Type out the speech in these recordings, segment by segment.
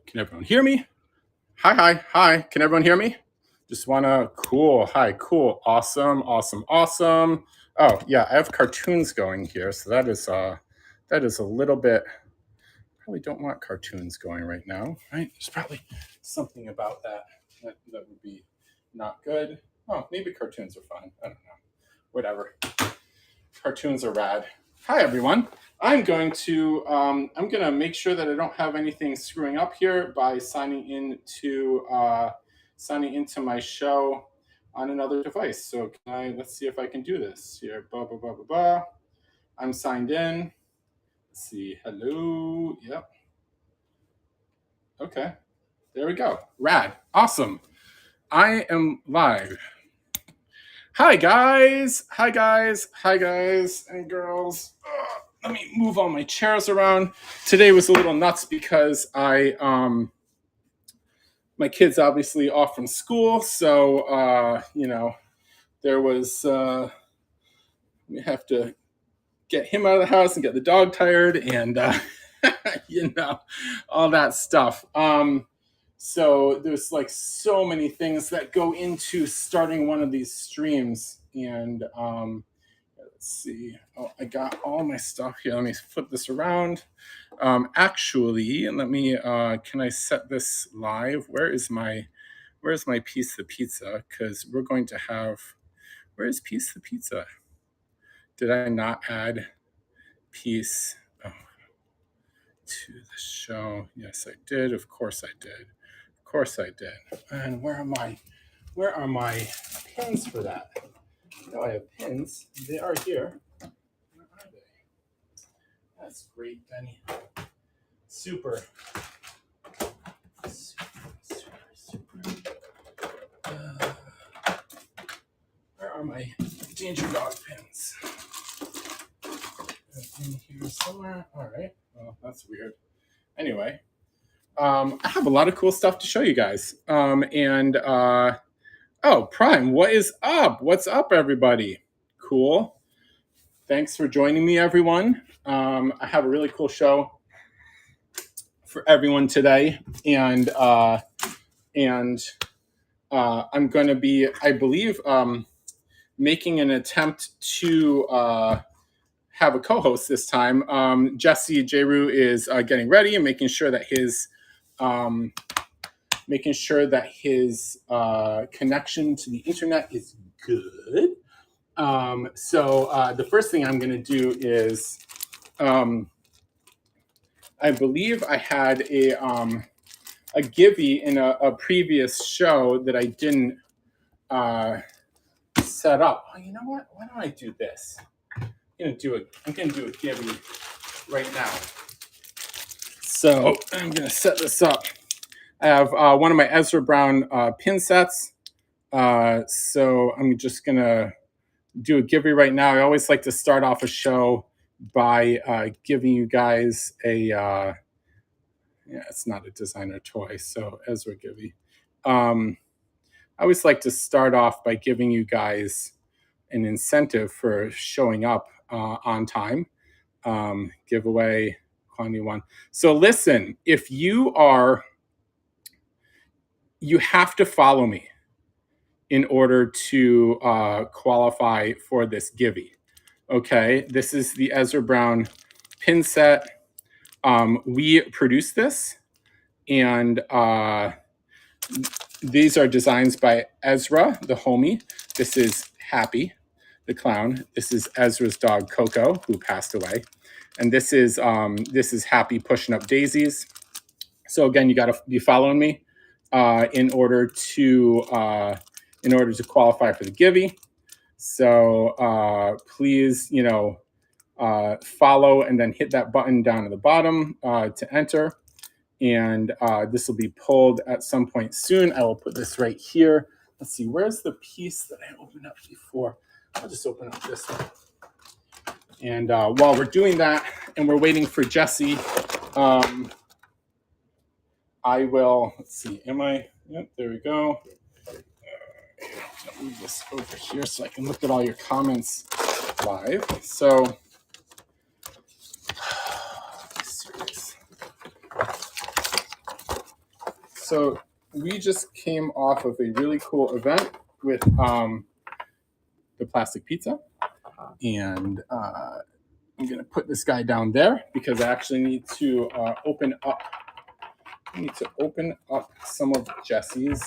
Can everyone hear me? Hi, hi, hi. Can everyone hear me? Just wanna, cool. Hi, cool. Awesome, awesome, awesome. Oh, yeah, I have cartoons going here, so that is a little bit, probably don't want cartoons going right now, right? There's probably something about that would be not good. Oh, maybe cartoons are fine. I don't know. Whatever. Cartoons are rad. Hi, everyone. I'm gonna make sure that I don't have anything screwing up here by signing into my show on another device. So let's see if I can do this here. Blah, blah, blah, blah, blah. I'm signed in. Let's see. Hello. Yep. Okay. There we go. Rad. Awesome. I am live. Hi guys. Hi guys. Hi guys and girls. Let me move all my chairs around. Today was a little nuts because my kids obviously off from school, so there was we have to get him out of the house and get the dog tired and all that stuff. So there's like so many things that go into starting one of these streams, and let's see. Oh, I got all my stuff here. Let me flip this around. Actually, let me. Can I set this live? Where's my piece of pizza? Because we're going to have. Where's piece of pizza? Did I not add piece to the show? Yes, I did. Of course, I did. Of course, I did. And where are my pins for that? No, I have pins. They are here. Where are they? That's great, Benny. Super. Where are my danger dog pins? In here somewhere. All right. Well, that's weird. Anyway, I have a lot of cool stuff to show you guys. Prime, what is up? What's up, everybody? Cool. Thanks for joining me, everyone. I have a really cool show for everyone today, and I'm going to be, I believe, making an attempt to have a co-host this time. J RYU is getting ready and making sure that his connection to the internet is good. So the first thing I'm going to do is, I believe I had a givey in a previous show that I didn't set up. Oh, you know what? Why don't I do this? I'm gonna do a givey right now. So I'm gonna set this up. I have one of my Ezra Brown pin sets. So I'm just gonna do a givey right now. I always like to start off a show by giving you guys a it's not a designer toy, so Ezra givey. I always like to start off by giving you guys an incentive for showing up on time. Giveaway quantity one. So listen, if you have to follow me in order to qualify for this givey. Okay, this is the Ezra Brown pin set. We produced this, and these are designs by Ezra, the homie. This is Happy, the clown. This is Ezra's dog, Coco, who passed away. And this is Happy pushing up daisies. So again, you got to be following me in order to qualify for the givey. So please, follow and then hit that button down at the bottom to enter. And this will be pulled at some point soon. I will put this right here. Let's see, where's the piece that I opened up before? I'll just open up this one. And while we're doing that and we're waiting for Jesse, I will, let's see, yep, there we go. I'll move this over here so I can look at all your comments live. So, So we just came off of a really cool event with the plastic pizza, and I'm gonna put this guy down there because I actually need to open up. I need to open up some of Jesse's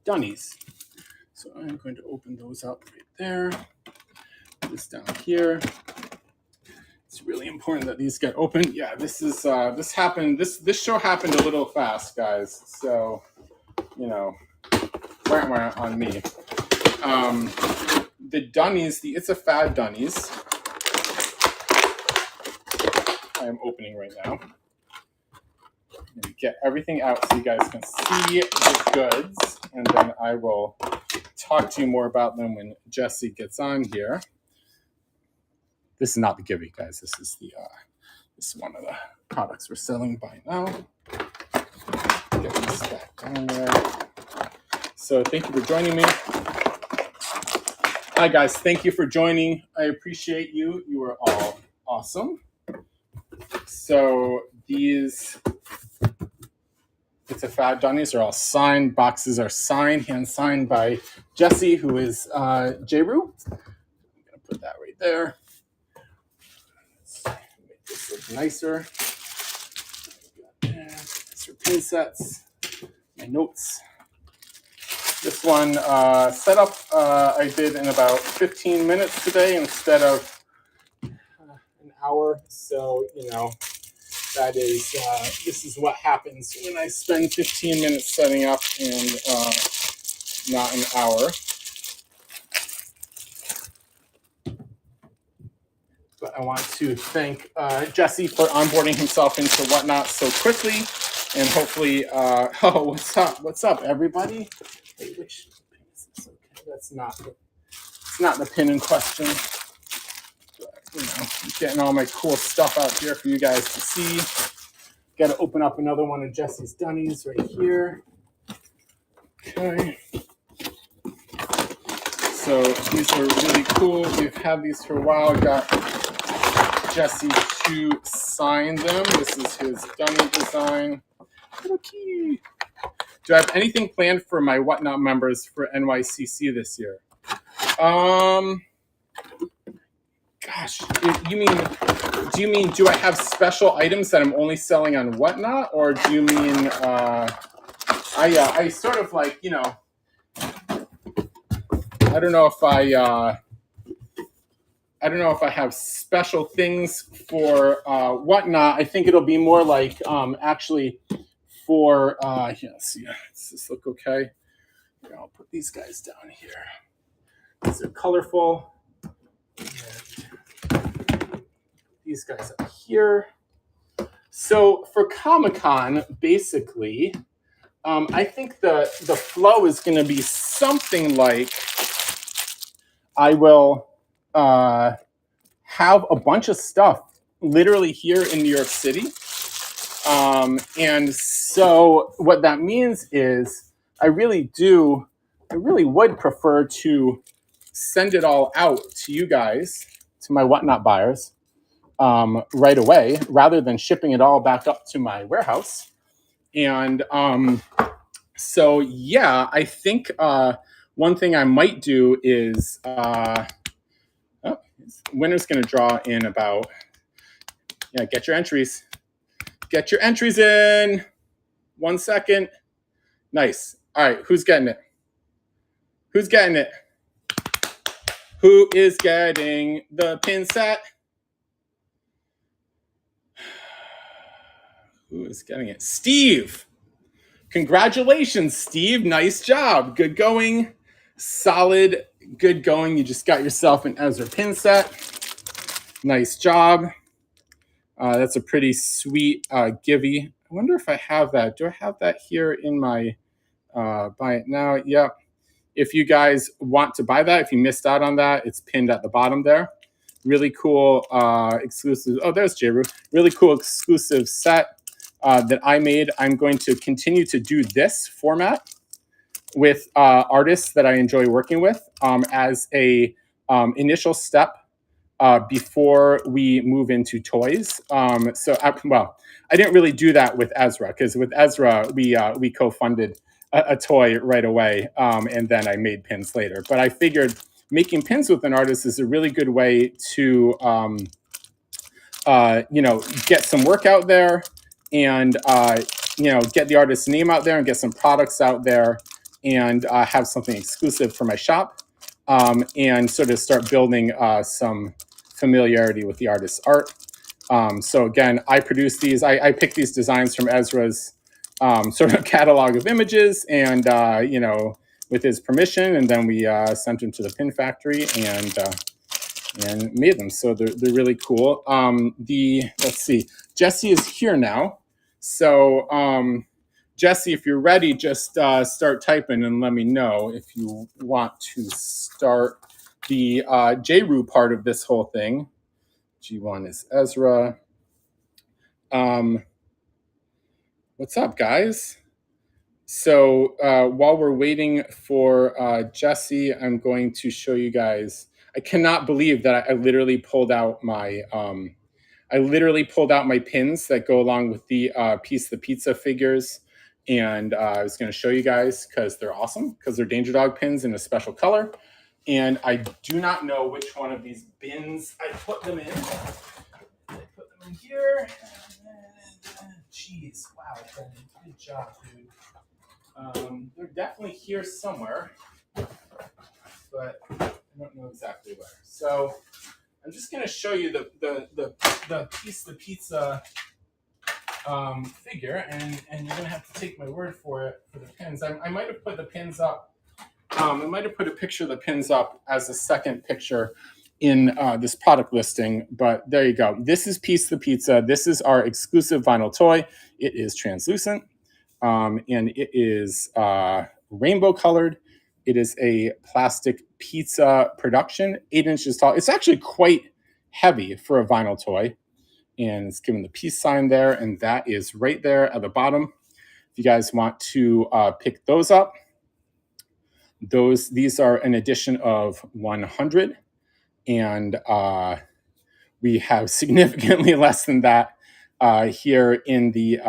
Dunnys. So I'm going to open those up right there. Put this down here. It's really important that these get open. Yeah, this is this happened. This show happened a little fast, guys. So, you know, wah on me. The Dunnys, the It's a Fad Dunnys. I am opening right now. I'm gonna get everything out so you guys can see the goods, and then I will talk to you more about them when Jesse gets on here. This is not the Gibby, guys. This is one of the products we're selling by now. Get this back down there. So thank you for joining me. Hi guys, thank you for joining. I appreciate you. You are all awesome. So these It's a Fad Dunnys are all signed. Boxes are signed, hand signed by Jesse, who is J RYU. I'm gonna put that right there. Let's make this look nicer. These are pin sets. My notes. This one setup I did in about 15 minutes today instead of an hour. So, you know, that is, this is what happens when I spend 15 minutes setting up and not an hour. But I want to thank Jesse for onboarding himself into Whatnot so quickly. And hopefully, oh, what's up, everybody? Wait, which pin is this? Okay, that's not it's not the pin in question. But, you know, getting all my cool stuff out here for you guys to see. Got to open up another one of Jesse's Dunnys right here. Okay. So these are really cool. We've had these for a while. Got Jesse to sign them. This is his Dunny design. Okay. Do I have anything planned for my Whatnot members for NYCC this year? Gosh, do you mean do I have special items that I'm only selling on Whatnot, or do you mean I sort of like, you know, I don't know if I have special things for Whatnot. I think it'll be more like actually for here, let's see, does this look okay? Here, I'll put these guys down here. These are colorful. And these guys up here. So for Comic-Con, basically, I think the flow is going to be something like I will have a bunch of stuff literally here in New York City. And so what that means is I really would prefer to send it all out to you guys, to my Whatnot buyers, right away, rather than shipping it all back up to my warehouse. And so, yeah, I think one thing I might do is, winner's going to draw in about, yeah, get your entries. Get your entries in. 1 second. Nice. All right, who's getting it? Who's getting it? Who is getting the pin set? Who is getting it? Steve. Congratulations, Steve. Nice job. Good going. Solid. Good going. You just got yourself an Ezra pin set. Nice job. That's a pretty sweet Givey. I wonder if I have that. Do I have that here in my buy it now? Yep. If you guys want to buy that, if you missed out on that, it's pinned at the bottom there. Really cool exclusive. Oh, there's J RYU. Really cool exclusive set that I made. I'm going to continue to do this format with artists that I enjoy working with as a initial step before we move into toys. I didn't really do that with Ezra, because with Ezra we co-funded a toy right away, and then I made pins later. But I figured making pins with an artist is a really good way to get some work out there, and get the artist's name out there and get some products out there, and have something exclusive for my shop, and sort of start building some familiarity with the artist's art. So again, I produce these. I pick these designs from Ezra's sort of catalog of images, and with his permission, and then we sent them to the pin factory and made them. So they're really cool. Let's see, Jesse is here now. So Jesse, if you're ready, just start typing and let me know if you want to start the J RYU part of this whole thing. G1 is Ezra. What's up, guys? So while we're waiting for Jesse, I'm going to show you guys. I cannot believe that I literally pulled out my pins that go along with the Piece the Pizza figures, and I was going to show you guys because they're awesome, because they're Danger Dog pins in a special color, and I do not know which one of these bins I put them in. I put them in here. Jeez, wow, good job, dude. They're definitely here somewhere, but I don't know exactly where. So I'm just going to show you the Piece the Pizza figure, and you're going to have to take my word for it for the pins. I might have put the pins up. I might have put a picture of the pins up as a second picture in this product listing, but there you go. This is Piece the Pizza. This is our exclusive vinyl toy. It is translucent, and it is rainbow colored. It is a plastic pizza production, 8 inches tall. It's actually quite heavy for a vinyl toy, and it's given the peace sign there, and that is right there at the bottom. If you guys want to pick those up, these are an edition of 100, and we have significantly less than that here in the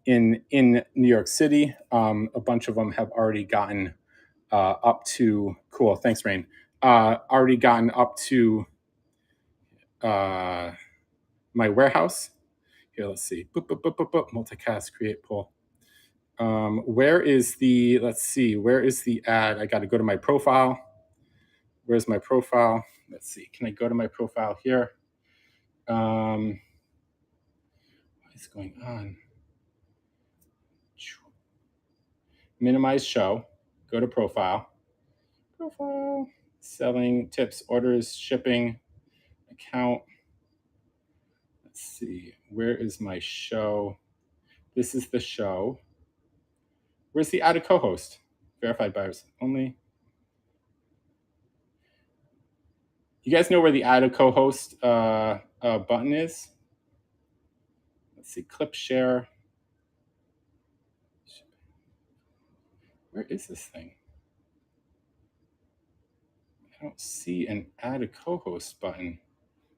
in New York City. A bunch of them have already gotten up to, cool, thanks, Rain, already gotten up to my warehouse. Here, let's see. Boop, boop, boop, boop, boop. Multicast, create, pull. Where is the, let's see, where is the ad? I got to go to my profile. Where's my profile? Let's see. Can I go to my profile here? What is going on? Minimize show. Go to profile. Profile. Selling, tips, orders, shipping, account. Let's see. Where is my show? This is the show. Where's the added co-host? Verified buyers only. You guys know where the added co-host button is? Let's see. Clip share. Where is this thing? I don't see an add a co-host button.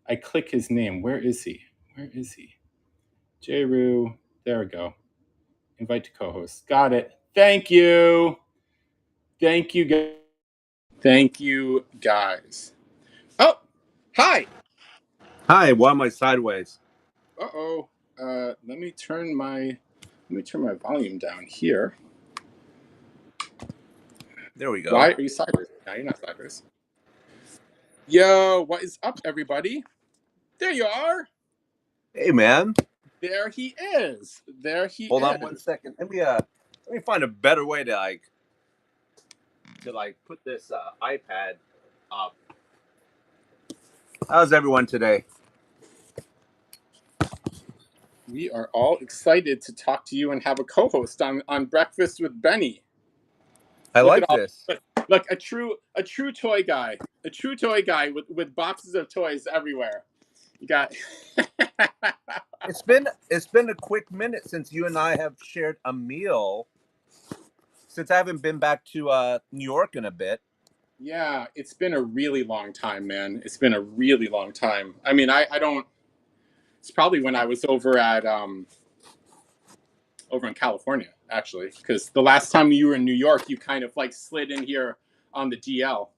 I click his name. Where is he? Where is he? J RYU. There we go. Invite to co-host. Got it. Thank you. Thank you, guys. Thank you, guys. Oh, hi. Hi. Why am I sideways? Uh-oh. Let me turn my volume down here. There we go. Why are you sideways? No, you're not sideways. Yo, what is up, everybody? There you are. Hey, man. There he is. There he Hold is. on 1 second. Let me find a better way to put this iPad up. How's everyone today? We are all excited to talk to you and have a co-host on Breakfast with Benny. I like this. Look, a true toy guy. A true toy guy with boxes of toys everywhere. You got It's been a quick minute since you and I have shared a meal. Since I haven't been back to New York in a bit. Yeah, it's been a really long time, man. It's been a really long time. I mean, I don't. It's probably when I was over at over in California, actually, because the last time you were in New York, you kind of like slid in here on the DL.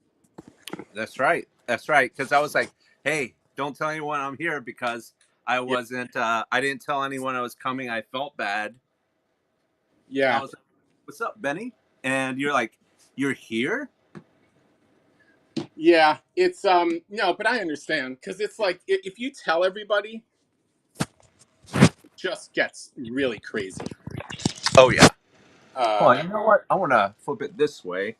That's right. That's right. Because I was like, hey, don't tell anyone I'm here because I Yeah, wasn't. I didn't tell anyone I was coming. I felt bad. And I yeah, was like, what's up, Benny? And you're like, you're here? yeah. It's no, but I understand because it's like if you tell everybody, it just gets really crazy. Oh, yeah. Oh, Uh, you know what? I want to flip it this way.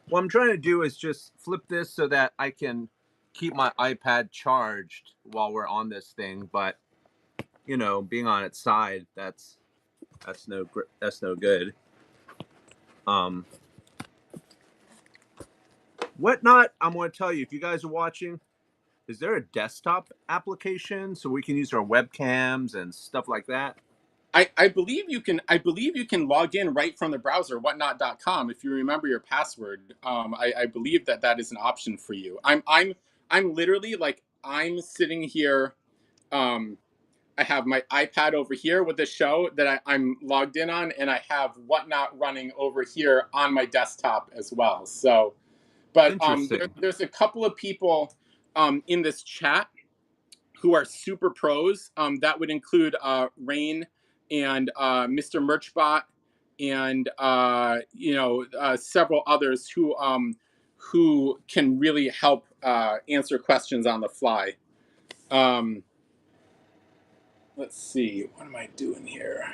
What I'm trying to do is just flip this so that I can keep my iPad charged while we're on this thing. But being on its side, that's no good. Um, Whatnot, I'm going to tell you if you guys are watching. Is there a desktop application so we can use our webcams and stuff like that? I believe you can. I believe you can log in right from the browser, whatnot.com, if you remember your password. I believe that is an option for you. I'm literally like I'm sitting here. Um, I have my iPad over here with the show that I'm logged in on, and I have Whatnot running over here on my desktop as well. So, but Interesting. there's a couple of people in this chat who are super pros. That would include Rain and Mr. Merchbot and several others who can really help answer questions on the fly. Let's see, what am I doing here?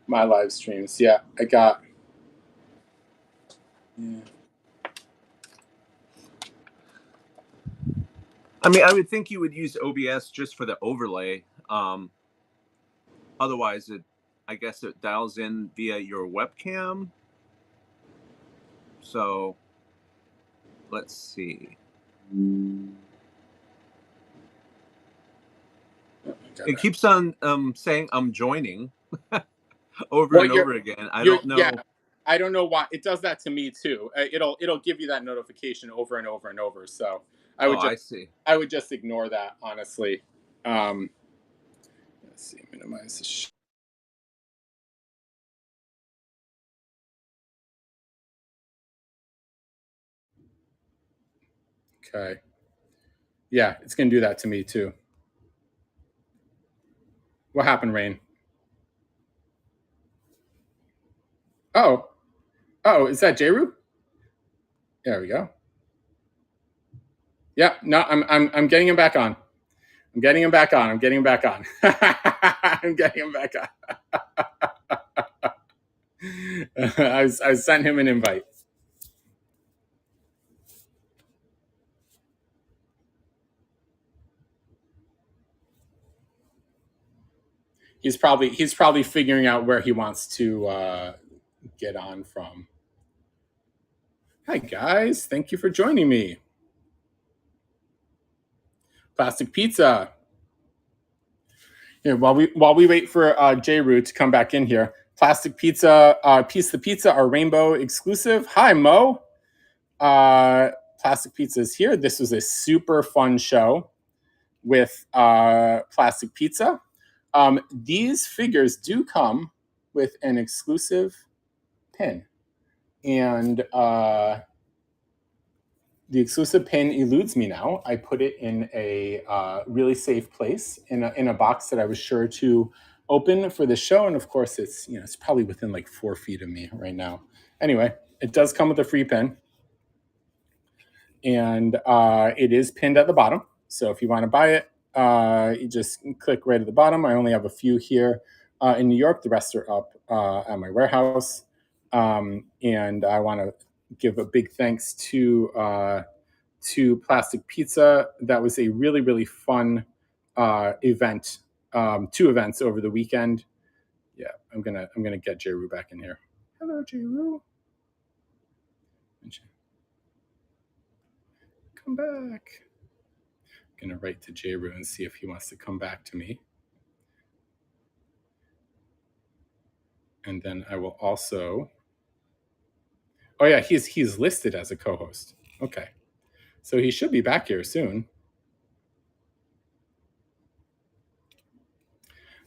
My live streams. Yeah, I got. Yeah. I mean, I would think you would use OBS just for the overlay. Otherwise, I guess it dials in via your webcam. So let's see. It keeps on saying I'm joining over Well, and over again. I you're don't yeah. know. I don't know why it does that to me too. It'll give you that notification over and over and over. So I Oh, would just I see. I would just ignore that, honestly. Um, let's see, minimize the. Okay. Yeah, it's gonna do that to me too. What happened, Rain? Oh, is that J RYU? There we go. Yeah, no, I'm getting him back on. I'm getting him back on. I'm getting him back on. I'm getting him back on. I sent him an invite. He's probably figuring out where he wants to get on from. Hi guys, thank you for joining me. Plastic Pizza. Here, while we wait for J RYU to come back in here, Plastic Pizza, Piece the Pizza, our rainbow exclusive. Hi Mo. Plastic Pizza is here. This was a super fun show with Plastic Pizza. These figures do come with an exclusive pin, and the exclusive pin eludes me now. I put it in a really safe place in a box that I was sure to open for the show, and of course, it's probably within like 4 feet of me right now. Anyway, it does come with a free pin, and it is pinned at the bottom. So if you want to buy it, you just click right at the bottom. I only have a few here in New York. The rest are up at my warehouse, and I want to give a big thanks to Plastic Pizza. That was a really, really fun event. 2 events over the weekend. Yeah, I'm gonna get J RYU back in here. Hello, J RYU. Come back. I'm gonna write to J RYU and see if he wants to come back to me. And then I will also Oh yeah, he's listed as a co-host. Okay, so he should be back here soon.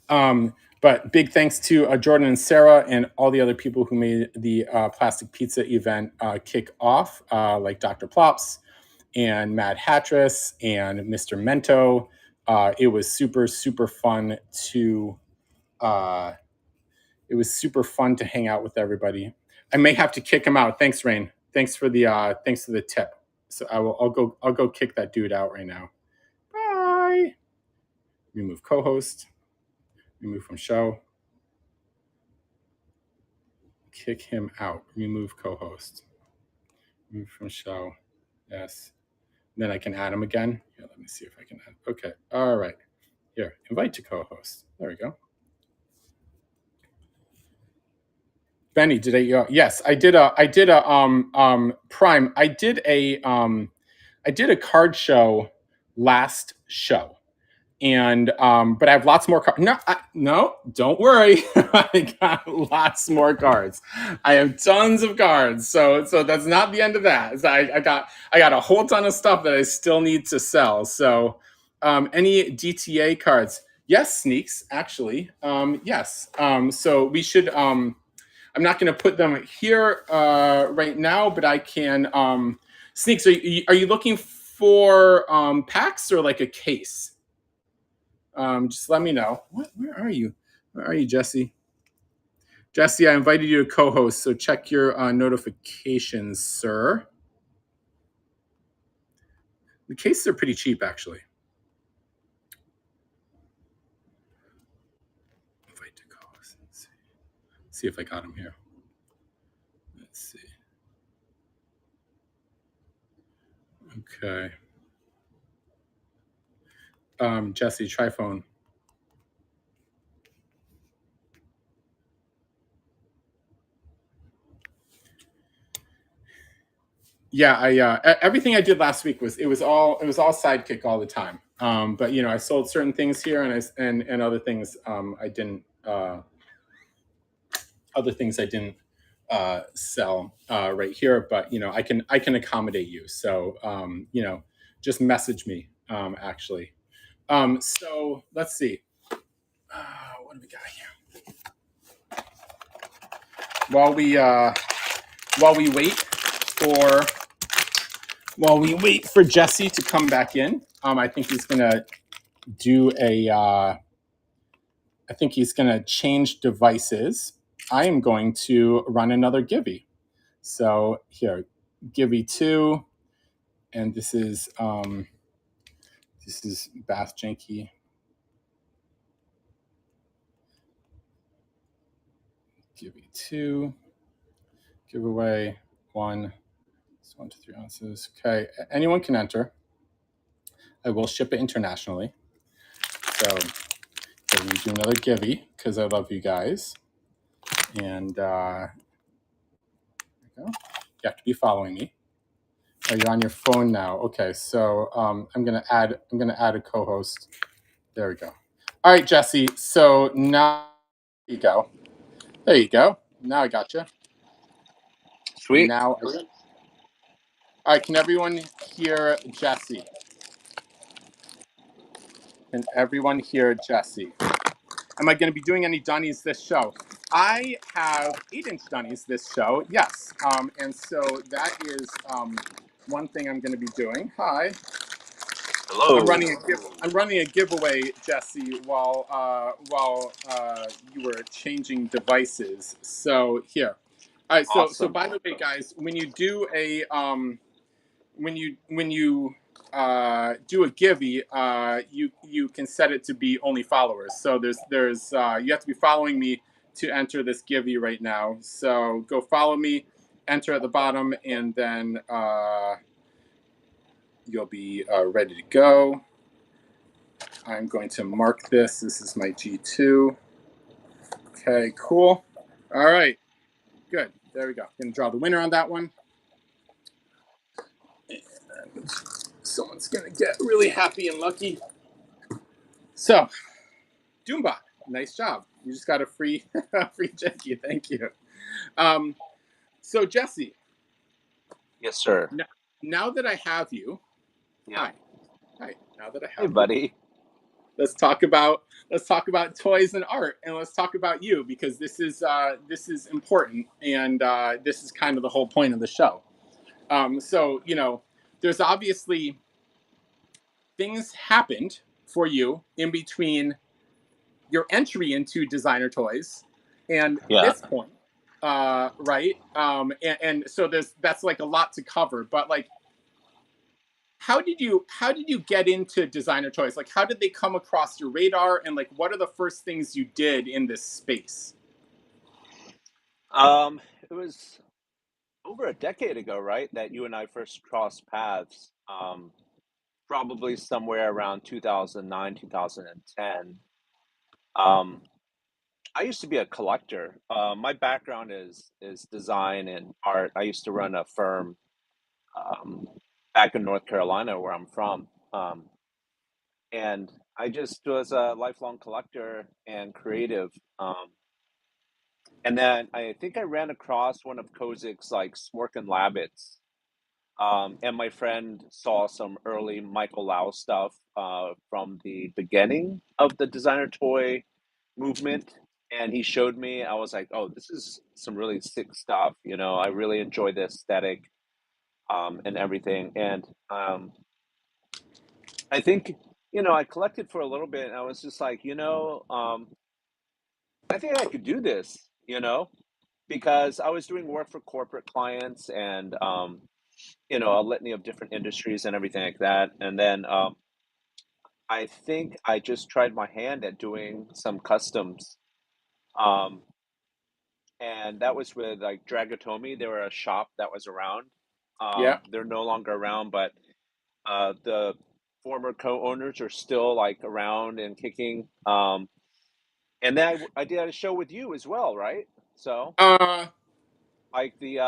But big thanks to Jordan and Sarah and all the other people who made the plastic pizza event kick off, like Dr. Plops and Mad Hattress and Mr. Mento. It was super fun to hang out with everybody. I may have to kick him out. Thanks, Rain. Thanks for the tip. So I'll go kick that dude out right now. Bye. Remove co-host. Remove from show. Kick him out. Remove co-host. Remove from show. Yes. Then I can add him again. Here, let me see if I can add. Okay. All right. Here, invite to co-host. There we go. Benny, did I? Yes, I did a Prime. I did a card show last show, and but I have lots more cards. No, don't worry. I got lots more cards. I have tons of cards. So that's not the end of that. So I got a whole ton of stuff that I still need to sell. So any DTA cards? Yes, Sneaks. Actually, yes. So we should. I'm not going to put them here right now, but I can. Sneaks, are you looking for packs or like a case? Just let me know. Where are you? Where are you, Jesse? Jesse, I invited you to co-host, so check your notifications, sir. The cases are pretty cheap, actually. Invite to co-host. Let's see if I got him here. Let's see. Okay. Jesse, try phone. Yeah, everything I did last week was all Sidekick all the time. But I sold certain things here and other things I didn't. Other things I didn't sell right here, but I can accommodate you. So just message me actually. So let's see. What do we got here? While we wait for Jesse to come back in, I think he's gonna do I think he's gonna change devices. I am going to run another Gibby. So here, Gibby 2, and this is Bath Janky. Gibby 2, giveaway 1. It's 1 to 3 ounces. Okay, anyone can enter. I will ship it internationally. So we're gonna do another Gibby because I love you guys. And there you go. You have to be following me. Oh, you're on your phone now. Okay, so I'm gonna add a co-host. There we go. All right, Jesse. So now you go. There you go. Now I got you. Sweet. Now, all right. Can everyone hear Jesse? Can everyone hear Jesse? Am I going to be doing any Dunnys this show? I have 8-inch Dunnys this show. Yes. And so that is one thing I'm going to be doing. Hi. Hello. I'm running a giveaway, Jesse, while you were changing devices. So here. All right. So Awesome. so by the way, guys, when you do a when you do a Givey, you can set it to be only followers. So there's you have to be following me to enter this Givey right now. So go follow me, enter at the bottom, and then you'll be ready to go. I'm going to mark this. This is my G2. Okay, cool. All right, good. There we go. Gonna draw the winner on that one. And someone's gonna get really happy and lucky. So, Doombot, nice job. You just got a free Janky. Thank you. So Jesse, Yes, sir. Now, now that I have you, Yeah. hi, hi. Now that I Hey, have you, buddy. let's talk about toys and art, and let's talk about you because this is important, and this is kind of the whole point of the show. So there's obviously things happened for you in between your entry into designer toys and Yeah. this point, right? And so that's like a lot to cover, but like how did you get into designer toys? Like how did they come across your radar, and like what are the first things you did in this space? It was over a decade ago, right, that you and I first crossed paths. Probably somewhere around 2009, 2010. Um, I used to be a collector. My background is design and art. I used to run a firm um, back in North Carolina, where I'm from. And I just was a lifelong collector and creative. And then I think I ran across one of Kozik's like Smorkin' Labbits. And my friend saw some early Michael Lau stuff from the beginning of the designer toy movement. And he showed me, I was like, oh, this is some really sick stuff. I really enjoy the aesthetic and everything. And I think, I collected for a little bit and I was just like, I think I could do this, because I was doing work for corporate clients and, a litany of different industries and everything like that. And then I think I just tried my hand at doing some customs. Um, and that was with like Dragatomi. They were a shop that was around. Yeah. They're no longer around, but the former co-owners are still like around and kicking. And then I did a show with you as well, right? So Uh, like it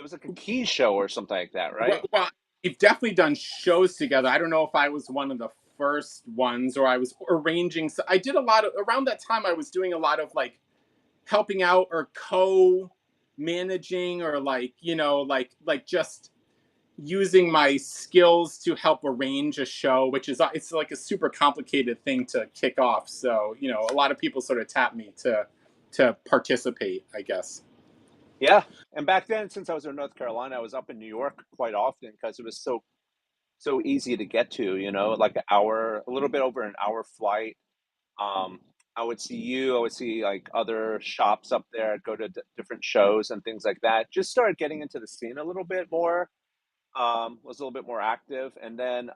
was like a key show or something like that, right? well, we've definitely done shows together. I don't know if I was one of the first ones or I was arranging. So I did a lot of around that time. I was doing a lot of like helping out or co-managing or like like just using my skills to help arrange a show, which is it's like a super complicated thing to kick off. So a lot of people sort of tap me to participate, I guess. Yeah. And back then, since I was in North Carolina, I was up in New York quite often because it was so easy to get to, like an hour, a little bit over an hour flight. Um, I would see you, I would see like other shops up there, I'd go to different shows and things like that. Just started getting into the scene a little bit more, was a little bit more active. And then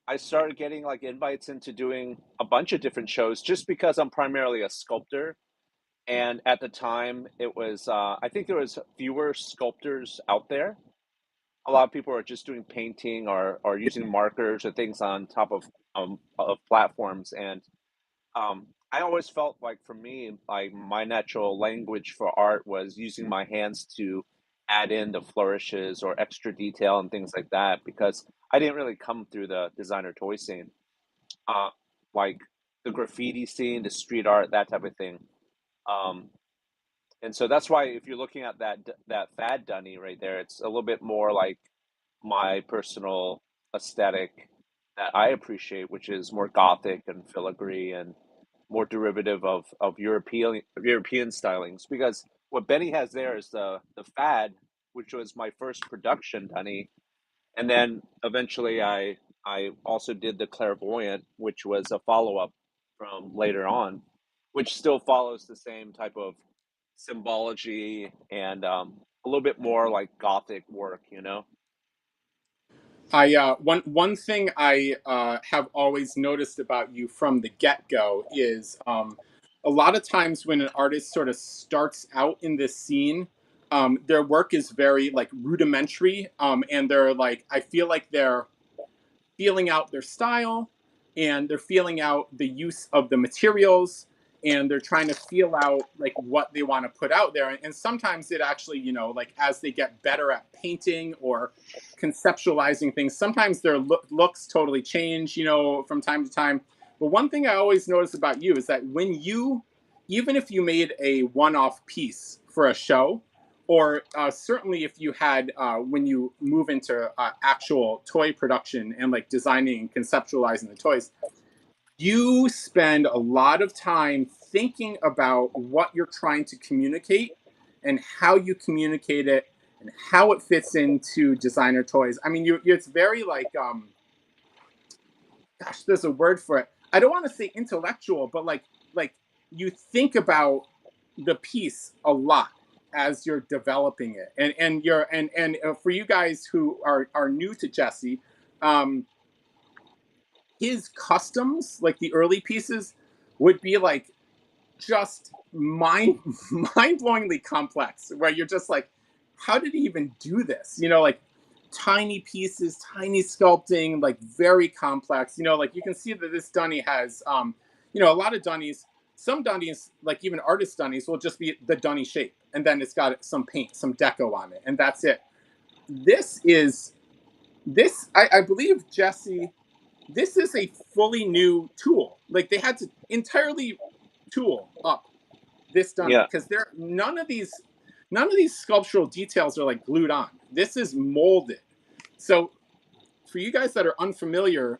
I started getting like invites into doing a bunch of different shows just because I'm primarily a sculptor. And at the time, it was, I think there was fewer sculptors out there. A lot of people are just doing painting or using markers or things on top of platforms. And I always felt like for me, like my natural language for art was using my hands to add in the flourishes or extra detail and things like that because I didn't really come through the designer toy scene, uh, like the graffiti scene, the street art, that type of thing. Um, and so that's why if you're looking at that fad dunny right there, it's a little bit more like my personal aesthetic that I appreciate, which is more gothic and filigree and more derivative of European stylings. Because what Benny has there is the fad, which was my first production dunny, and then eventually I also did the clairvoyant, which was a follow up from later on, which still follows the same type of symbology and a little bit more like gothic work. I one thing I have always noticed about you from the get go is a lot of times when an artist sort of starts out in this scene, their work is very like rudimentary, and they're like I feel like they're feeling out their style, and they're feeling out the use of the materials, and they're trying to feel out like what they want to put out there. And sometimes it actually like as they get better at painting or conceptualizing things, sometimes their looks totally change from time to time. But one thing I always notice about you is that when you even if you made a one-off piece for a show, or certainly if you had when you move into actual toy production and like designing and conceptualizing the toys, you spend a lot of time thinking about what you're trying to communicate and how you communicate it and how it fits into designer toys. I mean, it's very like gosh, there's a word for it. I don't want to say intellectual, but like you think about the piece a lot as you're developing it, and for you guys who are new to Jesse, um, his customs, like the early pieces, would be like just mind-blowingly complex, where you're just like, how did he even do this, like tiny pieces, tiny sculpting, like very complex, like you can see that this dunny has a lot of dunnies, some dunnies, like even artist dunnies, will just be the dunny shape and then it's got some paint, some deco on it, and that's it. This I believe, Jesse, this is a fully new tool. Like they had to entirely tool up this Dunny Yeah. because there none of these sculptural details are like glued on. This is molded. So for you guys that are unfamiliar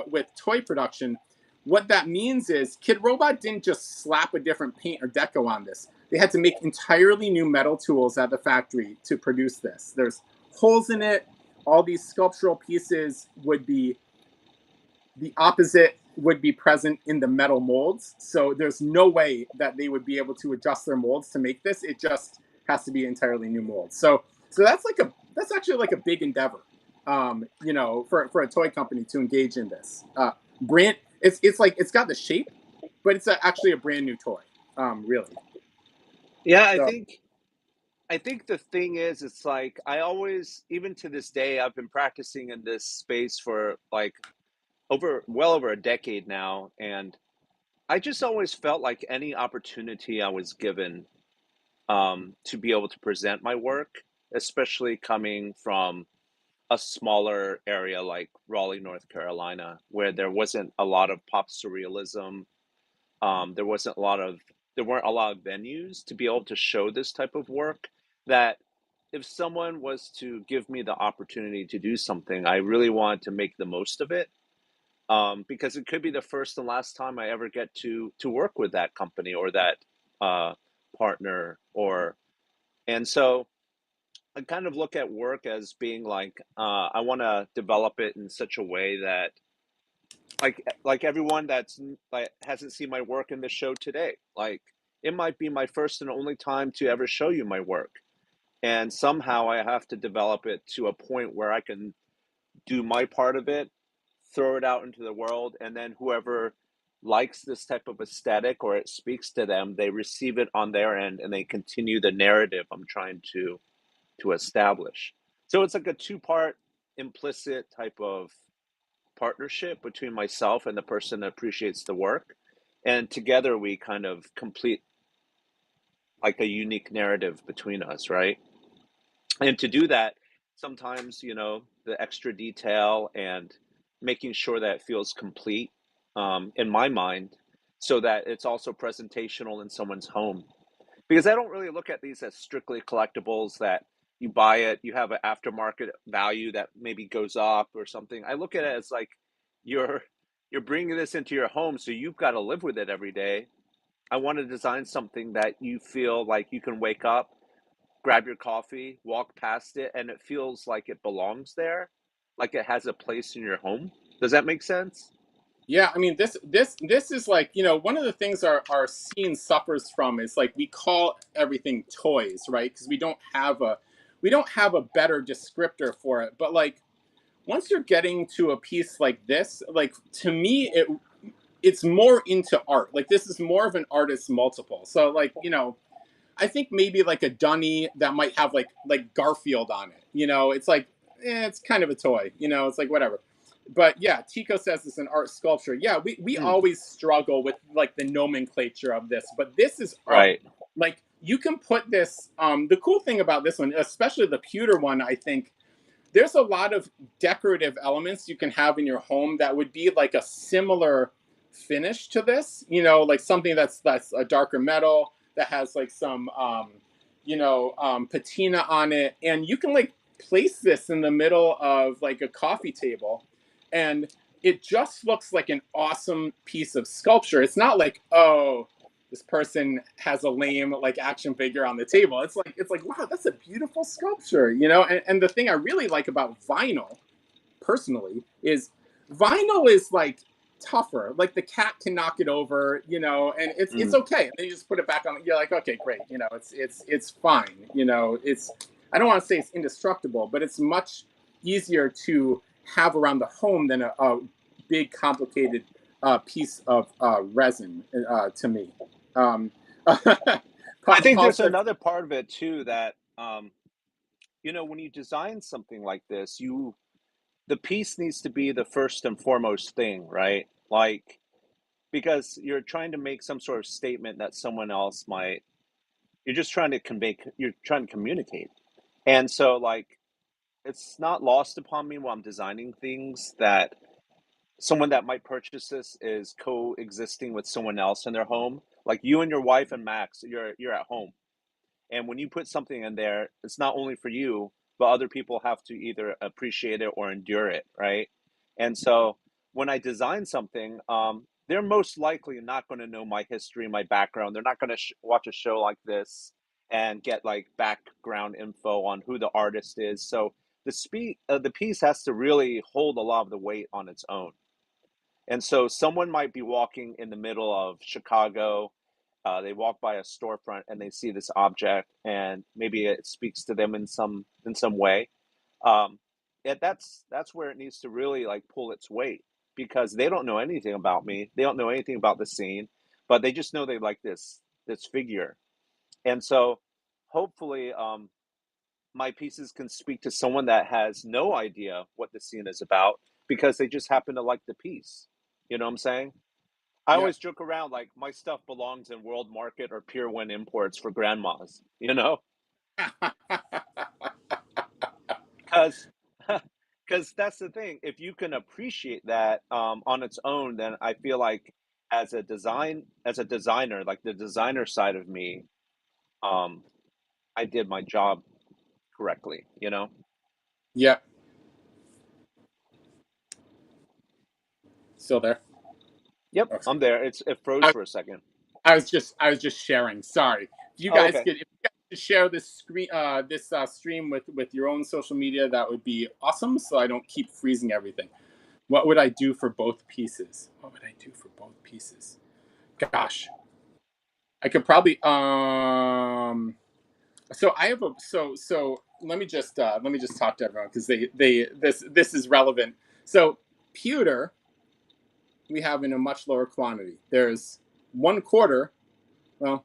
with toy production, what that means is Kid Robot didn't just slap a different paint or deco on this. They had to make entirely new metal tools at the factory to produce this. There's holes in it. All these sculptural pieces would be the opposite would be present in the metal molds. So there's no way that they would be able to adjust their molds to make this. It just has to be entirely new molds. So that's actually like a big endeavor, for a toy company to engage in this. Brand it's like it's got the shape, but it's actually a brand new toy, really. Yeah, I So think I think the thing is, it's like I always, even to this day, I've been practicing in this space for like well over a decade now, and I just always felt like any opportunity I was given to be able to present my work, especially coming from a smaller area like Raleigh, North Carolina, where there wasn't a lot of pop surrealism. There wasn't a lot of there weren't a lot of venues to be able to show this type of work. That if someone was to give me the opportunity to do something, I really wanted to make the most of it, because it could be the first and last time I ever get to work with that company or that uh, partner. Or and so I kind of look at work as being like, I want to develop it in such a way that like everyone that's like hasn't seen my work in the show today, like it might be my first and only time to ever show you my work, and somehow I have to develop it to a point where I can do my part of it, throw it out into the world, and then whoever likes this type of aesthetic or it speaks to them, they receive it on their end and they continue the narrative I'm trying to establish. So it's like a two-part implicit type of partnership between myself and the person that appreciates the work. And together we kind of complete like a unique narrative between us, right? And to do that, sometimes, the extra detail and making sure that it feels complete, in my mind, so that it's also presentational in someone's home. Because I don't really look at these as strictly collectibles that you buy it, you have an aftermarket value that maybe goes up or something. I look at it as like you're you're bringing this into your home, so you've got to live with it every day. I want to design something that you feel like you can wake up, grab your coffee, walk past it, and it feels like it belongs there, like it has a place in your home. Does that make sense? yeah, I mean, this is like, one of the things our scene suffers from is like we call everything toys, right? Because we don't have a better descriptor for it. But like once you're getting to a piece like this, like to me it's more into art. Like this is more of an artist's multiple. So like, I think maybe like a dunny that might have like Garfield on it. It's like it's kind of a toy. It's like whatever. But yeah, Tico says it's an art sculpture. Yeah, we Hmm. always struggle with like the nomenclature of this, but this is art. Right. Like you can put this. The cool thing about this one, especially the pewter one, I think there's a lot of decorative elements you can have in your home that would be like a similar finish to this, like something that's a darker metal that has like some patina on it, and you can like place this in the middle of like a coffee table, and it just looks like an awesome piece of sculpture. It's not like, oh, this person has a lame like action figure on the table. It's like wow, that's a beautiful sculpture, and the thing I really like about vinyl personally is vinyl is like tougher. Like the cat can knock it over, and it's okay. And then you just put it back on. You're like, okay, great. It's fine. It's I don't want to say it's indestructible, but it's much easier to have around the home than a big complicated piece of resin to me. Um, I think Paul there's says, another part of it too that when you design something like this, the piece needs to be the first and foremost thing, right? Like because you're trying to make some sort of statement that someone else might. You're just trying to convey. You're trying to communicate, and so like it's not lost upon me while I'm designing things that someone that might purchase this is coexisting with someone else in their home. Like you and your wife and Max, you're at home. And when you put something in there, it's not only for you, but other people have to either appreciate it or endure it, right? And so when I design something, they're most likely not going to know my history, my background. They're not going to watch a show like this and get like background info on who the artist is. So the piece has to really hold a lot of the weight on its own. And so someone might be walking in the middle of Chicago. They walk by a storefront and they see this object, and maybe it speaks to them in some way. Um, yeah, that's where it needs to really like pull its weight because they don't know anything about me. They don't know anything about the scene, but they just know they like this figure. And so, hopefully, my pieces can speak to someone that has no idea what the scene is about because they just happen to like the piece. You know what I'm saying? I yeah. always joke around like my stuff belongs in World Market or Pier 1 Imports for grandmas, you know? Because because that's the thing. If you can appreciate that on its own, then I feel like as a designer, like the designer side of me, um, I did my job correctly, you know? Yeah, still there. Yep, Okay. I'm there. It froze for a second. I was just sharing. Sorry. If you Oh, guys okay. could share this screen this stream with your own social media, that would be awesome. So I don't keep freezing everything. What would I do for both pieces? What would I do for both pieces? Gosh, I could probably So I have a so let me just talk to everyone because this is relevant. So pewter we have in a much lower quantity. There's 1/4. Well,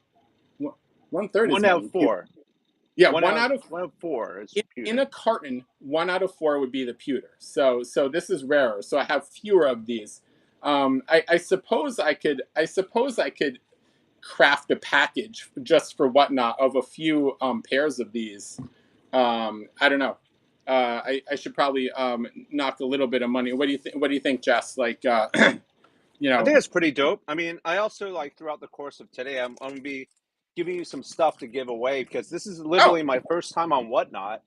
1/3 is One out maybe of pewter. four. Yeah, One one out out of one out of four is in pewter. a carton, 1/4 would be the pewter. So this is rarer. So I have fewer of these. I suppose I could craft a package just for whatnot of a few pairs of these. I don't know. I should probably knock a little bit of money. What do you think? What do you think, Jess? Like, you I know. think it's pretty dope. I mean, I also like throughout the course of today, I'm gonna be giving you some stuff to give away because this is Oh, literally my first time on Whatnot.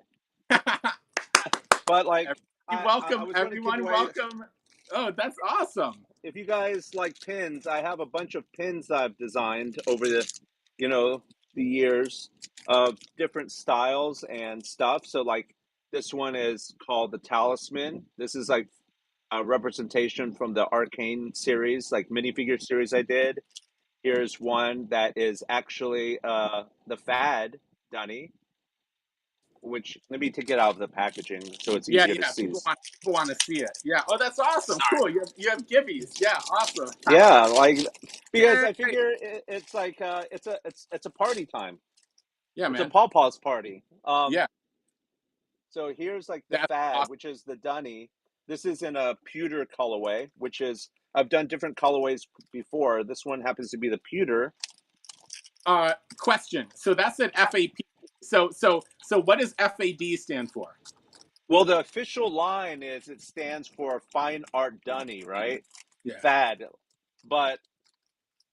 But like, I welcome was gonna give everyone. away Welcome. Oh, that's awesome. if you guys like pins. I have a bunch of pins that I've designed over you know, the years of different styles and stuff. So like, this one is called the Talisman. This is like a representation from the Arcane series, like minifigure series I did. Here's one that is actually the Fad Dunny, which let me take it out of the packaging so it's Yeah, easier to yeah. see. People want to see it. Yeah. Oh, that's awesome. Cool. You have gibbies. Yeah. Awesome. Yeah, like because Yay. I figure it's like it's a party time. Yeah, It's a man. Paw Paws party. Yeah. So here's like the That's Fad, awesome. which is the Dunny. This is in a pewter colorway, which is I've done different colorways before. This one happens to be the pewter. Question. So that's an FAP. So what does FAD stand for? Well, the official line is it stands for Fine Art Dunny, right? Yeah. Fad. But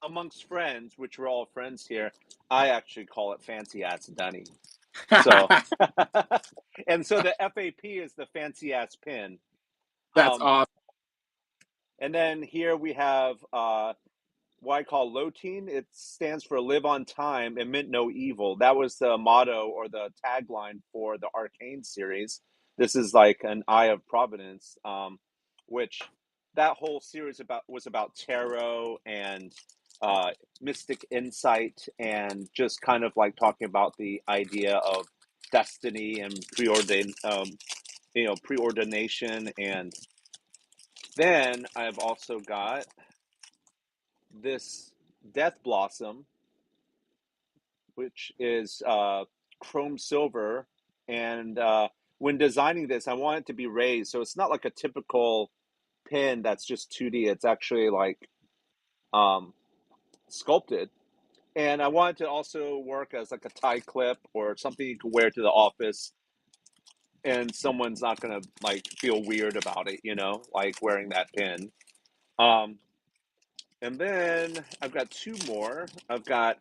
amongst friends, which we're all friends here, I actually call it fancy ass Dunny. So, and so the FAP is the fancy ass pin. That's Um, awesome. and then here we have what I call Loteen. It stands for live on time and meant no evil. That was the motto or the tagline for the Arcane series. This is like an Eye of Providence, which that whole series was about tarot and uh, mystic insight and just kind of like talking about the idea of destiny and preordination. And then I've also got this Death Blossom, which is chrome silver. And when designing this, I want it to be raised. So it's not like a typical pin that's just 2D. It's actually like um, sculpted. And I want it to also work as like a tie clip or something you can wear to the office and someone's not going to like feel weird about it, like wearing that pin. Um, and then I've got two more. I've got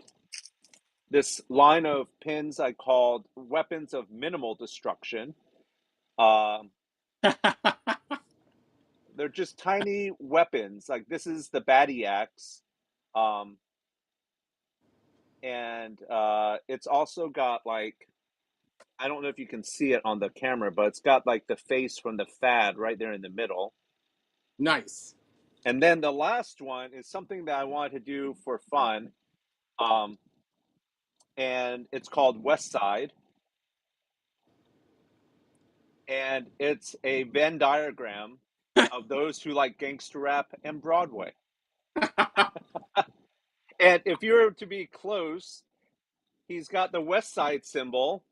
this line of pins I called weapons of minimal destruction. Um, they're just tiny weapons. Like this is the baddie axe, um, and it's also got like I don't know if you can see it on the camera, but it's got like the face from the Fad right there in the middle. Nice. And then the last one is something that I wanted to do for fun, um, and it's called West Side, and it's a Venn diagram of those who like gangster rap and Broadway. And if you're to be close, he's got the West Side symbol,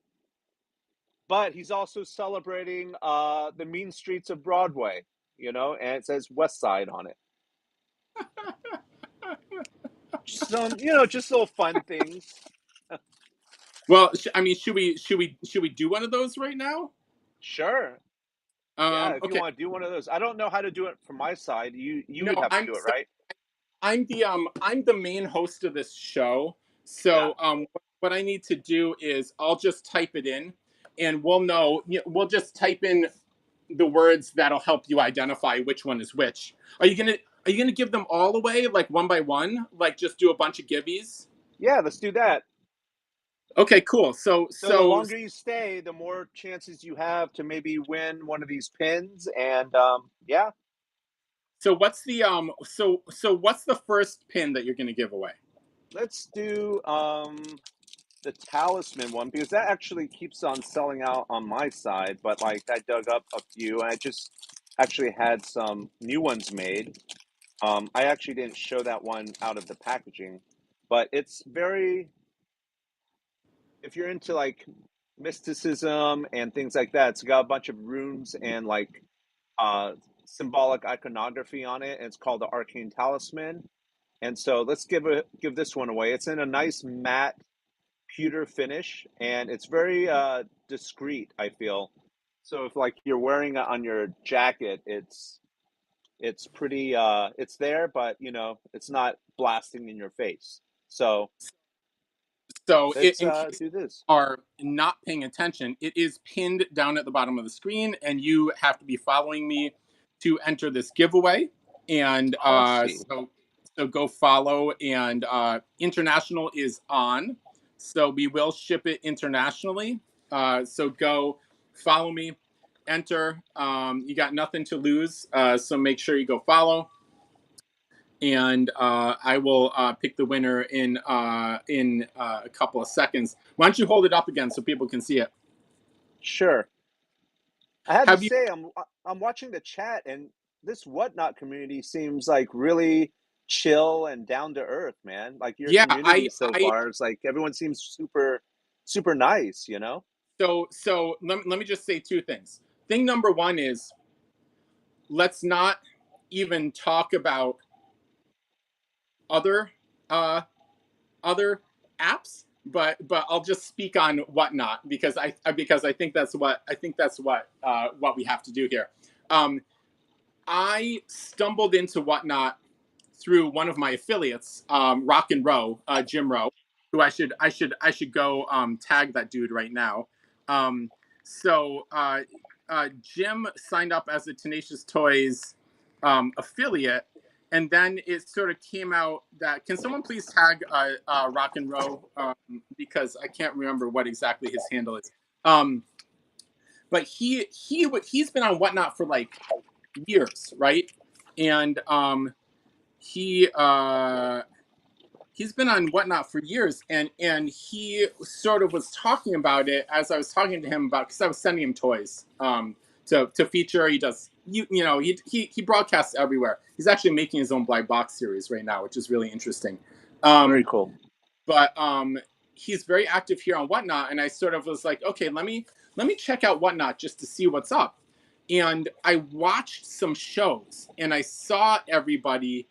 but he's also celebrating the mean streets of Broadway, and it says West Side on it. Some, just little fun things. Well, I mean, should we do one of those right now? Sure. Yeah, if you Okay. want to do one of those. I don't know how to do it from my side. You No, would have to do it, right? I'm the main host of this show. Yeah. So what I need to do is I'll just type it in, and we'll know. We'll just type in the words that'll help you identify which one is which. Are you gonna give them all away like one by one? Like just do a bunch of gibbies? Yeah, let's do that. Okay, cool. So So the so longer you stay, the more chances you have to maybe win one of these pins. And yeah, so what's the first pin that you're gonna give away? let's do the talisman one because that actually keeps on selling out on my side. But like I dug up a few and I just actually had some new ones made. I actually didn't show that one out of the packaging, but it's very, if you're into like mysticism and things like that, it's got a bunch of runes and like uh symbolic iconography on it, and it's called the Arcane Talisman. And so let's give this one away. It's in a nice matte pewter finish, and it's very discreet, I feel. So if like you're wearing it on your jacket, it's pretty it's there, but it's not blasting in your face. So So let's in case do this. are not paying attention, it is pinned down at the bottom of the screen, and you have to be following me to enter this giveaway. And Oh, I see. so go follow. And international is on, so we will ship it internationally. So go follow me, enter. You got nothing to lose, so make sure you go follow, and I will pick the winner in a couple of seconds. Why don't you hold it up again so people can see it? Sure. I had to Have you? say, I'm watching the chat, and this whatnot community seems like really chill and down to earth, man. Like your Yeah, community so far is like everyone seems super nice. so let me just say two things. Thing number one is let's not even talk about other uh, other apps, but I'll just speak on whatnot because I think that's what we have to do here. I stumbled into whatnot through one of my affiliates, Rock and Row, Jim Rowe, who I should go tag that dude right now. So Jim signed up as a Tenacious Toys affiliate, and then it sort of came out that, can someone please tag Rock and Row, because I can't remember what exactly his handle is. But he's been on Whatnot for like years, right? And he he's been on Whatnot for years, and he sort of was talking about it as I was talking to him about, because I was sending him toys to feature. He does he broadcasts everywhere. He's actually making his own black box series right now, which is really interesting. Very cool. But he's very active here on Whatnot, and I sort of was like, okay, let me check out Whatnot just to see what's up. And I watched some shows, and I saw everybody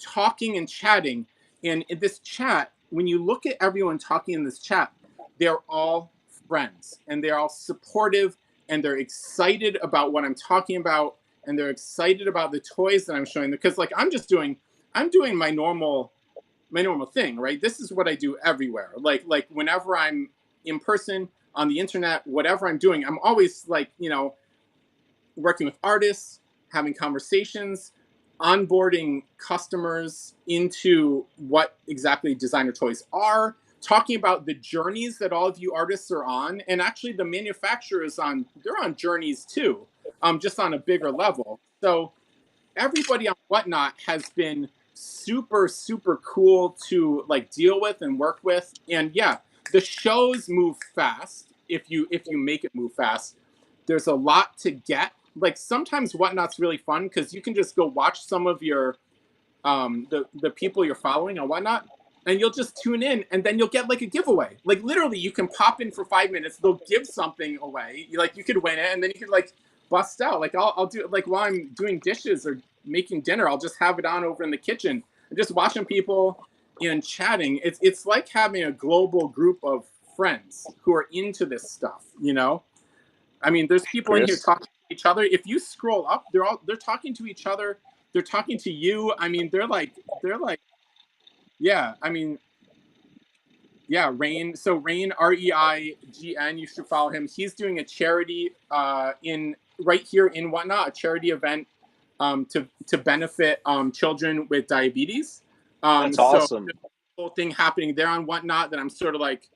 talking and chatting. And in this chat, when you look at everyone talking in this chat, they're all friends, and they're all supportive, and they're excited about what I'm talking about, and they're excited about the toys that I'm showing them. Because like I'm doing my normal thing, right? This is what I do everywhere. Like whenever I'm in person, on the internet, whatever I'm doing, I'm always like, working with artists, having conversations, onboarding customers into what exactly designer toys are, talking about the journeys that all of you artists are on, and actually the manufacturers they're on journeys too, just on a bigger level. So everybody on Whatnot has been super, super cool to like deal with and work with. And yeah, the shows move fast if you make it move fast. There's a lot to get. Like sometimes Whatnot's really fun because you can just go watch some of your the people you're following on Whatnot, and you'll just tune in, and then you'll get like a giveaway. Like literally, you can pop in for 5 minutes. They'll give something away. You could win it, and then you could like bust out. Like I'll do it like while I'm doing dishes or making dinner. I'll just have it on over in the kitchen and just watching people and chatting. It's like having a global group of friends who are into this stuff. I mean, there's people in here talking to each other. If you scroll up, they're talking to each other. They're talking to you. I mean, they're like, yeah. I mean, yeah. Rain. So Rain, REIGN. You should follow him. He's doing a charity right here in Whatnot, a charity event to benefit children with diabetes. That's awesome. So there's a whole thing happening there on Whatnot that I'm sort of like,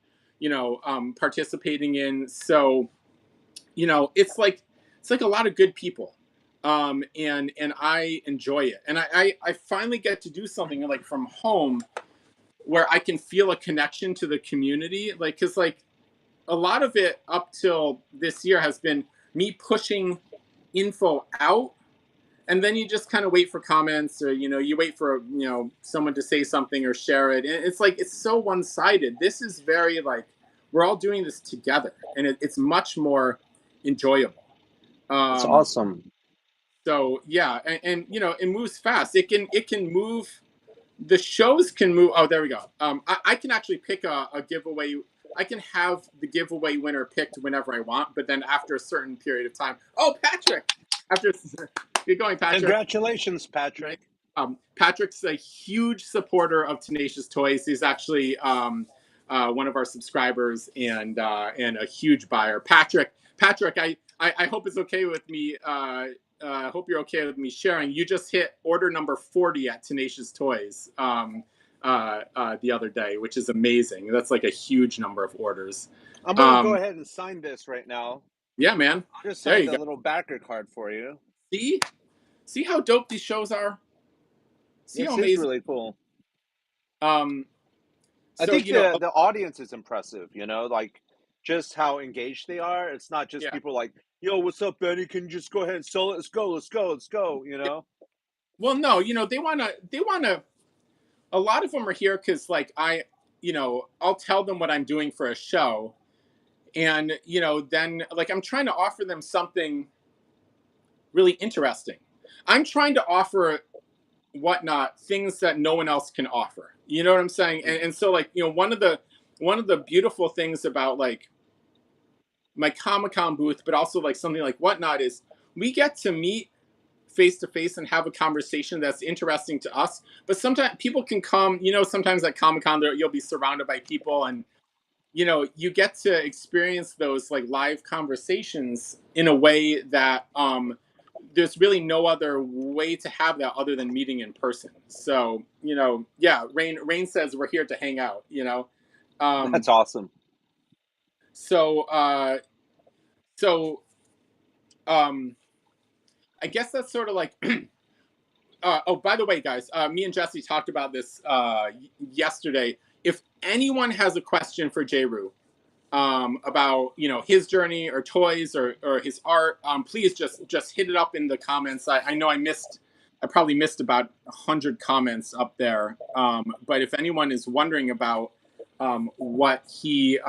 participating in. So. It's like a lot of good people, and I enjoy it, and I finally get to do something like from home where I can feel a connection to the community, like because like a lot of it up till this year has been me pushing info out, and then you just kind of wait for comments, or you wait for someone to say something or share it, and it's like it's so one-sided. This is very like we're all doing this together, and it's much more enjoyable. That's awesome. So yeah, and it moves fast. It can move. The shows can move. Oh, there we go. I can actually pick a giveaway. I can have the giveaway winner picked whenever I want, but then after a certain period of time. Oh, Patrick! You're going, Patrick. Congratulations, Patrick. Patrick's a huge supporter of Tenacious Toys. He's actually one of our subscribers and a huge buyer. Patrick, I hope it's okay with me. I hope you're okay with me sharing. You just hit order number 40 at Tenacious Toys the other day, which is amazing. That's like a huge number of orders. I'm going to go ahead and sign this right now. Yeah, man. I'll just sign the little backer card for you. See how dope these shows are? See how amazing. It's really cool. I think the audience is impressive, like just how engaged they are. It's not just people like, yo, what's up, Benny? Can you just go ahead and sell it? Let's go. Well, no, they want to, a lot of them are here because like I'll tell them what I'm doing for a show. And, then like I'm trying to offer them something really interesting. I'm trying to offer Whatnot things that no one else can offer. You know what I'm saying? And so like, one of the beautiful things about like my Comic-Con booth, but also like something like Whatnot is we get to meet face to face and have a conversation that's interesting to us. But sometimes people can come, sometimes at Comic-Con you'll be surrounded by people, and you get to experience those like live conversations in a way that there's really no other way to have that other than meeting in person. So, yeah, Rain says we're here to hang out, That's awesome. So, so, I guess that's sort of like, oh, by the way, guys, me and Jesse talked about this yesterday. If anyone has a question for J RYU, about his journey or toys or his art, please just hit it up in the comments. I know I probably missed about 100 comments up there, but if anyone is wondering about what he's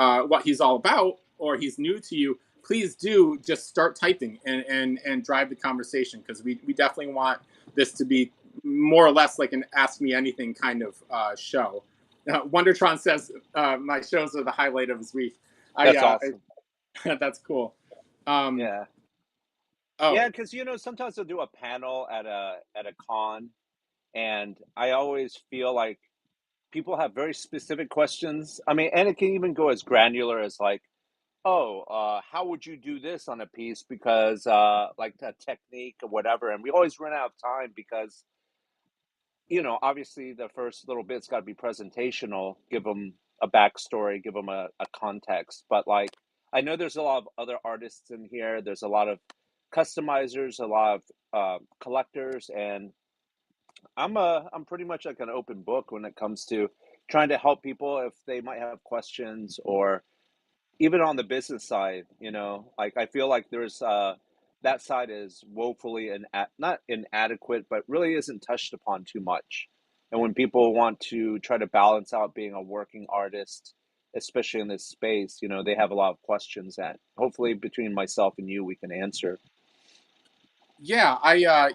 all about, or he's new to you, please do just start typing and drive the conversation, because we definitely want this to be more or less like an Ask Me Anything kind of show. Wondertron says my shows are the highlight of his week. That's awesome. That's cool. Yeah. Oh. Yeah, because sometimes they'll do a panel at a con, and I always feel like people have very specific questions. I mean, and it can even go as granular as like, oh, how would you do this on a piece? Because like a technique or whatever. And we always run out of time because, obviously the first little bit's got to be presentational, give them a backstory, give them a context. But like, I know there's a lot of other artists in here. There's a lot of customizers, a lot of collectors, and I'm pretty much like an open book when it comes to trying to help people if they might have questions, or even on the business side, like I feel like there's that side is woefully not inadequate, but really isn't touched upon too much. And when people want to try to balance out being a working artist, especially in this space, they have a lot of questions that hopefully between myself and you we can answer. Yeah, I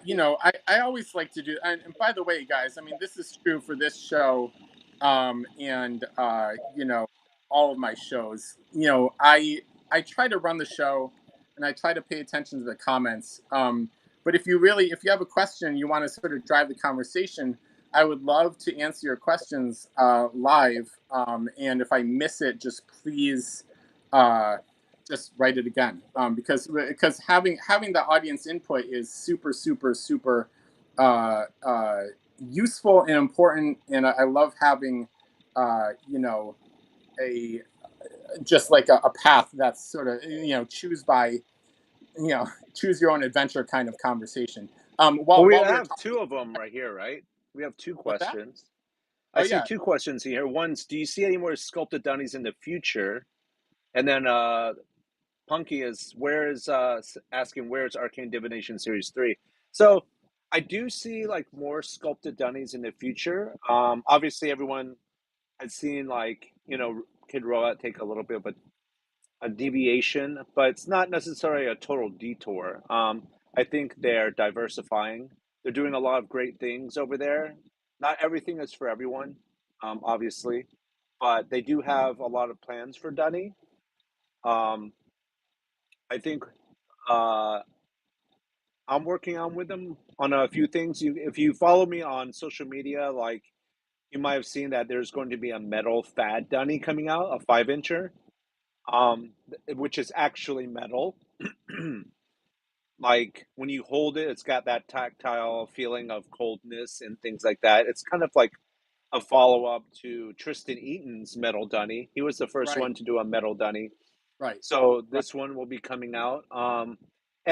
always like to do, and by the way, guys, I mean, this is true for this show, and all of my shows. I try to run the show, and I try to pay attention to the comments. But if you have a question, you want to sort of drive the conversation, I would love to answer your questions live. And if I miss it, just please just write it again, because having the audience input is super super super useful and important, and I love having a just like a path that's sort of choose your own adventure kind of conversation. Well, we have two of them right here, right? We have two questions. I see yeah. two questions here. One's, do you see any more sculpted Dunnys in the future? And then Punky is asking, where's Arcane Divination Series 3? So I do see like more sculpted Dunnys in the future. Obviously everyone has seen like, Kid Roa take a little bit of a deviation, but it's not necessarily a total detour. I think they're diversifying. They're doing a lot of great things over there. Not everything is for everyone, obviously, but they do have a lot of plans for Dunny. I think I'm working on with them on a few things. If you follow me on social media, like you might have seen that there's going to be a metal Fad Dunny coming out, a 5-incher, which is actually metal. Like when you hold it, it's got that tactile feeling of coldness and things like that. It's kind of like a follow up to Tristan Eaton's metal Dunny. He was the first one to do a metal Dunny. Right. So this one will be coming out. And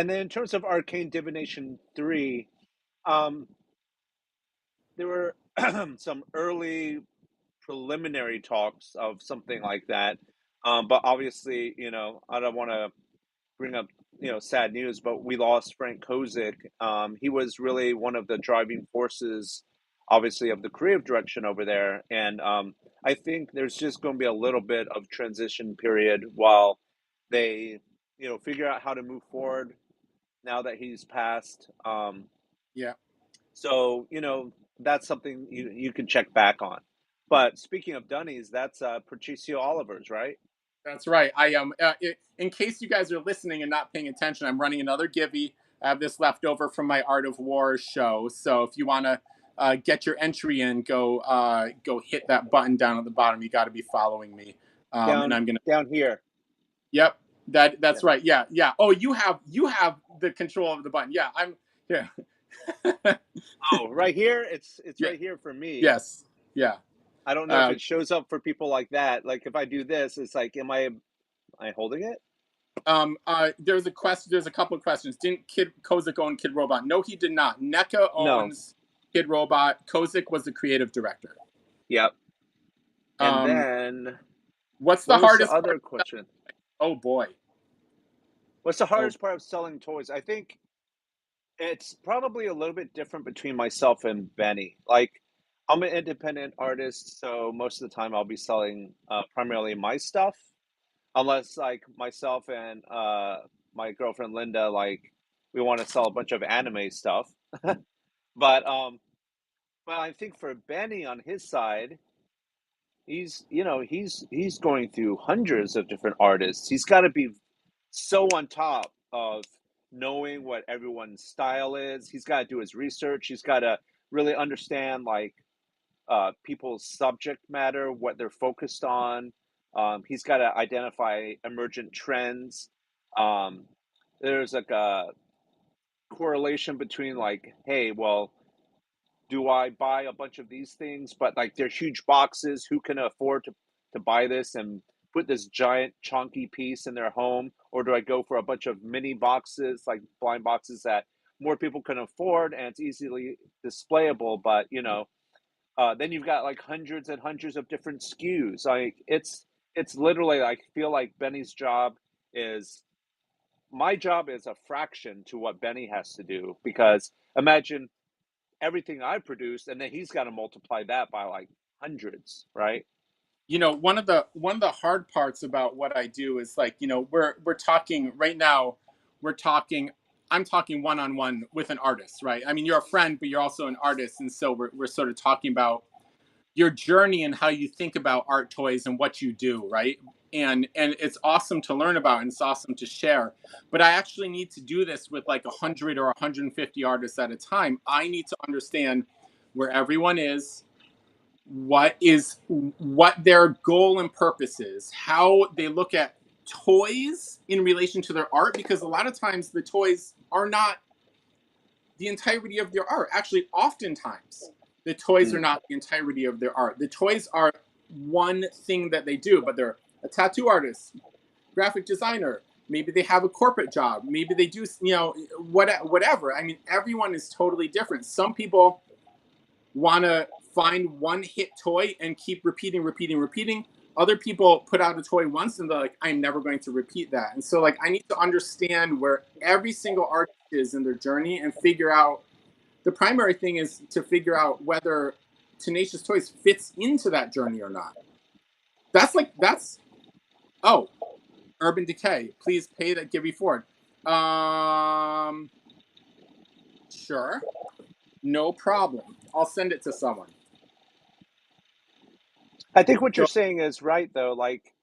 then in terms of Arcane Divination 3, there were some early preliminary talks of something like that. But obviously, I don't want to bring up, sad news, but we lost Frank Kozik. He was really one of the driving forces, obviously, of the creative direction over there. And I think there's just going to be a little bit of transition period while they, figure out how to move forward now that he's passed. Yeah. So, that's something you can check back on. But speaking of Dunnys, that's Patricio Oliver's, right? That's right. I in case you guys are listening and not paying attention, I'm running another Givey. I have this left over from my Art of War show. So if you want to get your entry in, go hit that button down at the bottom. You got to be following me. And I'm gonna. Down here. Yep, that's Yeah. right. Yeah, yeah. Oh, you have the control of the button. Yeah, I'm here. Oh, right here. It's Yeah. right here for me. Yes. Yeah. I don't know if Uh, it shows up for people like that. Like if I do this, it's like, am I holding it? there's a question. There's a couple of questions. Didn't Kid Kozik own Kid Robot? No, he did not. NECA No. owns Kid Robot. Kozik was the creative director. Yep. And Um, then what's the what was the hardest part? other question? Oh boy. What's the Oh, hardest part of selling toys? I think it's probably a little bit different between myself and Benny. Like, I'm an independent artist, so most of the time I'll be selling primarily my stuff, unless like myself and my girlfriend Linda, like, we want to sell a bunch of anime stuff. But but I think for Benny on his side, he's going through hundreds of different artists. He's got to be so on top of knowing what everyone's style is. He's got to do his research. He's got to really understand like people's subject matter, what they're focused on. He's got to identify emergent trends. Um, there's like a correlation between like, hey, well, do I buy a bunch of these things? But like they're huge boxes. Who can afford to buy this and put this giant chunky piece in their home? Or do I go for a bunch of mini boxes, like blind boxes that more people can afford and it's easily displayable? But then you've got like hundreds and hundreds of different SKUs. Like it's literally, I feel like Benny's job is my job is a fraction to what Benny has to do, because imagine everything I produced, and then he's got to multiply that by like hundreds, right? one of the hard parts about what I do is like, we're talking right now, we're talking I'm talking one on one with an artist, right? I mean, you're a friend, but you're also an artist, and so we're sort of talking about your journey and how you think about art toys and what you do, right? And it's awesome to learn about and it's awesome to share. But I actually need to do this with like 100 or 150 artists at a time. I need to understand where everyone is, what their goal and purpose is, how they look at toys in relation to their art, because a lot of times the toys are not the entirety of their art. Actually, oftentimes the toys are Mm. not the entirety of their art. The toys are one thing that they do, but they're a tattoo artist, graphic designer. Maybe they have a corporate job. Maybe they do, whatever. I mean, everyone is totally different. Some people want to find one hit toy and keep repeating, repeating, repeating. Other people put out a toy once and they're like, I'm never going to repeat that. And so, like, I need to understand where every single artist is in their journey and figure out. The primary thing is to figure out whether Tenacious Toys fits into that journey or not. Oh, Urban Decay. Please pay that Gibby Ford. Sure, no problem. I'll send it to someone. I think what you're So saying is right, though. Like,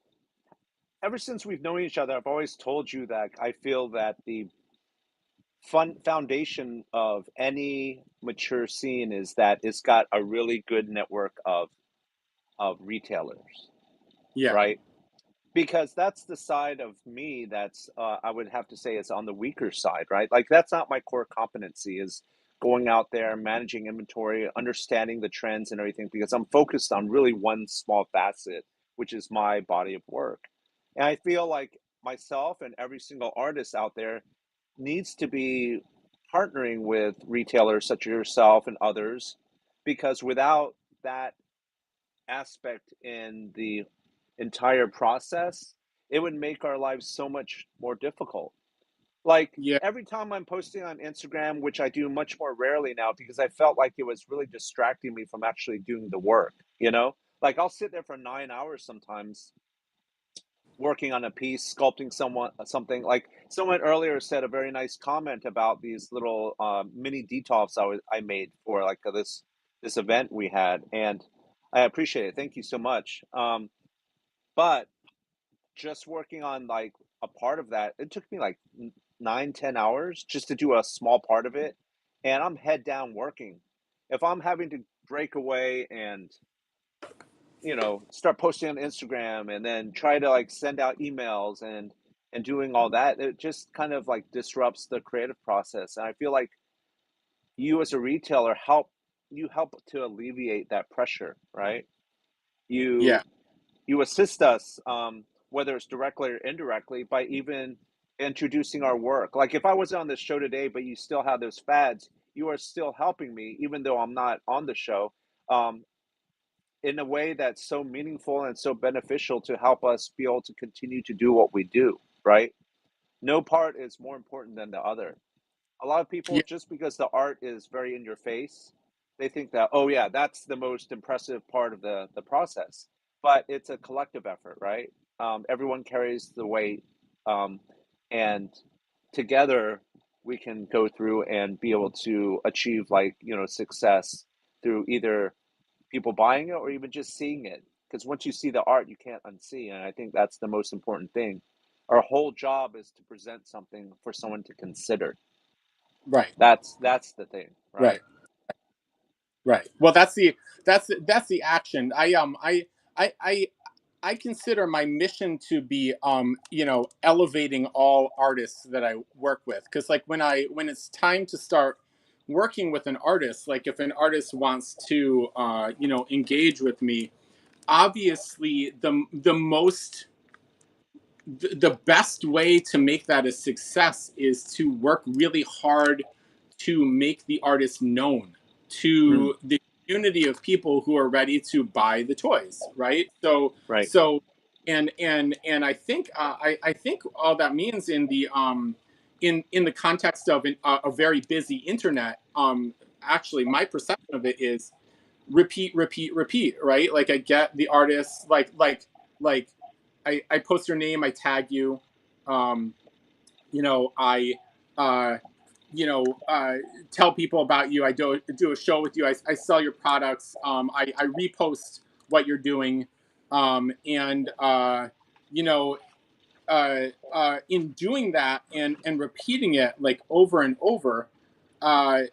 ever since we've known each other, I've always told you that I feel that the fun foundation of any mature scene is that it's got a really good network of retailers, yeah, right? Because that's the side of me that's I would have to say is on the weaker side, right? Like that's not my core competency, is going out there, managing inventory, understanding the trends and everything, because I'm focused on really one small facet, which is my body of work. And I feel like myself and every single artist out there needs to be partnering with retailers such as yourself and others, because without that aspect in the entire process, it would make our lives so much more difficult. Like yeah, every time I'm posting on Instagram, which I do much more rarely now because I felt like it was really distracting me from actually doing the work, you know? Like I'll sit there for 9 hours sometimes working on a piece, sculpting something. Like someone earlier said a very nice comment about these little mini detours I made for like this event we had, and I appreciate it. Thank you so much. But just working on like a part of that, it took me like 9, 10 hours just to do a small part of it, and I'm head down working. If I'm having to break away and start posting on Instagram and then try to like send out emails and doing all that, it just kind of like disrupts the creative process. And I feel like you as a retailer help to alleviate that pressure, right? Yeah. You assist us, whether it's directly or indirectly, by even introducing our work. Like if I wasn't on this show today, but you still have those fads, you are still helping me, even though I'm not on the show, um, in a way that's so meaningful and so beneficial to help us be able to continue to do what we do, right? No part is more important than the other. A lot of people, Yeah. just because the art is very in your face, they think that, oh yeah, that's the most impressive part of the process. But it's a collective effort, right? Everyone carries the weight, um, and together we can go through and be able to achieve like success through either people buying it or even just seeing it. Because once you see the art, you can't unsee, and I think that's the most important thing. Our whole job is to present something for someone to consider. Right. That's the thing, Right. right? Right. Well, that's the action. I I I consider my mission to be elevating all artists that I work with, because like when it's time to start working with an artist, like if an artist wants to engage with me, obviously the best way to make that a success is to work really hard to make the artist known Mm, to the community of people who are ready to buy the toys, right? So right. so and I think all that means in the in the context of a very busy internet, actually my perception of it is repeat, repeat, repeat, right? Like I get the artists, like I post your name, I tag you, um, I uh, tell people about you. I do a show with you. I sell your products. I repost what you're doing, and you know, in doing that and repeating it like over and over, I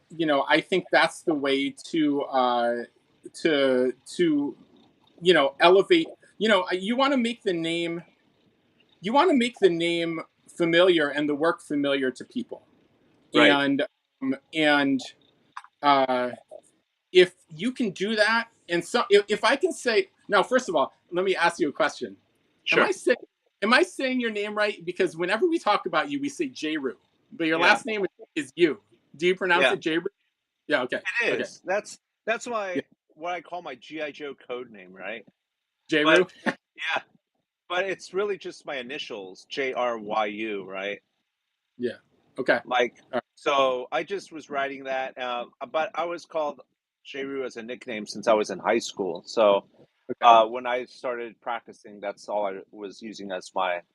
think that's the way to elevate. You want to make the name. You want to make the name familiar and the work familiar to people, Right. and uh, if you can do that, and so if I can say now, first of all, let me ask you a question. Am Sure. I saying am I saying your name right? Because whenever we talk about you, we say J RYU, but your Yeah. last name is you. Do you pronounce Yeah. it J RYU? Yeah. Okay. It Okay. is. That's Yeah. my what I call my GI Joe code name, right? J But RYU. yeah, but it's really just my initials, JRYU, right? Yeah. Okay. Like, All right. so I just was writing that, but I was called J RYU as a nickname since I was in high school. So Okay. when I started practicing, that's all I was using as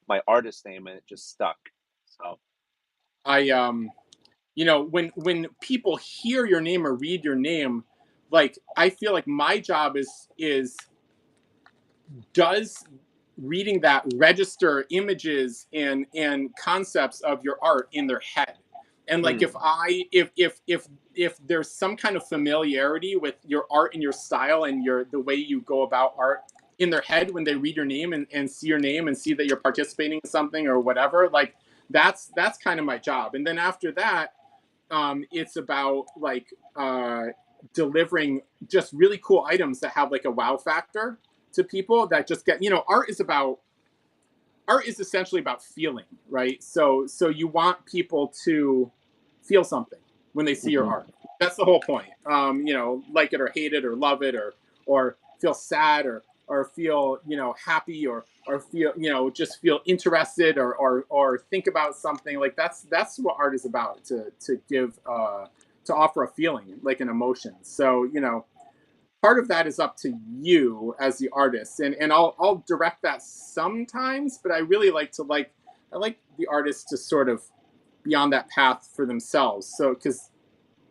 my artist name, and it just stuck. So I when people hear your name or read your name, like I feel like my job is does reading that register images and concepts of your art in their head, and like mm, if there's some kind of familiarity with your art and your style and your the way you go about art in their head when they read your name and see your name and see that you're participating in something or whatever, like that's kind of my job. And then after that, it's about like delivering just really cool items that have like a wow factor to people that just get art is essentially about feeling, right? So you want people to feel something when they see your hmm, art. That's the whole point. Like it or hate it or love it or feel sad or feel happy or feel just feel interested or think about something. Like that's what art is about, to give to offer a feeling, like an emotion. So part of that is up to you as the artist, and I'll direct that sometimes, but I really I like the artist to sort of be on that path for themselves, so because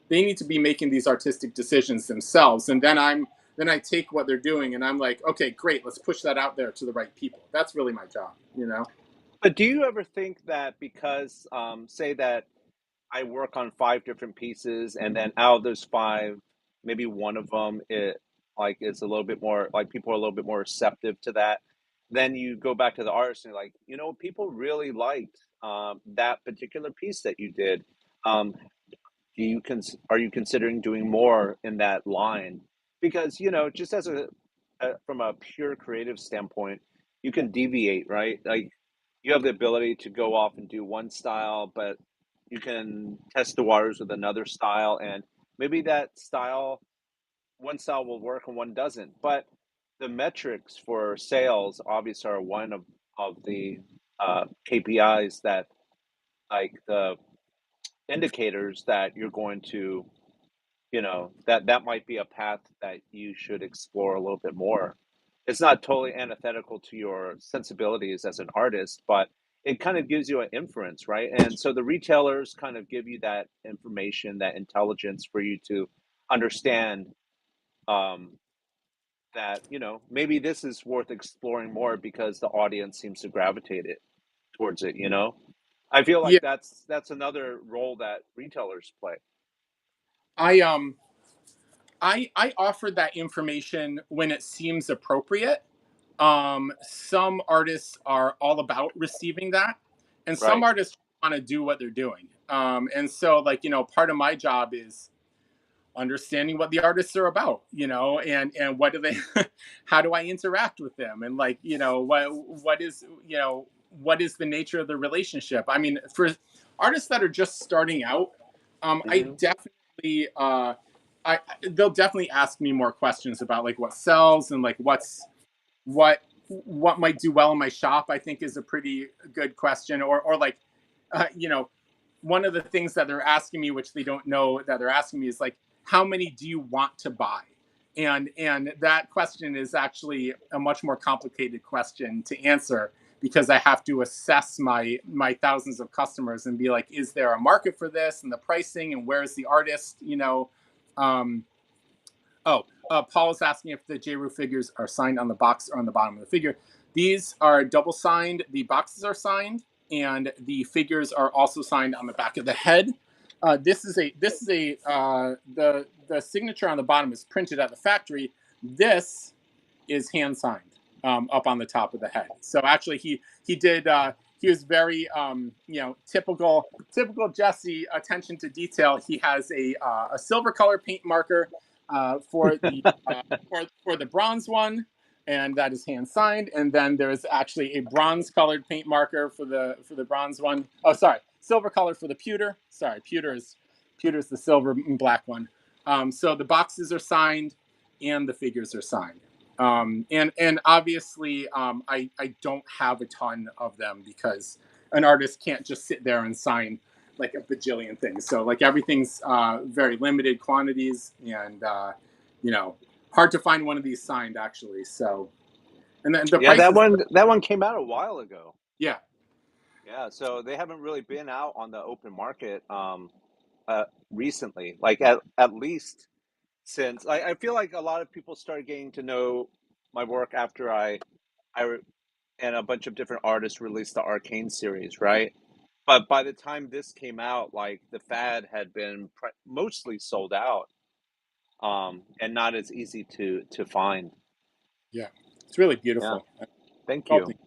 they need to be making these artistic decisions themselves, and then I take what they're doing and I'm like, okay, great, let's push that out there to the right people. That's really my job. But do you ever think that because, say that I work on 5 different pieces, and then out of those 5, maybe one of them it like, is a little bit more like, people are a little bit more receptive to that. Then you go back to the artist and you're like, "You know, people really liked, that particular piece that you did. Um, do you are you considering doing more in that line?" Because, you know, just as from a pure creative standpoint, you can deviate, right? Like, you have the ability to go off and do one style, but you can test the waters with another style, and maybe that style, one style will work and one doesn't. But the metrics for sales obviously are one of the KPIs that, like, the indicators that you're going to, you know, that might be a path that you should explore a little bit more. It's not totally antithetical to your sensibilities as an artist, but it kind of gives you an inference, right? And so the retailers kind of give you that information, that intelligence for you to understand, um, that, you know, maybe this is worth exploring more because the audience seems to gravitate it towards it, you know? I feel Yeah, like that's another role that retailers play. I I offer that information when it seems appropriate. Some artists are all about receiving that, and some Right. artists want to do what they're doing. And so, like, you know, part of my job is understanding what the artists are about, you know, and what do they, how do I interact with them, and, like, you know, what is, you know, what is the nature of the relationship. I mean, for artists that are just starting out, I Hmm. definitely they'll definitely ask me more questions about, like, what sells, and, like, what might do well in my shop. I think is a pretty good question. Or like, you know, one of the things that they're asking me, which they don't know that they're asking me, is like, how many do you want to buy? And that question is actually a much more complicated question to answer, because I have to assess my thousands of customers and be like, is there a market for this, and the pricing, and where is the artist, you know. um, Oh, Paul is asking if the J RYU figures are signed on the box or on the bottom of the figure. These are double signed. The boxes are signed, and the figures are also signed on the back of the head. The signature on the bottom is printed at the factory. This is hand signed, up on the top of the head. So actually, he did. He was very, you know, typical Jesse attention to detail. He has a silver color paint marker, for the for the bronze one, and that is hand signed. And then there's actually a bronze colored paint marker for the bronze one. Oh, sorry, silver color for the pewter. Sorry, pewter is the silver and black one. So the boxes are signed, and the figures are signed. And obviously, I don't have a ton of them, because an artist can't just sit there and sign like a bajillion things. So, like, everything's very limited quantities, and you know, hard to find one of these signed, actually. So, and then the Yeah, price is, that one came out a while ago. yeah, Yeah, so they haven't really been out on the open market recently. Like, at least since I feel like a lot of people started getting to know my work after I and a bunch of different artists released the Arcane series, right? But by the time this came out, like, the fad had been mostly sold out, and not as easy to find. yeah, it's really Yeah, beautiful. thank you. Sculpting,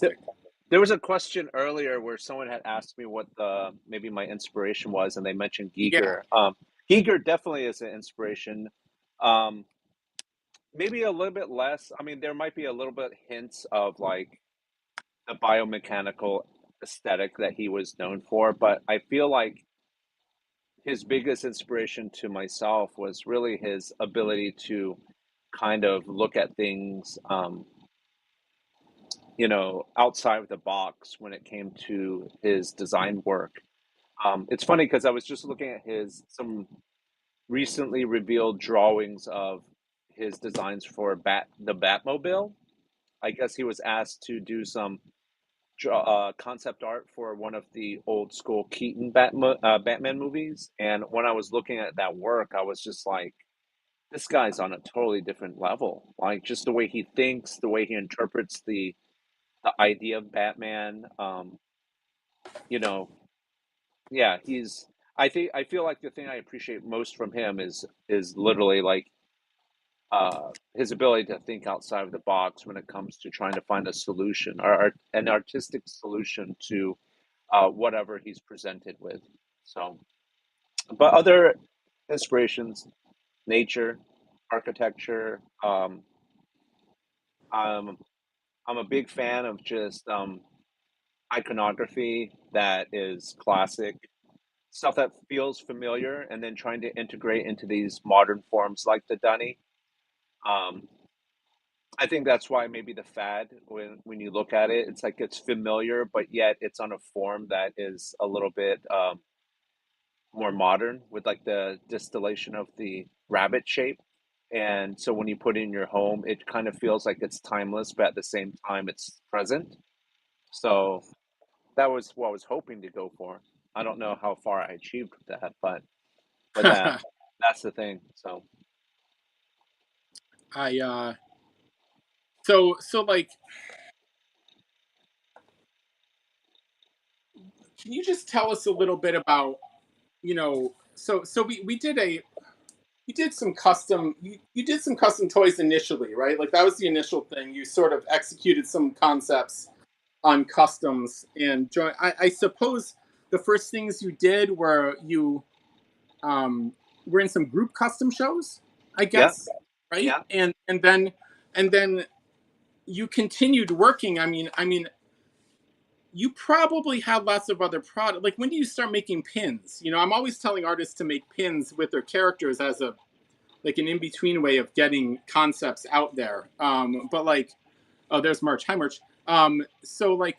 Th- fantastic. There was a question earlier where someone had asked me what the maybe my inspiration was, and they mentioned Yeah, Giger. Giger definitely is an inspiration. Um, Maybe a little bit less. I mean, there might be a little bit hints of, like, the biomechanical aesthetic that he was known for, but I feel like his biggest inspiration to myself was really his ability to kind of look at things, you know, outside of the box when it came to his design work. It's funny because I was just looking at his some recently revealed drawings of his designs for the Batmobile. I guess he was asked to do some concept art for one of the old school Keaton Batman movies. And when I was looking at that work, I was just like, this guy's on a totally different level. Like, just the way he thinks, the way he interprets the the idea of Batman. You know, yeah, he's. I feel like the thing I appreciate most from him is literally like his ability to think outside of the box when it comes to trying to find a solution or an artistic solution to whatever he's presented with. So, but other inspirations, nature, architecture. I'm I'm a big fan of just iconography that is classic, stuff that feels familiar, and then trying to integrate into these modern forms like the Dunny. Um, I think that's why maybe the fad, when you look at it, it's like it's familiar, but yet it's on a form that is a little bit more modern with like the distillation of the rabbit shape. And so when you put it in your home, it kind of feels like it's timeless, but at the same time, it's present. So that was what I was hoping to go for. I don't know how far I achieved with that, but that's the thing. So I so like, can you just tell us a little bit about, so we did some custom, you did some custom toys initially, right? Like that was the initial thing. You sort of executed some concepts on customs and join. I suppose the first things you did were you um, were in some group custom shows, I yeah, guess, right? yeah, And then you continued working. I mean, you probably had lots of other product. Like, when do you start making pins? I'm always telling artists to make pins with their characters as a like an in between way of getting concepts out there. But like, oh, there's March. Hi, March. So like,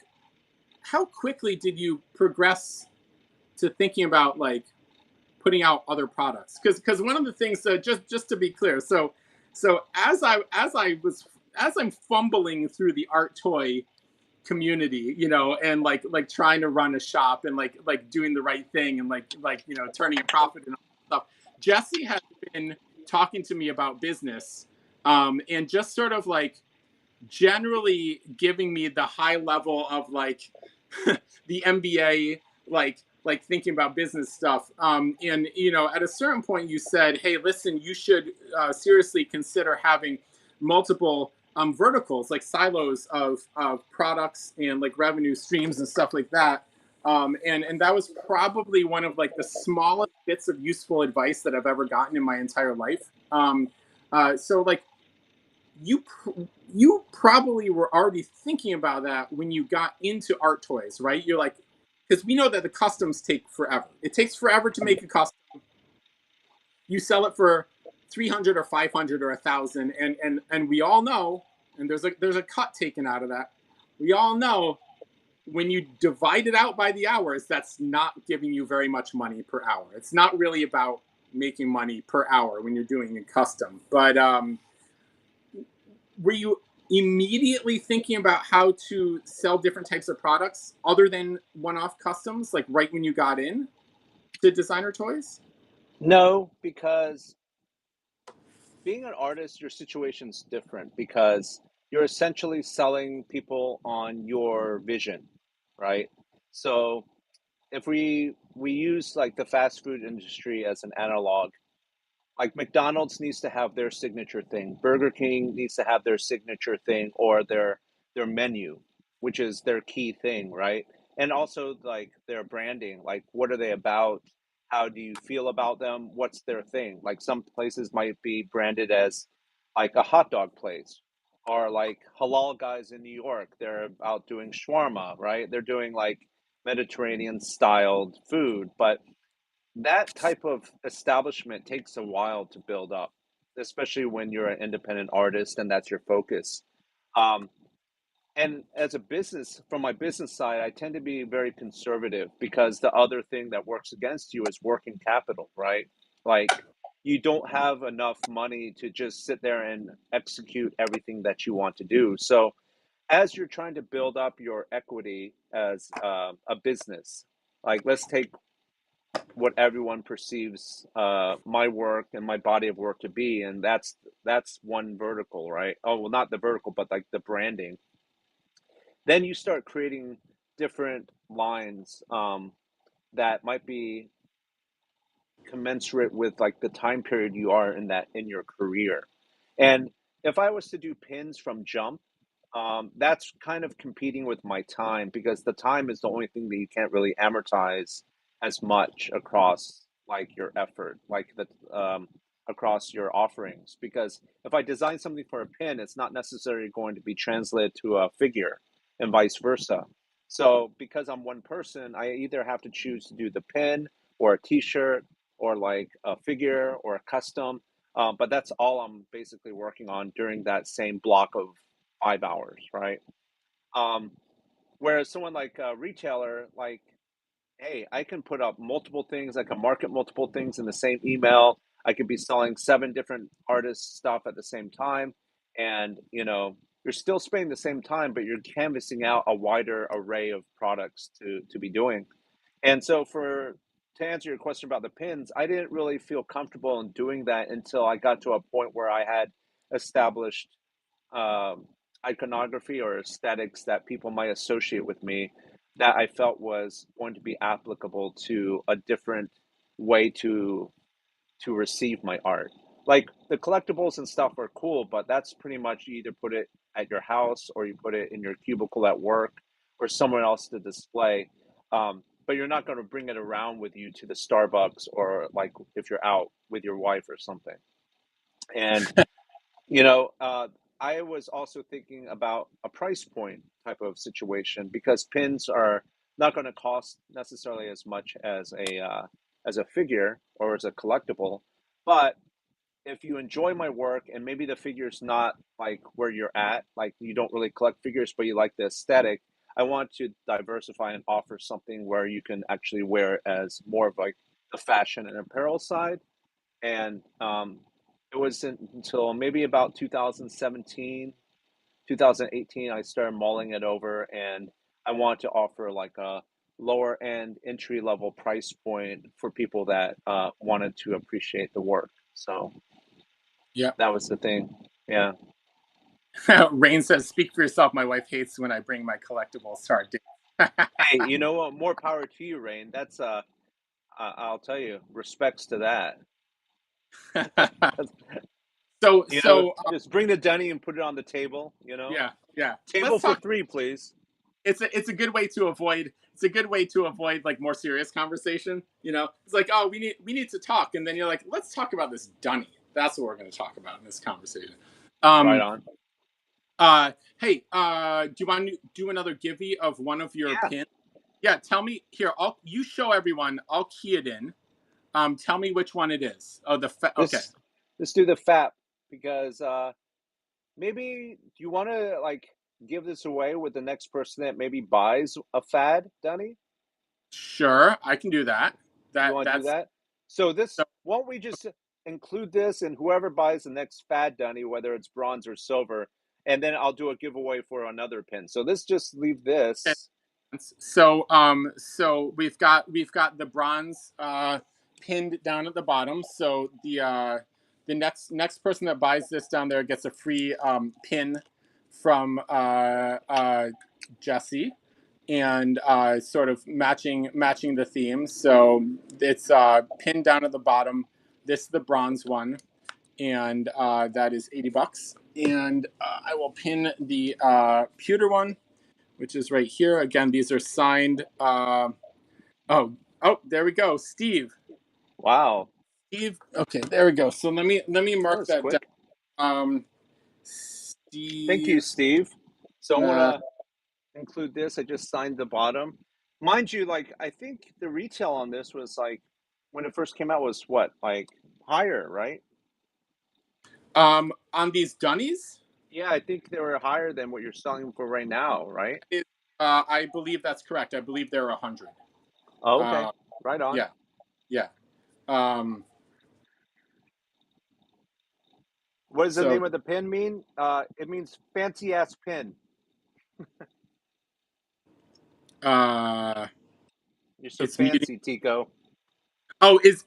how quickly did you progress to thinking about like putting out other products? Because one of the things, just to be clear, so as I'm fumbling through the art toy community, and like trying to run a shop and like doing the right thing and like turning a profit and all that stuff. Jesse has been talking to me about business, and just sort of like generally giving me the high level of like the MBA, like thinking about business stuff. And at a certain point, you said, "Hey, listen, you should seriously consider having multiple verticals, like silos of products and like revenue streams and stuff like that." And that was probably one of like the smallest bits of useful advice that I've ever gotten in my entire life. So like you you probably were already thinking about that when you got into art toys, right? You're like, because we know that the customs take forever. It takes forever to make a custom. You sell it for 300 or 500 or 1,000, and we all know, and there's a cut taken out of that. We all know when you divide it out by the hours, that's not giving you very much money per hour. It's not really about making money per hour when you're doing a custom. But were you immediately thinking about how to sell different types of products other than one-off customs, like right when you got in to designer toys? no, because being an artist, your situation's different because you're essentially selling people on your vision, right? So if we use like the fast food industry as an analog, like McDonald's needs to have their signature thing, Burger King needs to have their signature thing or their menu, which is their key thing, right? And also like their branding, like what are they about? How do you feel about them? What's their thing? Like some places might be branded as like a hot dog place, or like halal guys in New York, they're out doing shawarma, right? They're doing like Mediterranean styled food, but that type of establishment takes a while to build up, especially when you're an independent artist and that's your focus. Um, and as a business, from my business side, I tend to be very conservative because the other thing that works against you is working capital, right? Like you don't have enough money to just sit there and execute everything that you want to do. So as you're trying to build up your equity as a business, like let's take what everyone perceives my work and my body of work to be, and that's one vertical, right? Oh well, not the vertical, but like the branding. then you start creating different lines that might be commensurate with like the time period you are in that in your career. And if I was to do pins from jump, that's kind of competing with my time because the time is the only thing that you can't really amortize as much across like your effort, like the across your offerings. Because if I design something for a pin, it's not necessarily going to be translated to a figure, and vice versa. So because I'm one person, I either have to choose to do the pin or a T-shirt or like a figure or a custom. But that's all I'm basically working on during that same block of 5 hours, right? Um, Whereas someone like a retailer, like, hey, I can put up multiple things. I can market multiple things in the same email. I could be selling 7 different artists stuff at the same time, and you're still spending the same time, but you're canvassing out a wider array of products to be doing. And so to answer your question about the pins, I didn't really feel comfortable in doing that until I got to a point where I had established um, iconography or aesthetics that people might associate with me that I felt was going to be applicable to a different way to receive my art. Like the collectibles and stuff are cool, but that's pretty much you either put it at your house or you put it in your cubicle at work or somewhere else to display. But you're not going to bring it around with you to the Starbucks or like if you're out with your wife or something. And you know, I was also thinking about a price point type of situation because pins are not going to cost necessarily as much as a figure or as a collectible. But if you enjoy my work and maybe the figure's not like where you're at, like you don't really collect figures, but you like the aesthetic, I want to diversify and offer something where you can actually wear it as more of like the fashion and apparel side. And it wasn't until maybe about 2017, 2018, I started mulling it over, and I want to offer like a lower end entry level price point for people that wanted to appreciate the work. So Yeah. that was the thing. Yeah. Rain says, "Speak for yourself. My wife hates when I bring my collectibles to our date." Hey, you know what? More power to you, Rain. That's I'll tell you, respects to that. so You know, so just bring the Dunny and put it on the table. yeah, yeah. Table Let's for talk. three, please. It's a good way to avoid like more serious conversation. It's like, oh, we need to talk, and then you're like, let's talk about this Dunny. That's what we're going to talk about in this conversation. Right Um, on. hey, do you want to do another givey of one of your Yeah. pins? Yeah, tell me here. You show everyone. I'll key it in. Tell me which one it is. Oh, okay. Let's do the fat because maybe do you want to like give this away with the next person that maybe buys a fad, Dunny? Sure, I can do that. You want to do That's that? So so. this, won't we just include this and whoever buys the next fad Dunny, whether it's bronze or silver, and then I'll do a giveaway for another pin. So let's just leave this. So we've got the bronze pinned down at the bottom. So the next person that buys this down there gets a free pin from Jesse, and sort of matching the theme. So it's pinned down at the bottom. This is the bronze one, and that is $80. And I will pin the pewter one, which is right here. Again, these are signed. Oh, there we go, Steve. Wow, Steve. Okay, there we go. So let me that mark was that down. quick. Thank you, Steve. Steve. So I'm Uh, gonna include this. I just signed the bottom. Mind you, like I think the retail on this was like when it first came out was what, like higher, right? on these Dunnys, Yeah, I think they were higher than what you're selling for right now, right? I believe that's correct. I believe they're 100. Oh, okay. Uh, Right on. yeah, yeah. Um, What does the so name of the pin mean? It means fancy ass pin. uh, You're so it's muting. fancy, Tico. Oh, is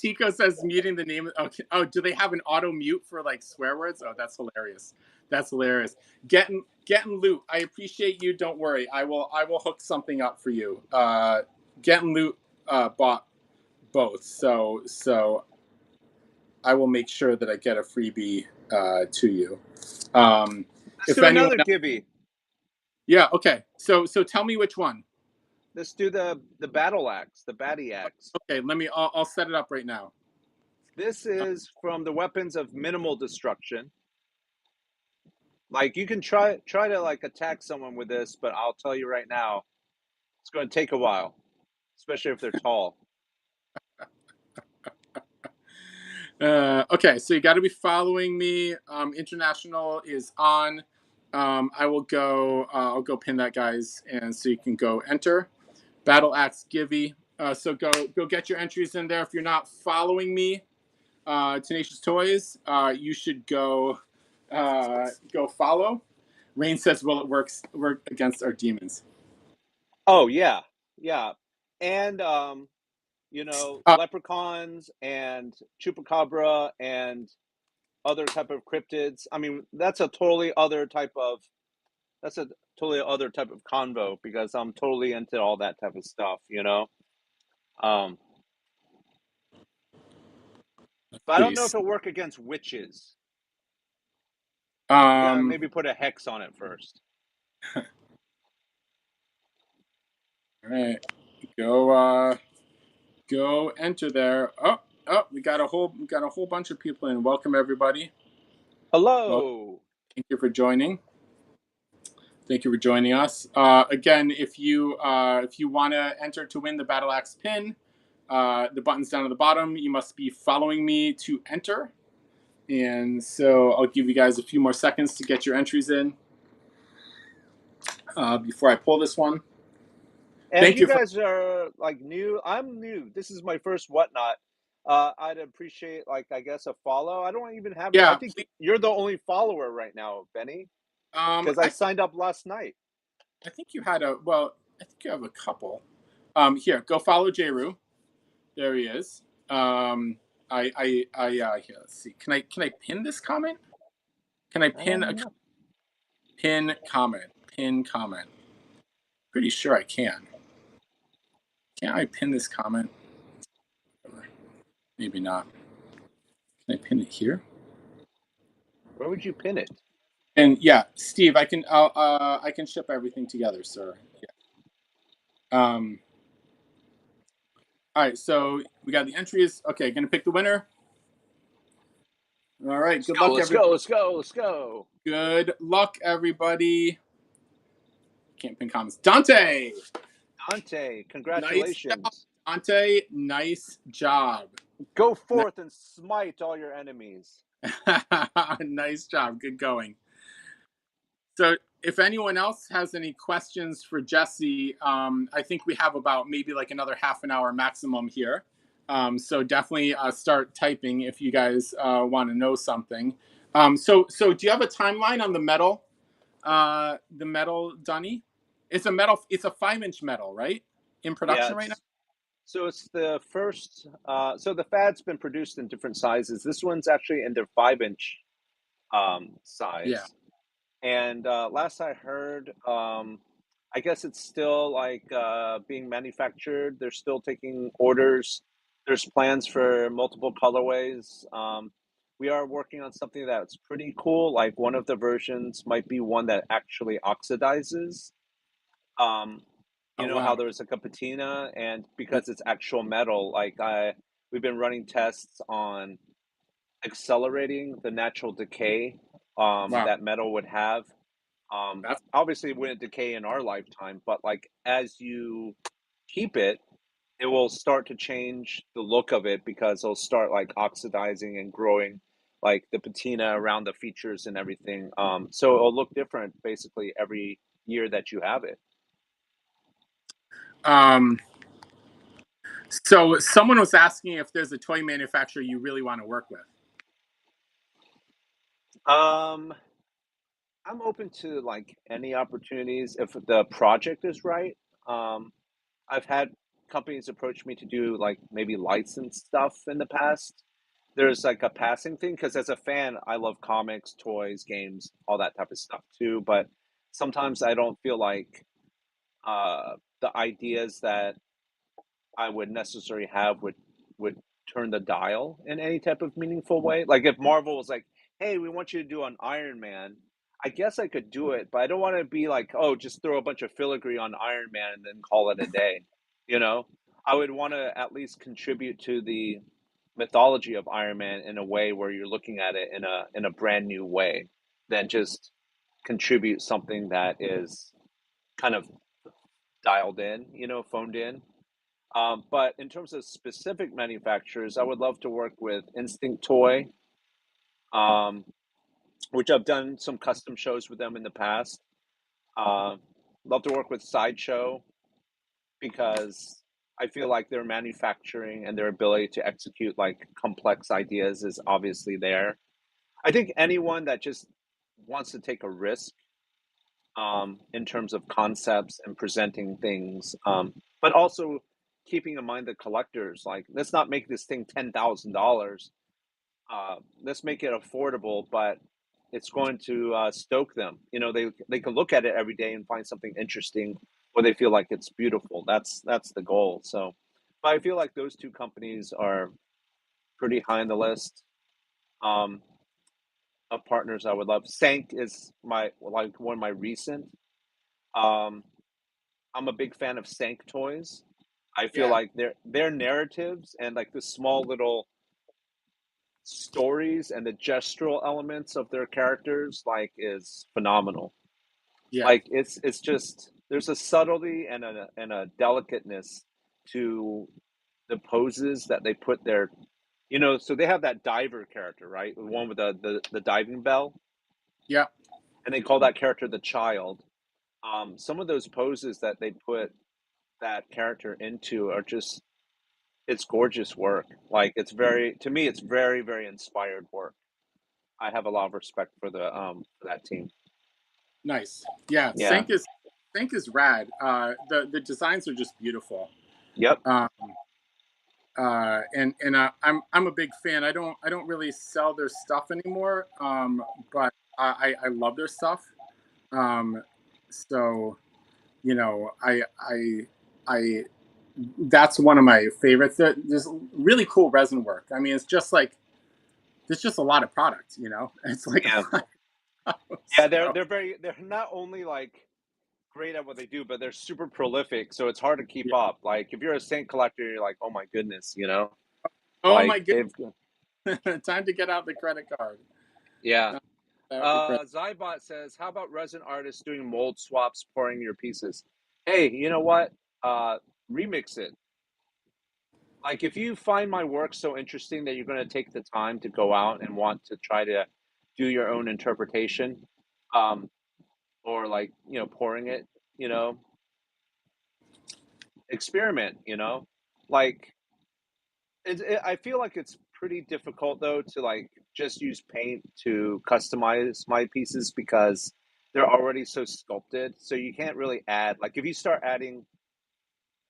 Tico says muting the name? Okay. Oh, do they have an auto mute for like swear words? Oh, that's hilarious. That's hilarious. getting loot. I appreciate you. Don't worry. I will hook something up for you. Getting loot bought both, so I will make sure that I get a freebie to you. Let's If do anyone, another givey. yeah, okay. So tell me which one. Let's do the battle axe, the baddie axe. Okay, I'll set it up right now. This is from the weapons of minimal destruction. Like you can try to like attack someone with this, but I'll tell you right now, it's going to take a while, especially if they're tall. Okay, so you got to be following me. International is on. I will go. I'll go pin that, guys, and so you can go enter. Battle Axe Givey. So go get your entries in there. If you're not following me, Tenacious Toys, you should go follow. Rain says, "Will it work against our demons?" Oh yeah, yeah, and Uh, leprechauns and chupacabra and other type of cryptids. I mean, that's a totally other type of convo because I'm totally into all that type of stuff. Um, but I don't know if please. it'll work against witches. You gotta Um, maybe put a hex on it first. all right, go. Go enter there. We got a whole bunch of people in. Welcome everybody. Well, Hello. thank you for joining. Thank you for joining us. Again, if you want to enter to win the Battle Axe pin, the button's down at the bottom. You must be following me to enter. And so I'll give you guys a few more seconds to get your entries in before I pull this one. And Thank if you you for. guys are like new, I'm new. This is my first whatnot. I'd appreciate like I guess a follow. I don't even have. I Yeah, think please. you're the only follower right now, Benny, because I signed up last night. I think you had a. Well, I think you have a couple. Here, go follow J RYU. There he is. Here, let's see. Can I pin this comment? Can I pin a Yeah. Pin comment. Pretty sure I can. Can't I pin this comment? Maybe not. Can I pin it here? Where would you pin it? And yeah, Steve, I can ship everything together, sir. Yeah. All right, so we got the entries. Okay, gonna pick the winner. All right, good luck, Let's everybody. go. Let's go. Let's go. Good luck, everybody. Can't pin comments. Dante, Dante, nice job. congratulations. Dante, nice job. Go forth and smite all your enemies. Nice job. Good going. So, if anyone else has any questions for Jesse, I think we have about maybe like another half an hour maximum here. So definitely start typing if you guys want to know something. So do you have a timeline on the metal? The metal Dunny? It's a metal. It's a 5-inch metal, right? In Yeah, production right now. it's the first. So the Fad's been produced in different sizes. This one's actually in their 5-inch Yeah. size. And last I heard, I guess it's still like being manufactured. They're still taking orders. There's plans for multiple colorways. We are working on something that's pretty cool. Like one of the versions might be one that actually oxidizes. Um, Oh how wow. there's like a patina, and because it's actual metal, we've been running tests on accelerating the natural decay Wow. that metal would have. That's Obviously, it wouldn't decay in our lifetime, but like as you keep it, it will start to change the look of it because it'll start like oxidizing and growing like the patina around the features and everything. So it'll look different basically every year that you have it. um. So someone was asking if there's a toy manufacturer you really want to work with. Um, I'm open to like any opportunities if the project is right. Um, I've had companies approach me to do like maybe licensed stuff in the past. There's like a passing thing because as a fan, I love comics, toys, games, all that type of stuff too. But sometimes I don't feel like the ideas that I would necessarily have would turn the dial in any type of meaningful way. Like if Marvel was like, "Hey, we want you to do an Iron Man," I guess I could do it, but I don't want to be like, "Oh, just throw a bunch of filigree on Iron Man and then call it a day." You know, I would want to at least contribute to the mythology of Iron Man in a way where you're looking at it in a brand new way, than just contribute something that is kind of dialed in, phoned in. But in terms of specific manufacturers, I would love to work with Instinct Toy, um, which I've done some custom shows with them in the past. Uh, Love to work with Sideshow because I feel like their manufacturing and their ability to execute like complex ideas is obviously there. I think anyone that just wants to take a risk in terms of concepts and presenting things, but also keeping in mind the collectors. Like, let's not make this thing $10,000. Let's make it affordable, but it's going to stoke them. They can look at it every day and find something interesting, or they feel like it's beautiful. That's the goal. So, but I feel like those two companies are pretty high on the list. Um, of partners I would love. Sank is my like one of my recent. Um, I'm a big fan of Sank toys. I feel Yeah, like their narratives and like the small little stories and the gestural elements of their characters like is phenomenal. yeah, Like it's just there's a subtlety and a delicateness to the poses that they put there. So they have that diver character, right? The one with the diving bell, yeah. and they call that character the child. Some of those poses that they put that character into are just it's gorgeous work. Like to me it's very, very inspired work. I have a lot of respect for that team. Nice. Yeah, Yeah. Sync is rad. The designs are just beautiful. Yep. Um, and I'm a big fan. I don't really sell their stuff anymore. But I love their stuff. Um, so I that's one of my favorites. There's really cool resin work. I mean, it's just like there's just a lot of product. It's like Yeah. a lot. Yeah, they're So they're very they're not only like great at what they do, but they're super prolific, so it's hard to keep yeah. up. Like if you're a Saint collector, you're like, "Oh my goodness." Oh Like my they've goodness! Time to get out the credit card. yeah. Time to get out the credit. Zybot says, "How about resin artists doing mold swaps, pouring your pieces?" Hey, you know what? Uh, Remix it. Like if you find my work so interesting that you're going to take the time to go out and want to try to do your own interpretation, um, or like pouring it, you know, experiment. Like I feel like it's pretty difficult though to like just use paint to customize my pieces because they're already so sculpted. So you can't really add like if you start adding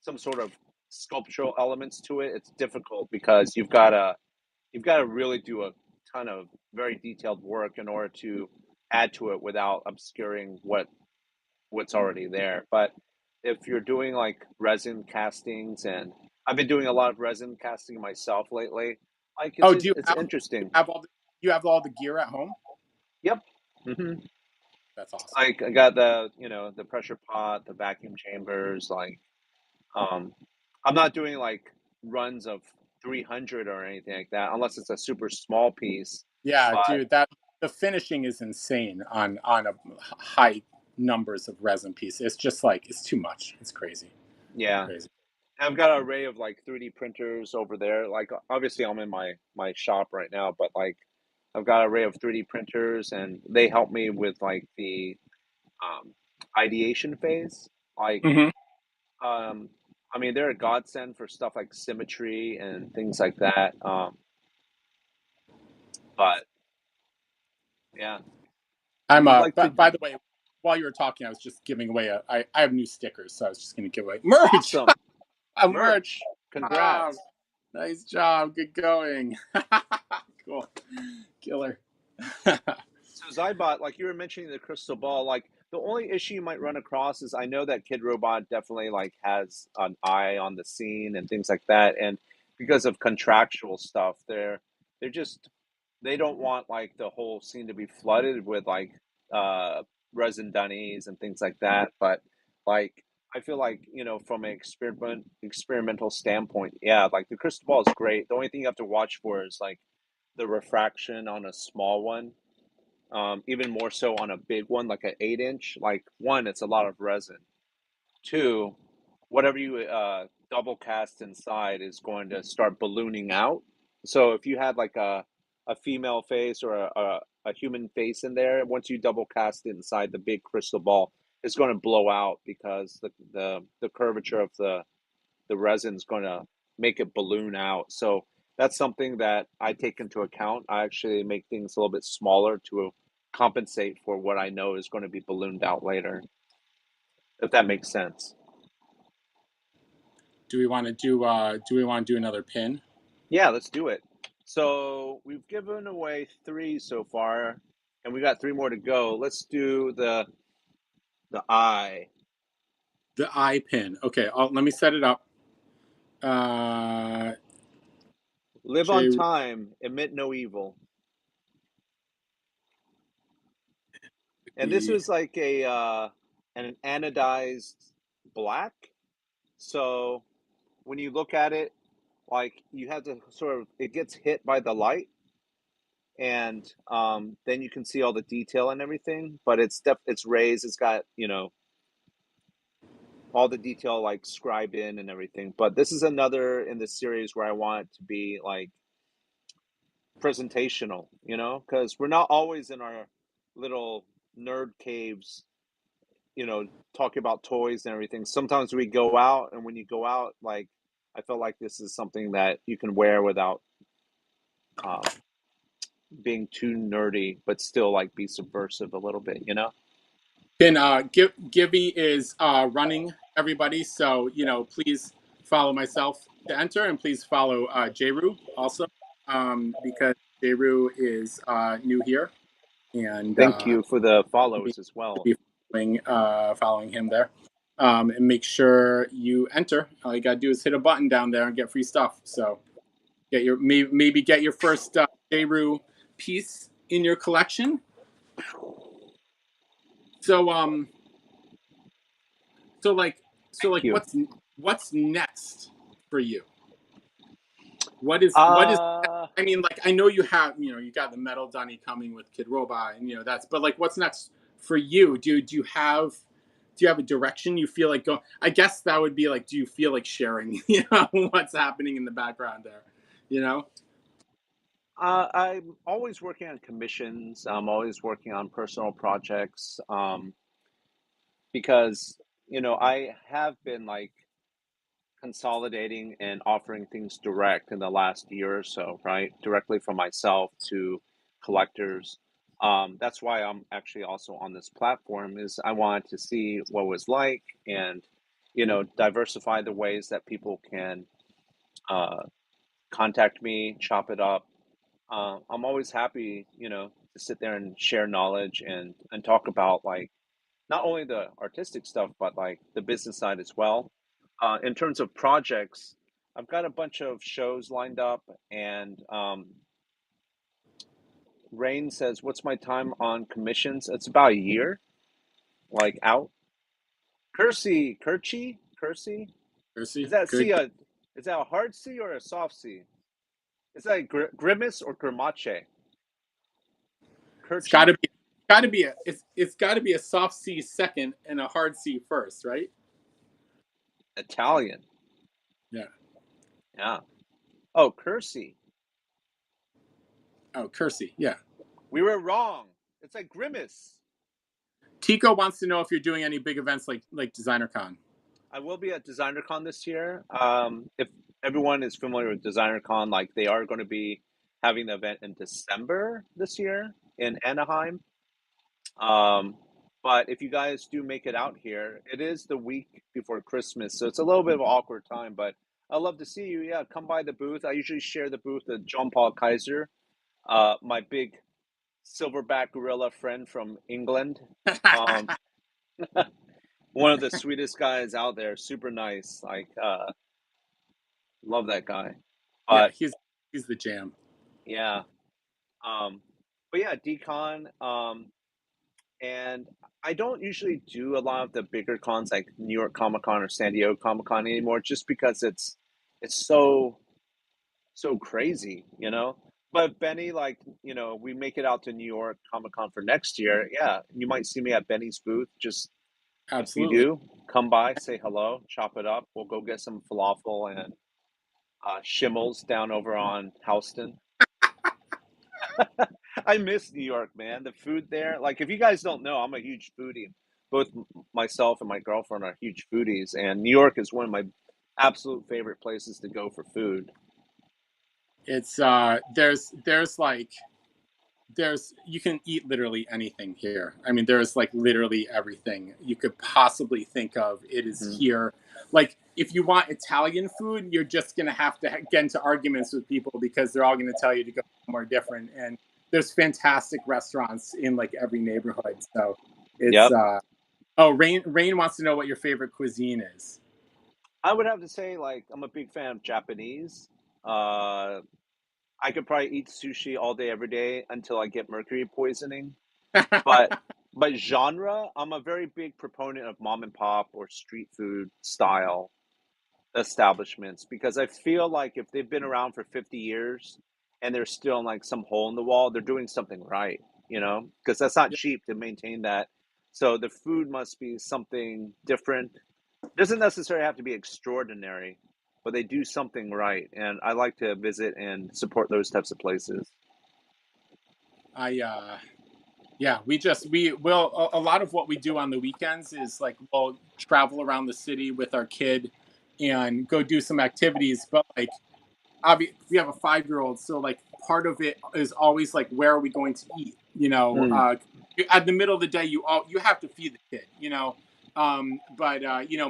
some sort of sculptural elements to it, it's difficult because you've got to really do a ton of very detailed work in order to add to it without obscuring what's already there. But if you're doing like resin castings, and I've been doing a lot of resin casting myself lately, like Oh, it's interesting. you have all the gear at home? Yep. hmm That's awesome. Like I got the pressure pot, the vacuum chambers. Like um, I'm not doing like runs of 300 or anything like that unless it's a super small piece. Yeah, But dude, that the finishing is insane on a high numbers of resin piece. It's just like it's too much. It's crazy, yeah, crazy. I've got an array of like 3D printers over there. Like obviously I'm in my shop right now, but like I've got an array of 3D printers and they help me with like the um, ideation phase. Like Hmm. um, I mean they're a godsend for stuff like symmetry and things like that. But yeah, I'm would like to. But by the way, while you were talking, I was just giving away I have new stickers, so I was just going to give away merch. Awesome A merch. merch. Ah, Congrats. nice job. Good going. Cool. Killer. So Zybot, like you were mentioning the crystal ball, like The only issue you might run across is I know that Kid Robot definitely like has an eye on the scene and things like that, and because of contractual stuff, they're just they don't want like the whole scene to be flooded with like uh resin dunnies and things like that. But like I feel like from an experimental standpoint, yeah, like the crystal ball is great. The only thing you have to watch for is like the refraction on a small one, even more so on a big one, like an 8 inch. Like one, it's a lot of resin. Two, whatever you double cast inside is going to start ballooning out. So if you had like a female face or a human face in there, once you double cast it inside the big crystal ball, it's going to blow out because the curvature of the resin is going to make it balloon out. So that's something that I take into account. I actually make things a little bit smaller to compensate for what I know is going to be ballooned out later, if that makes sense. Do we want to do another pin? Yeah, let's do it. So we've given away 3 so far, and we got 3 more to go. Let's do the eye. The eye pin. Okay, let me set it up. Uh, Live on J time, emit no evil. And this B. was like an anodized black. So when you look at it, like you have to sort of it gets hit by the light, and then you can see all the detail and everything. But it's raised. It's got all the detail like scribed in and everything. But this is another in the series where I want it to be like presentational, because we're not always in our little nerd caves, you know, talking about toys and everything. Sometimes we go out, and when you go out, like I feel like this is something that you can wear without um, being too nerdy, but still like be subversive a little bit. Pin. Gibby is running everybody, so please follow myself to enter, and please follow J RYU also, because J RYU is new here, and Thank you for the be, follows as well. be following him there. And make sure you enter. All you gotta do is hit a button down there and get free stuff. So get your maybe get your first J RYU piece in your collection. So Thank like you. what's next for you? What is Uh, I mean, like I know you have, you got the metal Dunny coming with Kid Robot, and that's, but like what's next for you? Do you have a direction you feel like go? I guess that would be like, do you feel like sharing, what's happening in the background there, you know? I'm always working on commissions. I'm always working on personal projects, because I have been like consolidating and offering things direct in the last year or so, right? Directly from myself to collectors. That's why I'm actually also on this platform is I wanted to see what it was like and diversify the ways that people can uh, contact me, chop it up. I'm always happy, to sit there and share knowledge and talk about like not only the artistic stuff, but like the business side as well. In terms of projects, I've got a bunch of shows lined up, and Rain says, "What's my time on commissions?" It's about a year, like out. Kersey. Is Percy, that good. C a is that a hard C or a soft C? Is that a grimace or grimace? It's got Kerchi? to be got to be a it's got to be a soft C second and a hard C first, right? Italian. Yeah. Yeah. Oh, Kersey. Oh, Kersey. Yeah. We were wrong. It's like grimace. Tico wants to know if you're doing any big events like DesignerCon. I will be at DesignerCon this year. If everyone is familiar with DesignerCon, like they are going to be having the event in December this year in Anaheim. Um, but if you guys do make it out here, it is the week before Christmas, so it's a little bit of an awkward time. But I'd love to see you. Yeah, come by the booth. I usually share the booth with John Paul Kaiser, my big silverback gorilla friend from England. Um, One of the sweetest guys out there, super nice. Like, love that guy. Yeah, But he's the jam. yeah, um, but yeah, decon. And I don't usually do a lot of the bigger cons like New York Comic Con or San Diego Comic Con anymore, just because it's so crazy, you know. But Benny, like, you know, we make it out to New York Comic Con for next year. Yeah, you might see me at Benny's booth. Just if you Absolutely. do, come by, say hello, chop it up. We'll go get some falafel and shimmels down over on Houston. I miss New York, man. The food there, like, if you guys don't know, I'm a huge foodie. Both myself and my girlfriend are huge foodies, and New York is one of my absolute favorite places to go for food. It's there's like you can eat literally anything here. I mean, there's like literally everything you could possibly think of. It is Hmm. here. Like if you want Italian food, you're just gonna have to get into arguments with people because they're all gonna tell you to go somewhere different. And there's fantastic restaurants in like every neighborhood. So it's Yep. oh, Rain wants to know what your favorite cuisine is. I would have to say, like, I'm a big fan of Japanese. Uh, I could probably eat sushi all day, every day until I get mercury poisoning. But genre, I'm a very big proponent of mom and pop or street food style establishments, because I feel like if they've been around for 50 years and they're still in like some hole in the wall, they're doing something right, you know, because that's not cheap to maintain that. So the food must be something different. Doesn't necessarily have to be extraordinary, but they do something right. And I like to visit and support those types of places. I Yeah, we will a lot of what we do on the weekends is like we'll travel around the city with our kid and go do some activities. But like we have a 5-year-old, so like part of it is always like where are we going to eat? Mm, At the middle of the day, you have to feed the kid. But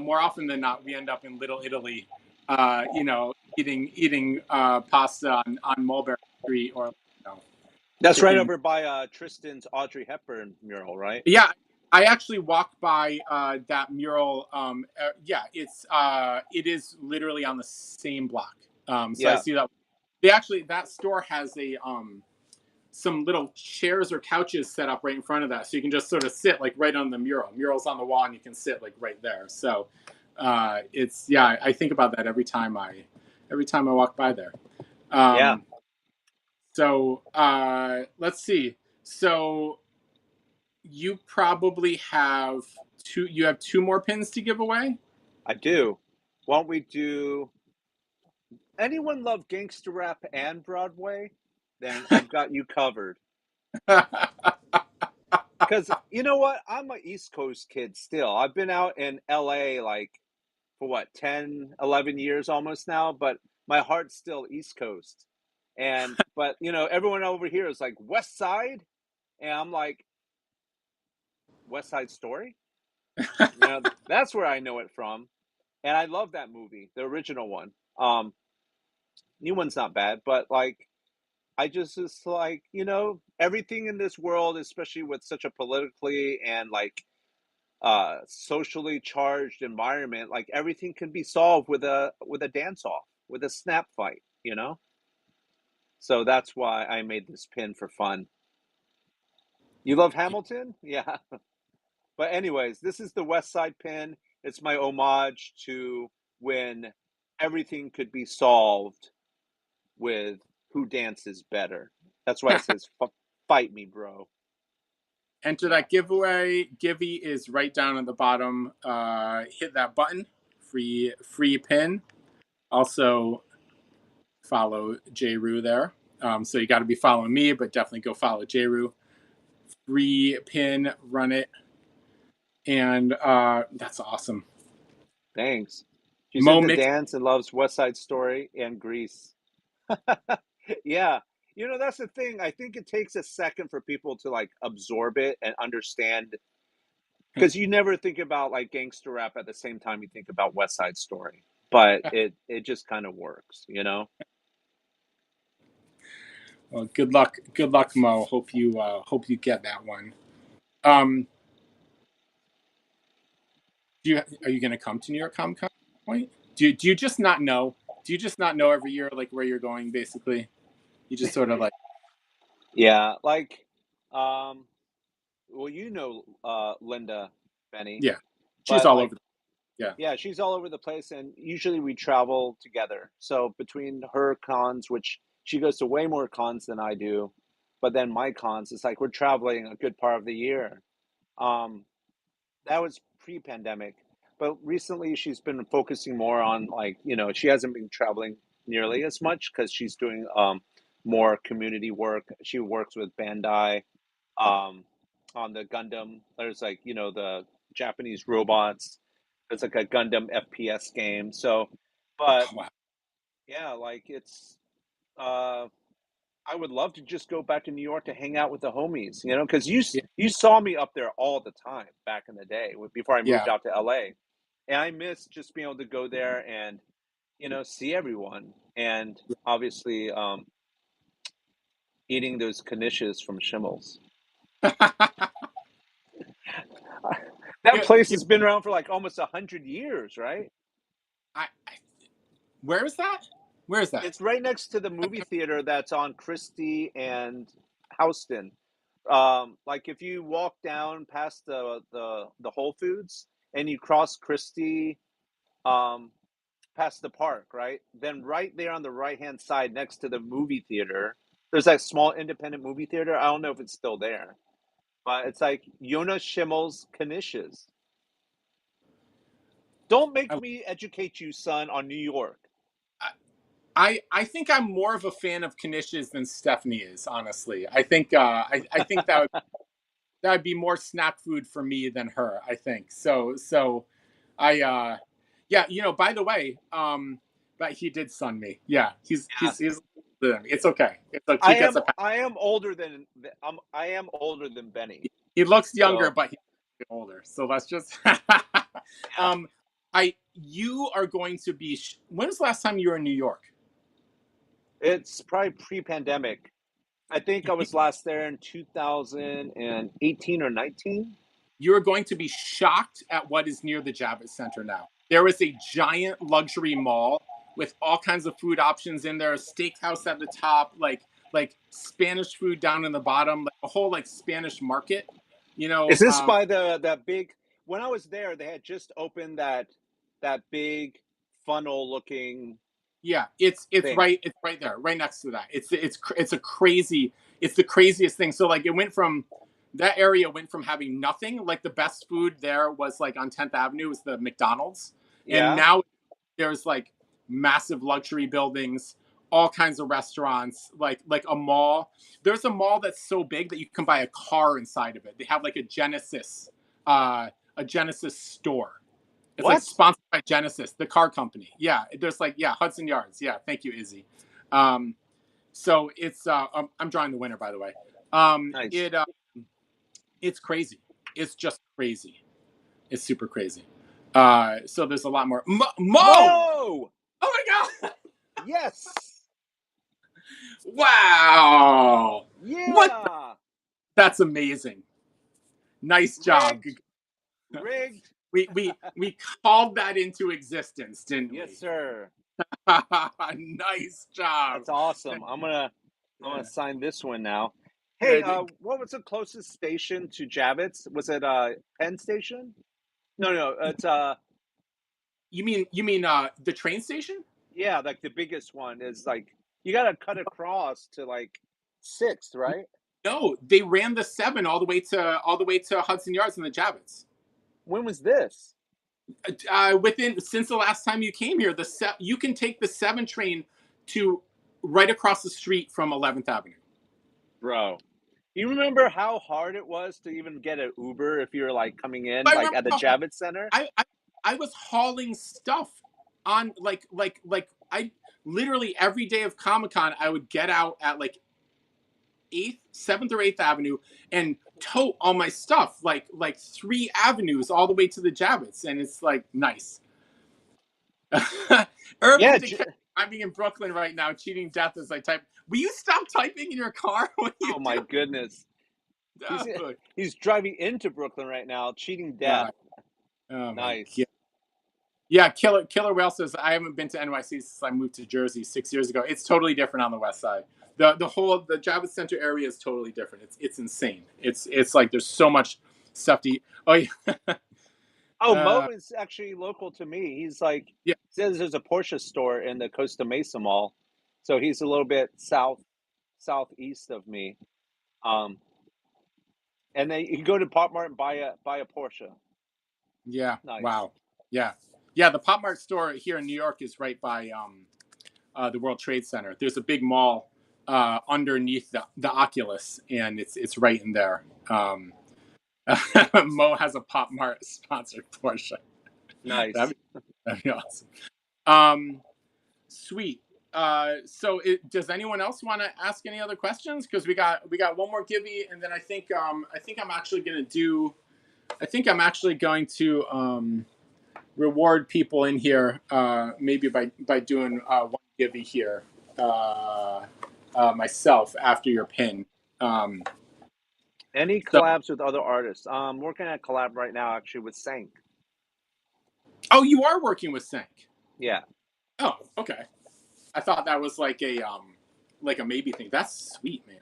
more often than not, we end up in Little Italy. Eating pasta on Mulberry Street or that's right chicken. over by Tristan's Audrey Hepburn mural, right? Yeah, I actually walked by that mural. Yeah, it is literally on the same block. So I Yeah, see that they actually that store has a some little chairs or couches set up right in front of that, so you can just sort of sit like right on the mural. Mural's on the wall, and you can sit like right there. So it's yeah, I think about that every time I walk by there. yeah, Um, so let's see. So you probably have two. You have two more pins to give away. I do. Why don't we do anyone love gangster rap and Broadway? Then I've got you covered. Because you know what? I'm a East Coast kid still. I've been out in LA like for what, 10, 11 years almost now, but my heart's still East Coast. And, but, you know, everyone over here is like West Side. And I'm like, West Side Story? You know, that's where I know it from. And I love that movie, the original one. New one's not bad, but like, I just like, you know, everything in this world, especially with such a politically and like socially charged environment, like everything can be solved with a dance off, with a snap fight, you know. So that's why I made this pin for fun. You love Hamilton? Yeah. But anyways, this is the West Side pin. It's my homage to when everything could be solved with who dances better. That's why it says fight me, bro. Enter Yeah. that giveaway. Givey is right down at the bottom. Hit that button. Free pin. Also follow J RYU there. So you got to be following me, but definitely go follow J RYU. Free pin. Run it, and that's awesome. Thanks. She's Mo into Mix. dance and loves West Side Story and Grease. Yeah. You know, that's the thing. I think it takes a second for people to like absorb it and understand, because you never think about like gangster rap at the same time you think about West Side Story. But it just kind of works, you know? Well, good luck, Mo. Hope you get that one. Um, Are you going to come to New York Comic Con at some point? Do you just not know? Do you just not know every year like where you're going? Basically, you just sort of like Yeah, like, well, Linda, Benny, yeah. She's but all like, over. Yeah. yeah, she's all over the place, and usually we travel together. So between her cons, which she goes to way more cons than I do, but then my cons, it's like we're traveling a good part of the year. Um, that was pre-pandemic, but recently she's been focusing more on, like, she hasn't been traveling nearly as much because she's doing more community work. She works with Bandai um on the Gundam. There's, like, the Japanese robots. It's like a Gundam FPS game. So, Oh, but wow. yeah, like, it's uh I would love to just go back to New York to hang out with the homies, because Yeah. you saw me up there all the time back in the day before I moved Yeah. out to LA. And I miss just being able to go there and, see everyone. And obviously, eating those knishes from Schimmel's. That Yeah, place has been around for like almost 100 years, right? where is that? Where is that? It's right next to the movie theater that's on Christie and Houston. Like, if you walk down past the Whole Foods and you cross Christie, um, past the park, right? Then right there on the right hand side, next to the movie theater, there's that small independent movie theater. I don't know if it's still there, but it's like Jonas Schimmel's Knishes. Don't make I, me educate you, son, on New York. I think I'm more of a fan of Knishes than Stephanie is. Honestly, I think that would be more snack food for me than her. I think so. I yeah. By the way, but he did sun me. Yeah, he's. It's okay. It's okay. He gets a pass. I am older than I am older than Benny. He looks younger, So but he's older. So let's just. yeah, um, you are going to be. When was the last time you were in New York? it's probably pre-pandemic. I think I was last there in 2018 or 19. You are going to be shocked at what is near the Javits Center now. There is a giant luxury mall with all kinds of food options in there, a steakhouse at the top, like Spanish food down in the bottom, like a whole like Spanish market. You Is know, this by the that big? When I was there, they had just opened that big funnel looking yeah, thing. it's right there, right next to that. It's the craziest thing. So like it went from that area went from having nothing, like the best food there was like on 10th Avenue was the McDonald's, and Yeah. now there's like massive luxury buildings, all kinds of restaurants, like a mall. There's a mall that's so big that you can buy a car inside of it. They have like a Genesis store. It's like What? sponsored by Genesis, the car company. Yeah, there's like Hudson Yards. Yeah, thank you, Izzy. Um, so I'm drawing the winner, by the way. Nice. It's crazy. It's just crazy. It's super crazy. So there's a lot more. Mo! Whoa! Oh my god! Yes. Wow! What? Yeah. That's amazing. Nice job. Rigged. Rigged. We called that into existence, didn't Yes, we? sir. Nice job. That's awesome. I'm gonna sign this one now. Hey, Good. what was the closest station to Javits? Was it Penn Station? No, it's You mean the train station? yeah, like the biggest one is like you gotta cut across to like Sixth, right? No, they ran the 7 all the way to Hudson Yards and the Javits. When was this? Within since the last time you came here, you can take the 7 train to right across the street from 11th Avenue. Bro. You remember how hard it was to even get an Uber if you were like coming in I like remember at the Javits Center? I was hauling stuff on like I literally every day of Comic Con I would get out at like 7th or 8th Avenue and tote all my stuff like 3 avenues all the way to the Javits, and it's like nice. Yeah, Urban Decay. I'm in Brooklyn right now, cheating death as I type. Will you stop typing in your car when you oh my do? goodness. He's Dude. he's driving into Brooklyn right now, cheating death. God. Oh my god. Nice. Yeah, Killer Whale says I haven't been to NYC since I moved to Jersey 6 years ago. It's totally different on the west side. The Javits Center area is totally different. It's insane. It's like there's so much stuff to eat. Oh yeah. Oh, Mo is actually local to me. He's like Yeah. says there's a Porsche store in the Costa Mesa Mall, so he's a little bit southeast of me. Um, and then you can go to Pop Mart and buy a Porsche. Yeah. Nice. Wow. Yeah. Yeah. The Pop Mart store here in New York is right by the World Trade Center. There's a big mall underneath the Oculus, and it's right in there. Mo has a Pop Mart sponsored Porsche. Nice. That'd be awesome. Um, Sweet. Does anyone else want to ask any other questions? Because we got one more givey, and then I think I'm actually going to reward people in here maybe by doing one givey here myself after your pin. Um, Any so collabs with other artists? I'm working at a collab right now, actually, with Sank. oh, you are working with Sync. Yeah. Oh, okay. I thought that was like a maybe thing. That's sweet, man.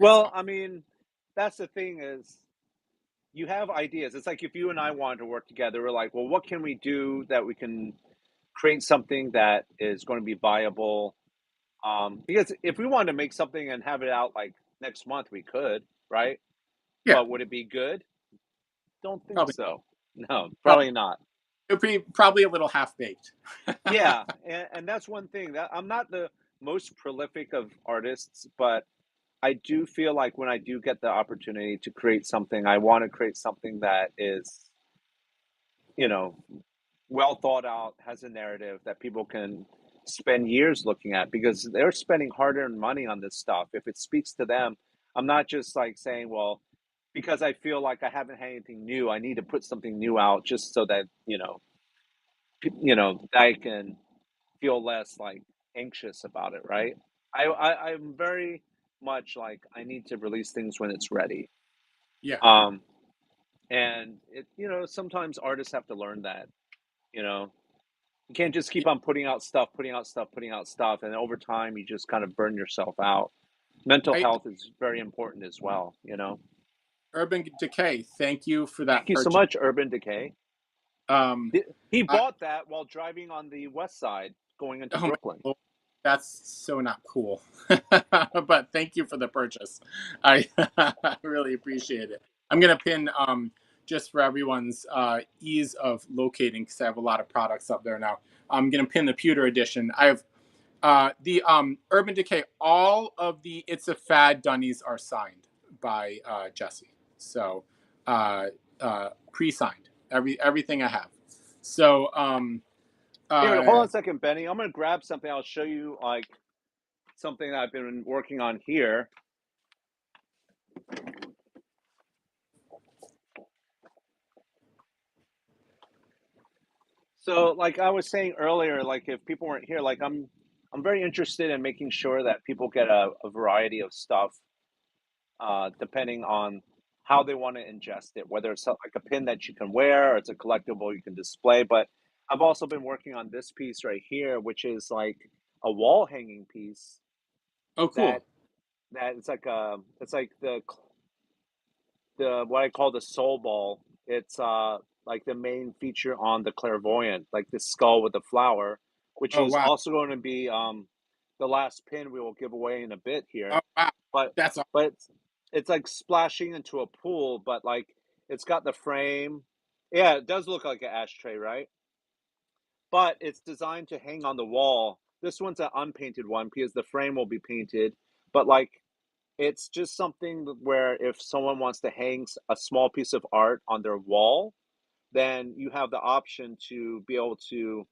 That's Well, I mean, that's the thing is you have ideas. It's like if you and I wanted to work together, we're like, well, what can we do that we can create something that is going to be viable? Because if we wanted to make something and have it out like next month, we could, right? yeah, But would it be good? Don't think probably so. No, probably probably not. it'd be probably a little half baked. Yeah, and that's one thing that I'm not the most prolific of artists, but I do feel like when I do get the opportunity to create something, I want to create something that is, you know, well thought out, has a narrative that people can spend years looking at because they're spending hard-earned money on this stuff. If it speaks to them, I'm not just like saying, well, because I feel like I haven't had anything new, I need to put something new out just so that, I can feel less like anxious about it, right? I'm very much like I need to release things when it's ready. Yeah, Um, and sometimes artists have to learn that, you know. You can't just yeah. keep on putting out stuff, putting out stuff, putting out stuff, and over time you just kind of burn yourself out. Mental I health is very important as well. Urban Decay. Thank you for Thank that you so purchase. much, Urban Decay. Um, He I, bought that while driving on the west side going into oh my Brooklyn. lord, that's so not cool. But thank you for the purchase. I really appreciate it. I'm gonna pin just for everyone's ease of locating because I have a lot of products up there now. I'm gonna pin the pewter edition. I have the Urban Decay. All of the It's a Fad Dunnys are signed by Jesse. So pre-signed everything I have. So Here, hold on uh, a second, Benny. I'm gonna grab something. I'll show you like something that I've been working on here. So, like I was saying earlier, like if people weren't here, like I'm very interested in making sure that people get a variety of stuff, depending on how they want to ingest it. Whether it's like a pin that you can wear, or it's a collectible you can display. But I've also been working on this piece right here, which is like a wall hanging piece oh that cool. it's like the what I call the soul ball. It's like the main feature on the clairvoyant, like the skull with the flower, which Oh is wow. also going to be the last pin we will give away in a bit Oh here. wow. But That's awesome. but it's like splashing into a pool, but like it's got the frame. Yeah, it does look like an ashtray, right? But it's designed to hang on the wall. This one's an unpainted one because the frame will be painted. But like it's just something where if someone wants to hang a small piece of art on their wall, then you have the option to be able to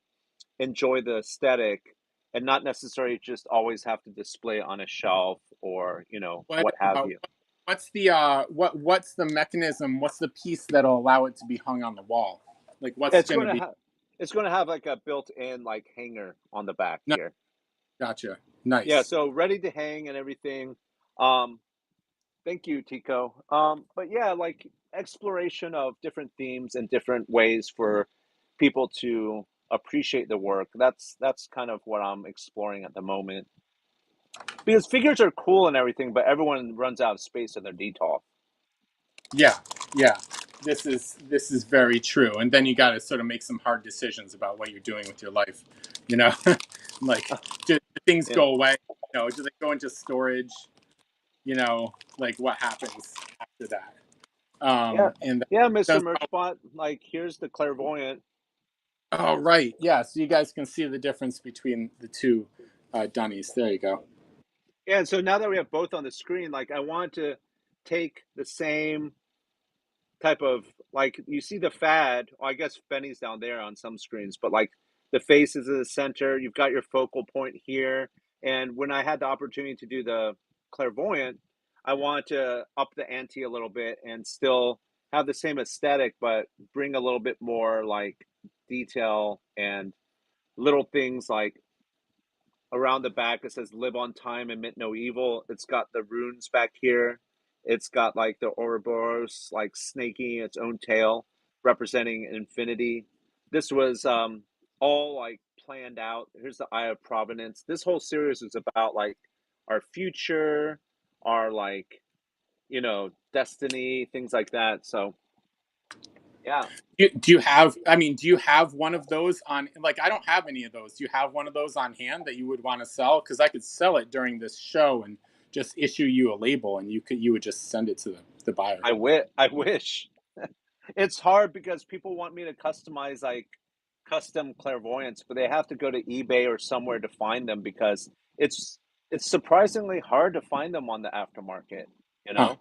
enjoy the aesthetic and not necessarily just always have to display it on a shelf or, What what have you. what's the what's the mechanism? What's the piece that'll allow it to be hung on the wall? Like what's It's going going to to be? have it's going to have like a built-in like hanger on the back No, here. gotcha. Yeah, Nice. so ready to hang and everything. Um Thank you, Tico. But yeah, like exploration of different themes and different ways for people to appreciate the work. That's kind of what I'm exploring at the moment. Because figures are cool and everything, but everyone runs out of space in their detail. Yeah, yeah. This is very true. And then you got to sort of make some hard decisions about what you're doing with your life. You know, like do things Yeah. go away? You know, do they go into storage? You know, like what happens after that? Yeah. And Yeah, Mr. that's Merchbot, like here's the clairvoyant. oh right, yeah. So you guys can see the difference between the two Dunnys. There you go. Yeah, and so now that we have both on the screen, like I want to take the same type of like you see the fad. Well, I guess Benny's down there on some screens, but like the face is in the center. You've got your focal point here. And when I had the opportunity to do the clairvoyant, I wanted to up the ante a little bit and still have the same aesthetic, but bring a little bit more like detail and little things like around the back it says live on time and meant no evil. It's got the runes back here. It's got like the Ouroboros like snaking its own tail, representing infinity. This was all like planned out. Here's the Eye of Providence. This whole series is about like our future, our like, destiny, things like that. So yeah. Do you have? I mean, do you have one of those on? Like, I don't have any of those. Do you have one of those on hand that you would want to sell? Because I could sell it during this show and just issue you a label, and you would just send it to the buyer. I wish. It's hard because people want me to customize like custom clairvoyants, but they have to go to eBay or somewhere to find them because it's it's surprisingly hard to find them on the aftermarket, you Huh? know?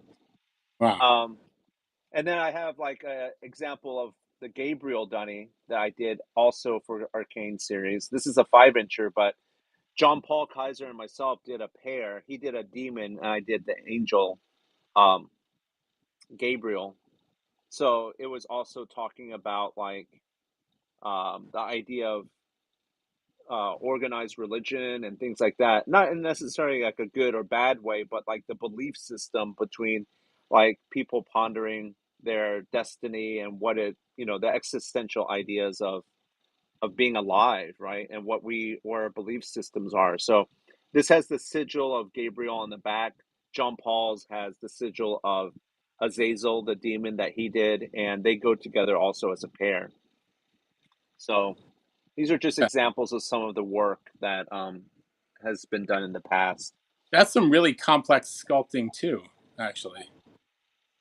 Wow. Um, and then I have like a example of the Gabriel Dunny that I did also for Arcane series. This is a 5 incher, but John Paul Kaiser and myself did a pair. He did a demon and I did the angel um Gabriel. So it was also talking about like the idea of organized religion and things like that. Not in necessarily like a good or bad way, but like the belief system between like people pondering their destiny and what the existential ideas of being alive, right? And what our belief systems are. So this has the sigil of Gabriel on the back. John Paul's has the sigil of Azazel, the demon that he did, and they go together also as a pair. So these are just examples of some of the work that has been done in the past. That's some really complex sculpting too, actually.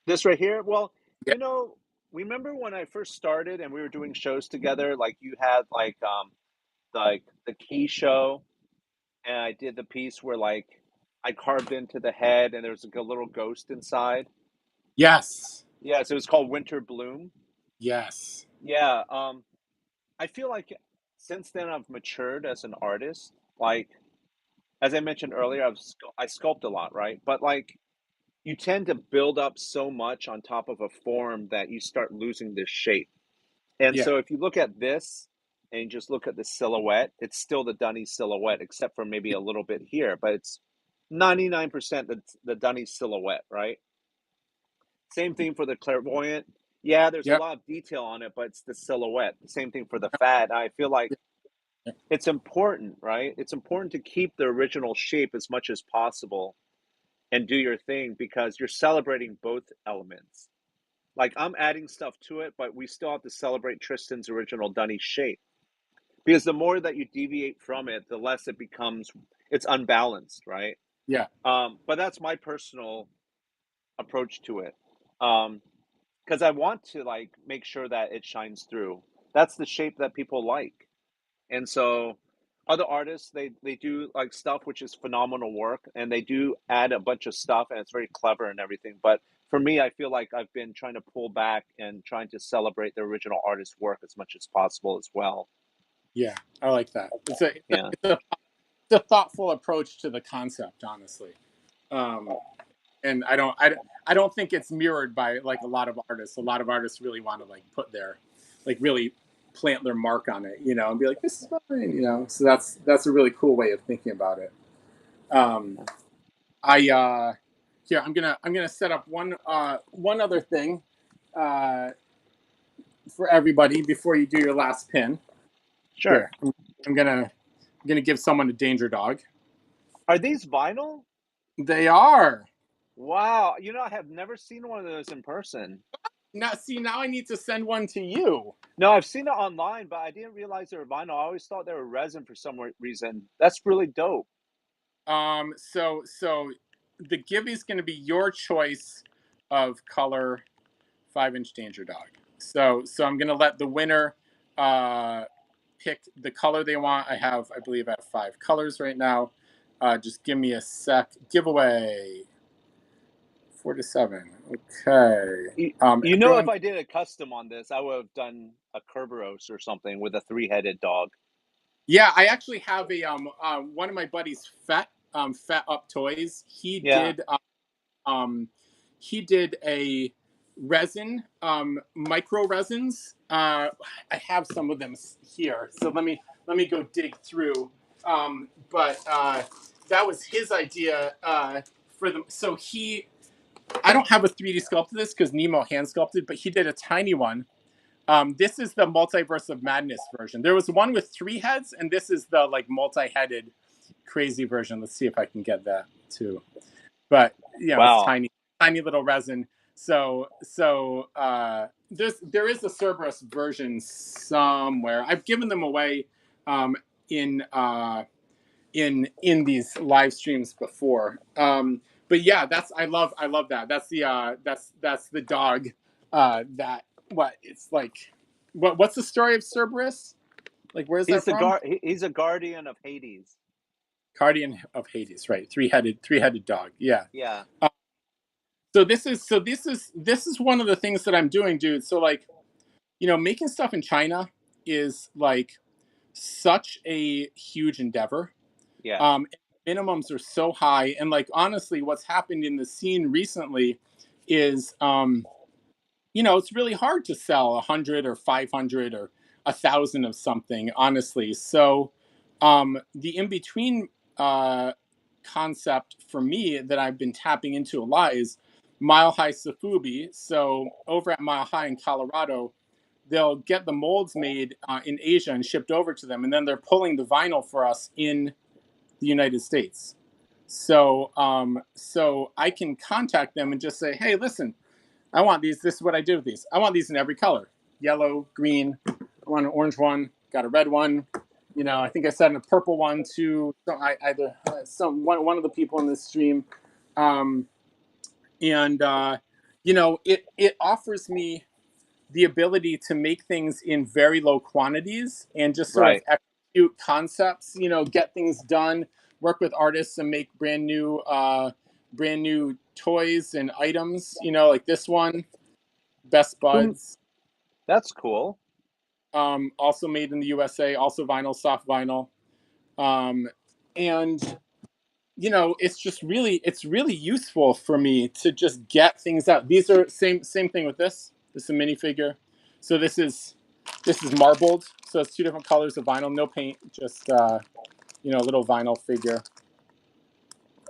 This right here, well, Yeah. remember when I first started and we were doing shows together, like you had like the key show, and I did the piece where like I carved into the head and there's like a little ghost inside. Yes. Yeah, so it was called Winter Bloom. Yes. Yeah, I feel like since then I've matured as an artist. Like as I mentioned earlier, I sculpt a lot, right? But like you tend to build up so much on top of a form that you start losing this shape. And Yeah. so if you look at this and just look at the silhouette, it's still the Dunny silhouette, except for maybe a little bit here, but it's 99% the Dunny silhouette, right? Same thing for the clairvoyant. Yeah, there's a Yep. lot of detail on it, but it's the silhouette. Same thing for the fat. I feel like it's important, right? It's important to keep the original shape as much as possible and do your thing because you're celebrating both elements. Like I'm adding stuff to it, but we still have to celebrate Tristan's original Dunny shape. Because the more that you deviate from it, the less it becomes it's unbalanced, right? Yeah. But that's my personal approach to it. Because I want to like make sure that it shines through. That's the shape that people like. And so other artists they do like stuff which is phenomenal work and they do add a bunch of stuff and it's very clever and everything. But for me, I feel like I've been trying to pull back and trying to celebrate the original artist's work as much as possible as well. Yeah. I like that. Yeah. It's a thoughtful approach to the concept, honestly. Um, and I don't think it's mirrored by like a lot of artists. A lot of artists really want to like put their like really plant their mark on it, you know, and be like, this is fine, you know. So that's a really cool way of thinking about it. Um, I here, I'm gonna set up one other thing for everybody before you do your last pin. Sure. Here, I'm gonna give someone a danger dog. Are these vinyl? They are. Wow. You know, I have never seen one of those in person. Now, see, now I need to send one to you. No, I've seen it online, but I didn't realize they were vinyl. I always thought they were resin for some reason. That's really dope. So the Gibby's going to be your choice of color 5-inch danger dog. So I'm going to let the winner pick the color they want. I believe I have 5 colors right now. Just give me a sec. Giveaway 4 to 7. Okay. You know, if Everyone, I did a custom on this, I would have done a Kerberos or something with a 3-headed dog. yeah, I actually have a one of my buddies, Fet Up Toys. Yeah. He did a resin, micro resins. I have some of them here, so let me go dig through. But that was his idea for them. So I don't have a 3D sculpt of this because Nemo hand sculpted, but he did a tiny one. This is the Multiverse of Madness version. There was one with 3 heads, and this is the like multi-headed crazy version. Let's see if I can get that too. But it's Wow. tiny little resin. So there is a Cerberus version somewhere. I've given them away in these live streams before. But yeah, I love that. That's the dog that it's like what's the story of Cerberus? Like where's that from? He's a guardian of Hades. Guardian of Hades, right? Three-headed dog. Yeah. Yeah. So this is one of the things that I'm doing, dude. So like, making stuff in China is like such a huge endeavor. Yeah. Minimums are so high, and like honestly, what's happened in the scene recently is, it's really hard to sell 100 or 500 or 1,000 of something, honestly. So, the in between concept for me that I've been tapping into a lot is Mile High Safubi. So over at Mile High in Colorado, they'll get the molds made in Asia and shipped over to them, and then they're pulling the vinyl for us in the United States. So I can contact them and just say, hey, listen, I want these. This is what I do with these. I want these in every color: yellow, green. I want an orange one. Got a red one. I think I said in a purple one too. So one of the people in this stream, and it offers me the ability to make things in very low quantities and just sort of Right. execute concepts. Get things done, work with artists, and make brand new toys and items. Like this one, Best Buds. That's cool. Also made in the USA, also vinyl, soft vinyl. And it's really useful for me to just get things out. These are same thing with this. This is a minifigure. So this is marbled. So it's 2 different colors of vinyl, no paint, just a little vinyl figure.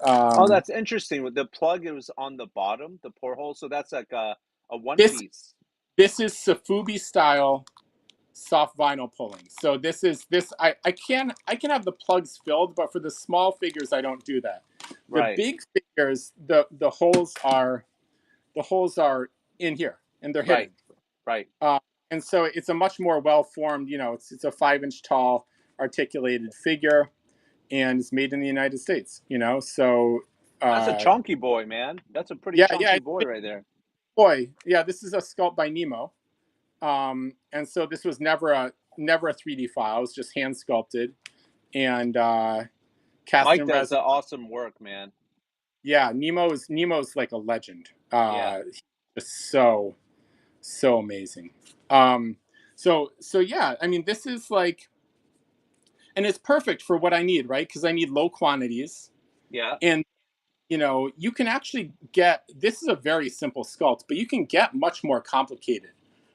Oh, that's interesting. With the plug, it was on the bottom, the porthole. So that's like a one piece. This is Safubi style soft vinyl pulling. So I can have the plugs filled, but for the small figures I don't do that. Right. The big figures, the holes are in here and they're hidden. Right. And so it's a much more well formed, it's a 5-inch tall articulated figure, and it's made in the United States. So that's a chunky boy, man. That's a pretty chunky boy right there. Boy, yeah, this is a sculpt by Nemo. And so this was never a 3D file. It was just hand sculpted and cast Mike in does resin. awesome work, man. Yeah, Nemo's like a legend. Just so amazing. So yeah, I mean, this is like, and it's perfect for what I need, right? Because I need low quantities. Yeah. And you can actually get, this is a very simple sculpt, but you can get much more complicated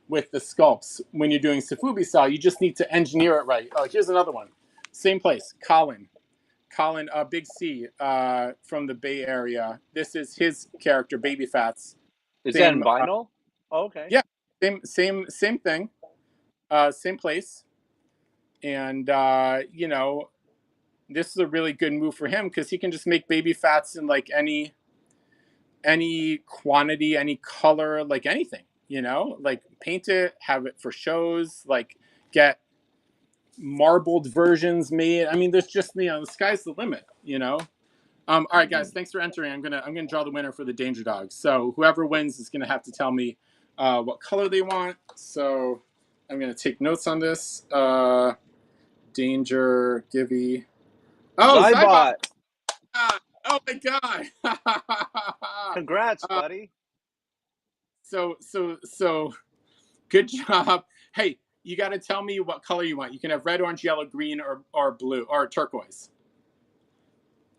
with the sculpts when you're doing Safubi style. You just need to engineer it right. Oh, here's another one. Same place, Colin Colin, Big C, from the Bay Area. This is his character, Baby Fats. Is that in Same, vinyl? Oh, okay. yeah, same thing, same place, and you know, this is a really good move for him because he can just make Baby Fats in like any quantity, any color, like anything. You know, like paint it, have it for shows, like get marbled versions made. I mean, there's just, you know, the sky's the limit. You know. All right, guys, thanks for entering. I'm gonna draw the winner for the Danger Dogs. So whoever wins is gonna have to tell me what color they want. So I'm gonna take notes on this. Danger, Gibby. Oh, Zybot! Zybot. Oh my god! Congrats, buddy. So good job. Hey, you got to tell me what color you want. You can have red, orange, yellow, green, or blue, or turquoise.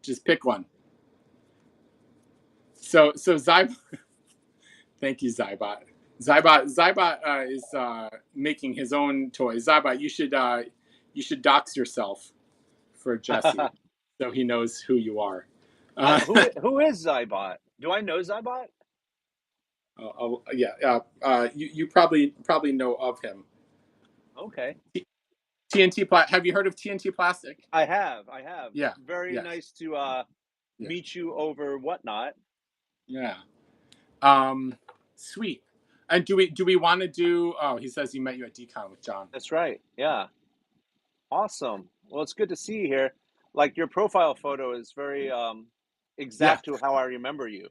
Just pick one. So Zybot, thank you, Zybot. Zybot is making his own toys. Zybot, you should dox yourself for Jesse, so he knows who you are. Who is Zybot? Do I know Zybot? Yeah, you probably know of him. Okay. Have you heard of TNT Plastic? I have. Yeah. Very yes. nice to meet you over whatnot. Yeah. Sweet. And do we want to do? Oh, he says he met you at DCon with John. That's right. Yeah. Awesome. Well, it's good to see you here. Like your profile photo is very exact to how I remember you.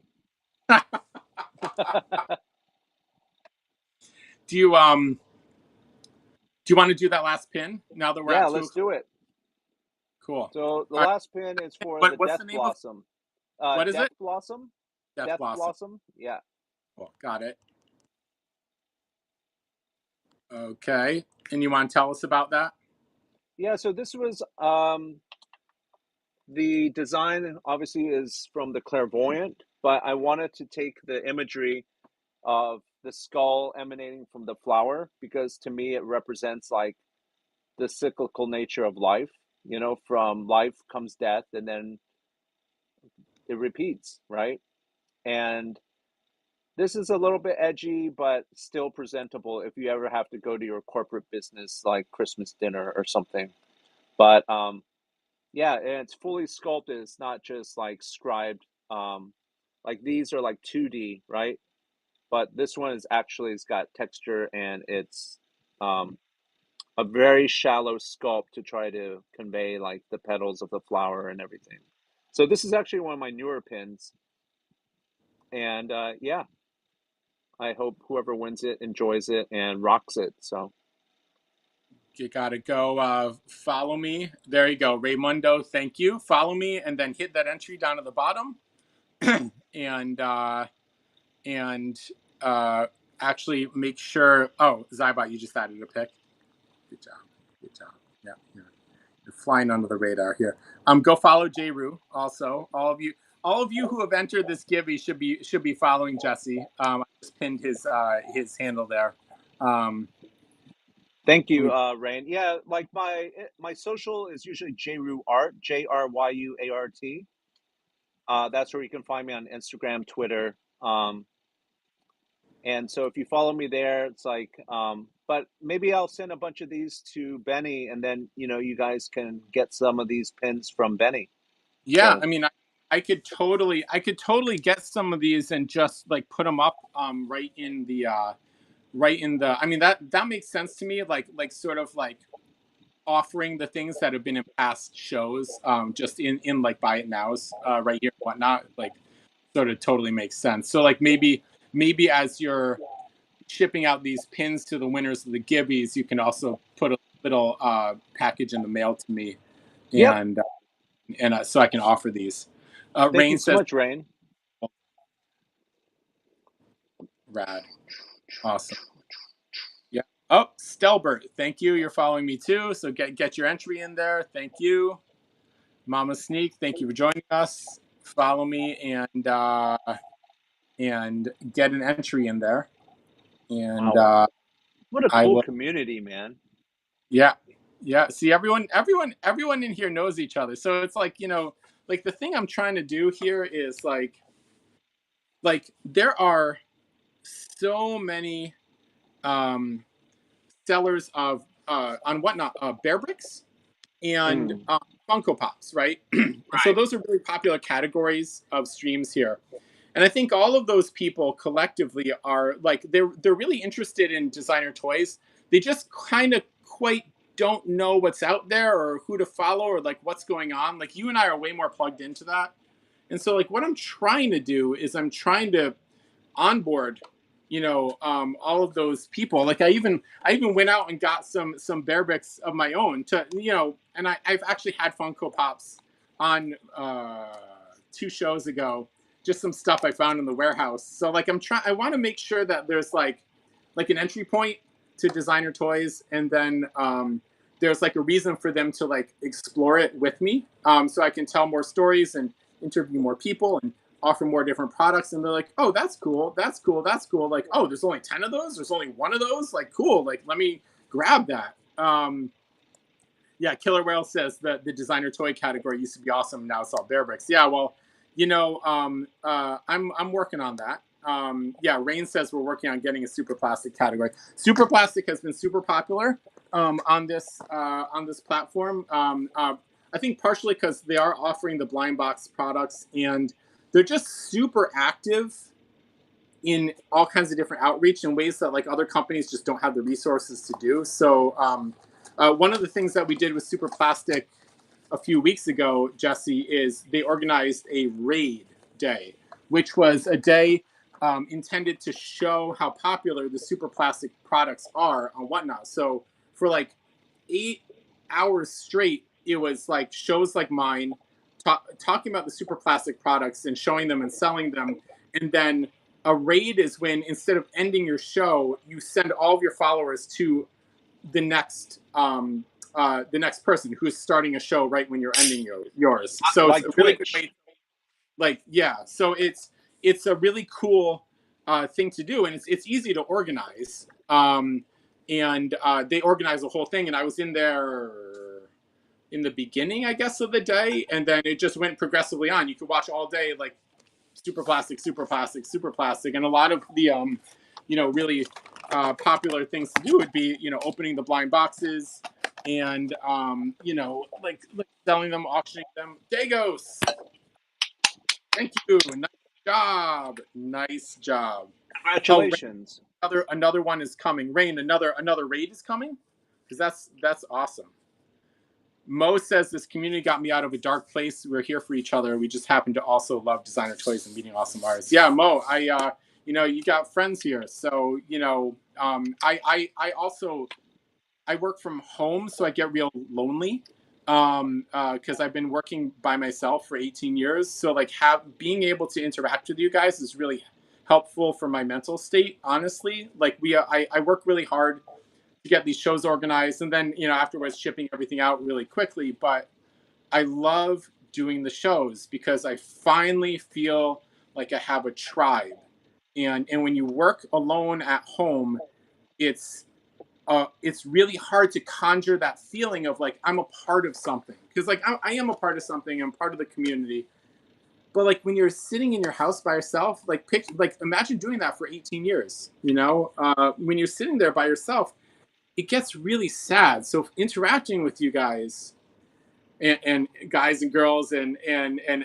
Do you want to do that last pin now that we're at 2 let's do it. Cool. So the All last pin is for the what's Death the name Blossom. what is Death it? Blossom? Death Blossom. Yeah. Cool. Got it. Okay. And you want to tell us about that? Yeah, so this was the design obviously is from the Clairvoyant, but I wanted to take the imagery of the skull emanating from the flower because to me it represents like the cyclical nature of life. You know, from life comes death and then it repeats, right? And this is a little bit edgy, but still presentable if you ever have to go to your corporate business like Christmas dinner or something. But yeah, and it's fully sculpted. It's not just like scribed. Like these are like 2D, right? But this one is actually it's got texture and it's a very shallow sculpt to try to convey like the petals of the flower and everything. So this is actually one of my newer pins, and yeah, I hope whoever wins it enjoys it and rocks it. So You gotta go follow me. There you go, Raymundo. Thank you. Follow me and then hit that entry down at the bottom, and actually make sure. Oh, Zybot, you just added a pic. Good job. Good job. Yeah, you're flying under the radar here. Go follow J RYU also. All of you who have entered this Gibby should be following Jesse. I just pinned his handle there. thank you, Rain. Yeah, like my social is usually J RYU Art, JRYUART. That's where you can find me on Instagram, Twitter. And so if you follow me there, it's like, but maybe I'll send a bunch of these to Benny, and then you guys can get some of these pins from Benny. Yeah, So I mean, I could totally get some of these and just like put them up right in the I mean that makes sense to me, like sort of like offering the things that have been in past shows just in like buy it nows right here and whatnot, like sort of totally makes sense. So like maybe as you're shipping out these pins to the winners of the Gibbies, you can also put a little package in the mail to me, yep. and so I can offer these. Thank Rain you so says, much, Rain. "Rad, awesome." Yeah. Oh, Stelbert, thank you. You're following me too, so get your entry in there. Thank you, Mama Sneak. Thank you for joining us. Follow me and get an entry in there, and Wow. What a I cool will. community, man. Yeah, Yeah. See, everyone in here knows each other. So it's like, like the thing I'm trying to do here is like there are so many um sellers of on whatnot bear bricks and Mm, Funko Pops, right? And so right. those are really popular categories of streams here. And I think all of those people collectively are like they're really interested in designer toys. They just kind of quite don't know what's out there or who to follow or like what's going on. Like you and I are way more plugged into that. And so like what I'm trying to do is I'm trying to onboard all of those people. Like I even went out and got some bear bricks of my own to and I've actually had Funko Pops on 2 shows ago, just some stuff I found in the warehouse. So like I want to make sure that there's like an entry point to designer toys, and then there's like a reason for them to like explore it with me, so I can tell more stories and interview more people and offer more different products. And they're like, oh, that's cool, that's cool, that's cool. Like, oh, there's only 10 of those, there's only one of those, like cool, like let me grab that. Yeah, Killer Whale says that the designer toy category used to be awesome, now it's all bear bricks. Yeah, well, I'm working on that. Yeah, Rain says we're working on getting a super plastic category. Super plastic has been super popular on this platform. I think partially because they are offering the blind box products, and they're just super active in all kinds of different outreach in ways that like other companies just don't have the resources to do. So one of the things that we did with Super Plastic a few weeks ago, Jesse, is they organized a raid day, which was a day intended to show how popular the Super Plastic products are on Whatnot. So for like 8 hours straight, it was like shows like mine talking about the Super Plastic products and showing them and selling them. And then a raid is when instead of ending your show, you send all of your followers to the next person who's starting a show right when you're ending yours. So it's Like a really good Twitch. way. Like yeah, so it's a really cool thing to do, and it's easy to organize. And they organize the whole thing, and I was in there in the beginning, I guess, of the day, and then it just went progressively on. You could watch all day, like super plastic, super plastic, super plastic, and a lot of the really popular things to do would be opening the blind boxes and like selling them, auctioning them. Dagos, thank you, nice job, nice job. Oh, Rain, Congratulations. another one is coming. Rain, another raid is coming, because that's awesome. Mo says this community got me out of a dark place. We're here for each other. We just happen to also love designer toys and meeting awesome artists. Yeah, Mo, you got friends here. So, I also I work from home, so I get real lonely. Because I've been working by myself for 18 years. So like being able to interact with you guys is really helpful for my mental state, honestly. Like I work really hard to get these shows organized, and then afterwards shipping everything out really quickly. But I love doing the shows because I finally feel like I have a tribe. And when you work alone at home, it's it's really hard to conjure that feeling of like I'm a part of something, because like I am a part of something. I'm part of the community. But like when you're sitting in your house by yourself, like imagine doing that for 18 years. When you're sitting there by yourself, it gets really sad. So interacting with you guys and guys and girls and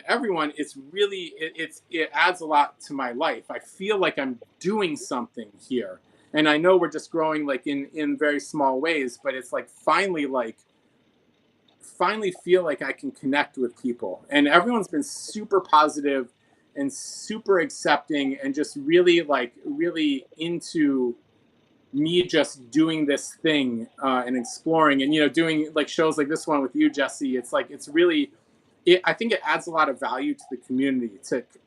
everyone, it's really it adds a lot to my life. I feel like I'm doing something here, and I know we're just growing like in very small ways, but it's like finally feel like I can connect with people, and everyone's been super positive and super accepting and just really into me just doing this thing and exploring, and doing like shows like this one with you, Jesse. It's like I think it adds a lot of value to the community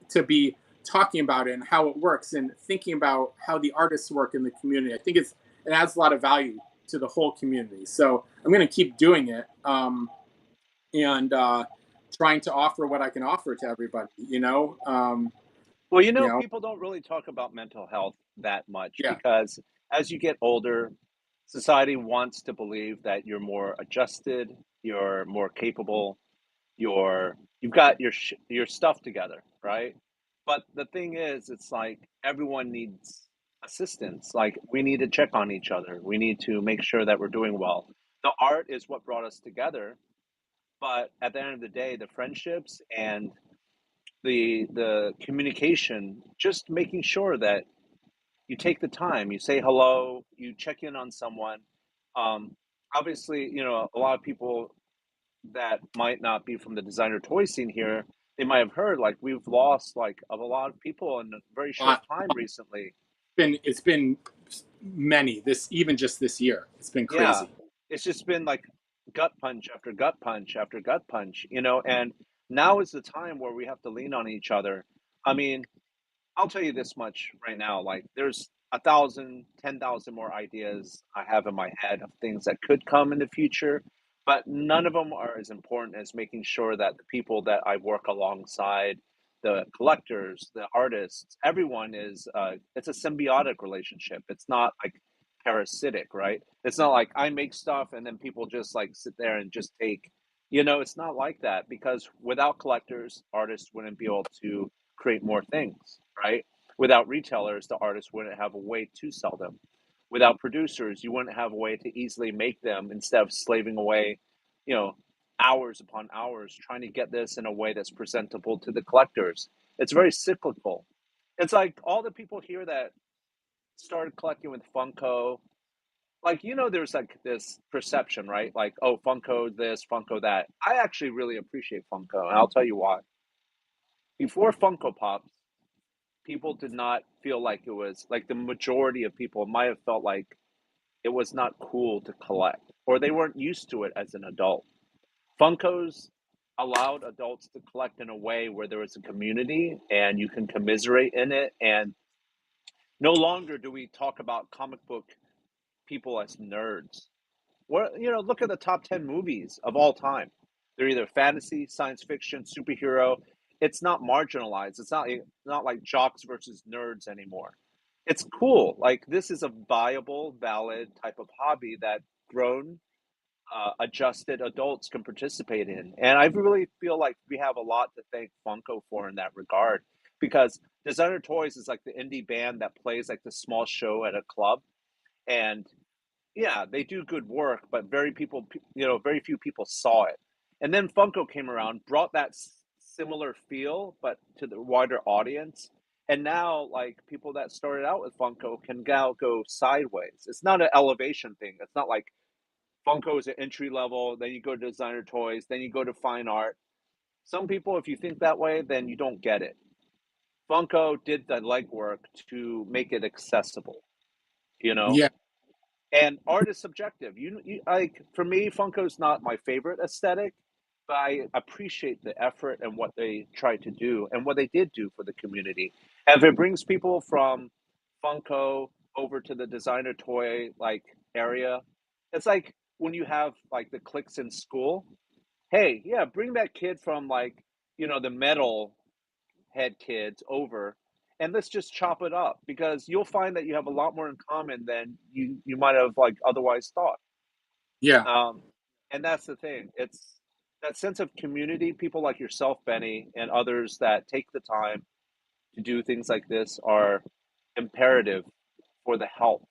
to be talking about it and how it works and thinking about how the artists work in the community. I think it adds a lot of value to the whole community. So I'm going to keep doing it, and trying to offer what I can offer to everybody. Well, You know, people don't really talk about mental health that much yeah, because as you get older, Society wants to believe that you're more adjusted, you're more capable, you've got your stuff together, right? But the thing is, it's like everyone needs assistance. Like we need to check on each other. We need to make sure that we're doing well. The art is what brought us together, but at the end of the day, the friendships and the communication, just making sure that you take the time, you say hello, you check in on someone. Um, Obviously, a lot of people that might not be from the designer toy scene here, they might have heard like we've lost like of a lot of people in a very short Uh, time recently. it's been many this even just this year. It's been Yeah, crazy. it's just been like gut punch after gut punch after gut punch, and now is the time where we have to lean on each other. I mean, I'll tell you this much right now, like there's 1,000, 10,000 more ideas I have in my head of things that could come in the future, but none of them are as important as making sure that the people that I work alongside, the collectors, the artists, everyone is, it's a symbiotic relationship. It's not like parasitic, right? It's not like I make stuff and then people just like sit there and just take, it's not like that because without collectors, artists wouldn't be able to create more things, right? Without retailers, the artists wouldn't have a way to sell them. Without producers, you wouldn't have a way to easily make them instead of slaving away, you know, hours upon hours trying to get this in a way that's presentable to the collectors. It's very cyclical. It's like all the people here that started collecting with Funko, like there's like this perception, right? Like, oh, Funko this, Funko that. I actually really appreciate Funko, and I'll tell you why. Before Funko Pops, people did not feel like it was like the majority of people might have felt like it was not cool to collect or they weren't used to it as an adult. Funkos allowed adults to collect in a way where there was a community and you can commiserate in it. And no longer do we talk about comic book people as nerds. Look at the top 10 movies of all time. They're either fantasy, science fiction, superhero. It's not marginalized. It's not like jocks versus nerds anymore. It's cool. Like this is a viable, valid type of hobby that grown, adjusted adults can participate in. And I really feel like we have a lot to thank Funko for in that regard, because Designer Toys is like the indie band that plays like the small show at a club, and yeah, they do good work, but very few people saw it. And then Funko came around, brought that similar feel, but to the wider audience. And now, like people that started out with Funko can now go sideways. It's not an elevation thing. It's not like Funko is an entry level, then you go to designer toys, then you go to fine art. Some people, if you think that way, then you don't get it. Funko did the legwork to make it accessible, you know? Yeah, And art is subjective. Like for me, Funko's not my favorite aesthetic, but I appreciate the effort and what they tried to do and what they did do for the community. And if it brings people from Funko over to the designer toy like area, it's like when you have like the cliques in school. Hey, yeah, bring that kid from like, the metal head kids over and let's just chop it up because you'll find that you have a lot more in common than you might have like otherwise thought. yeah, um, and that's the thing, it's that sense of community. People like yourself, Benny, and others that take the time to do things like this are imperative for the health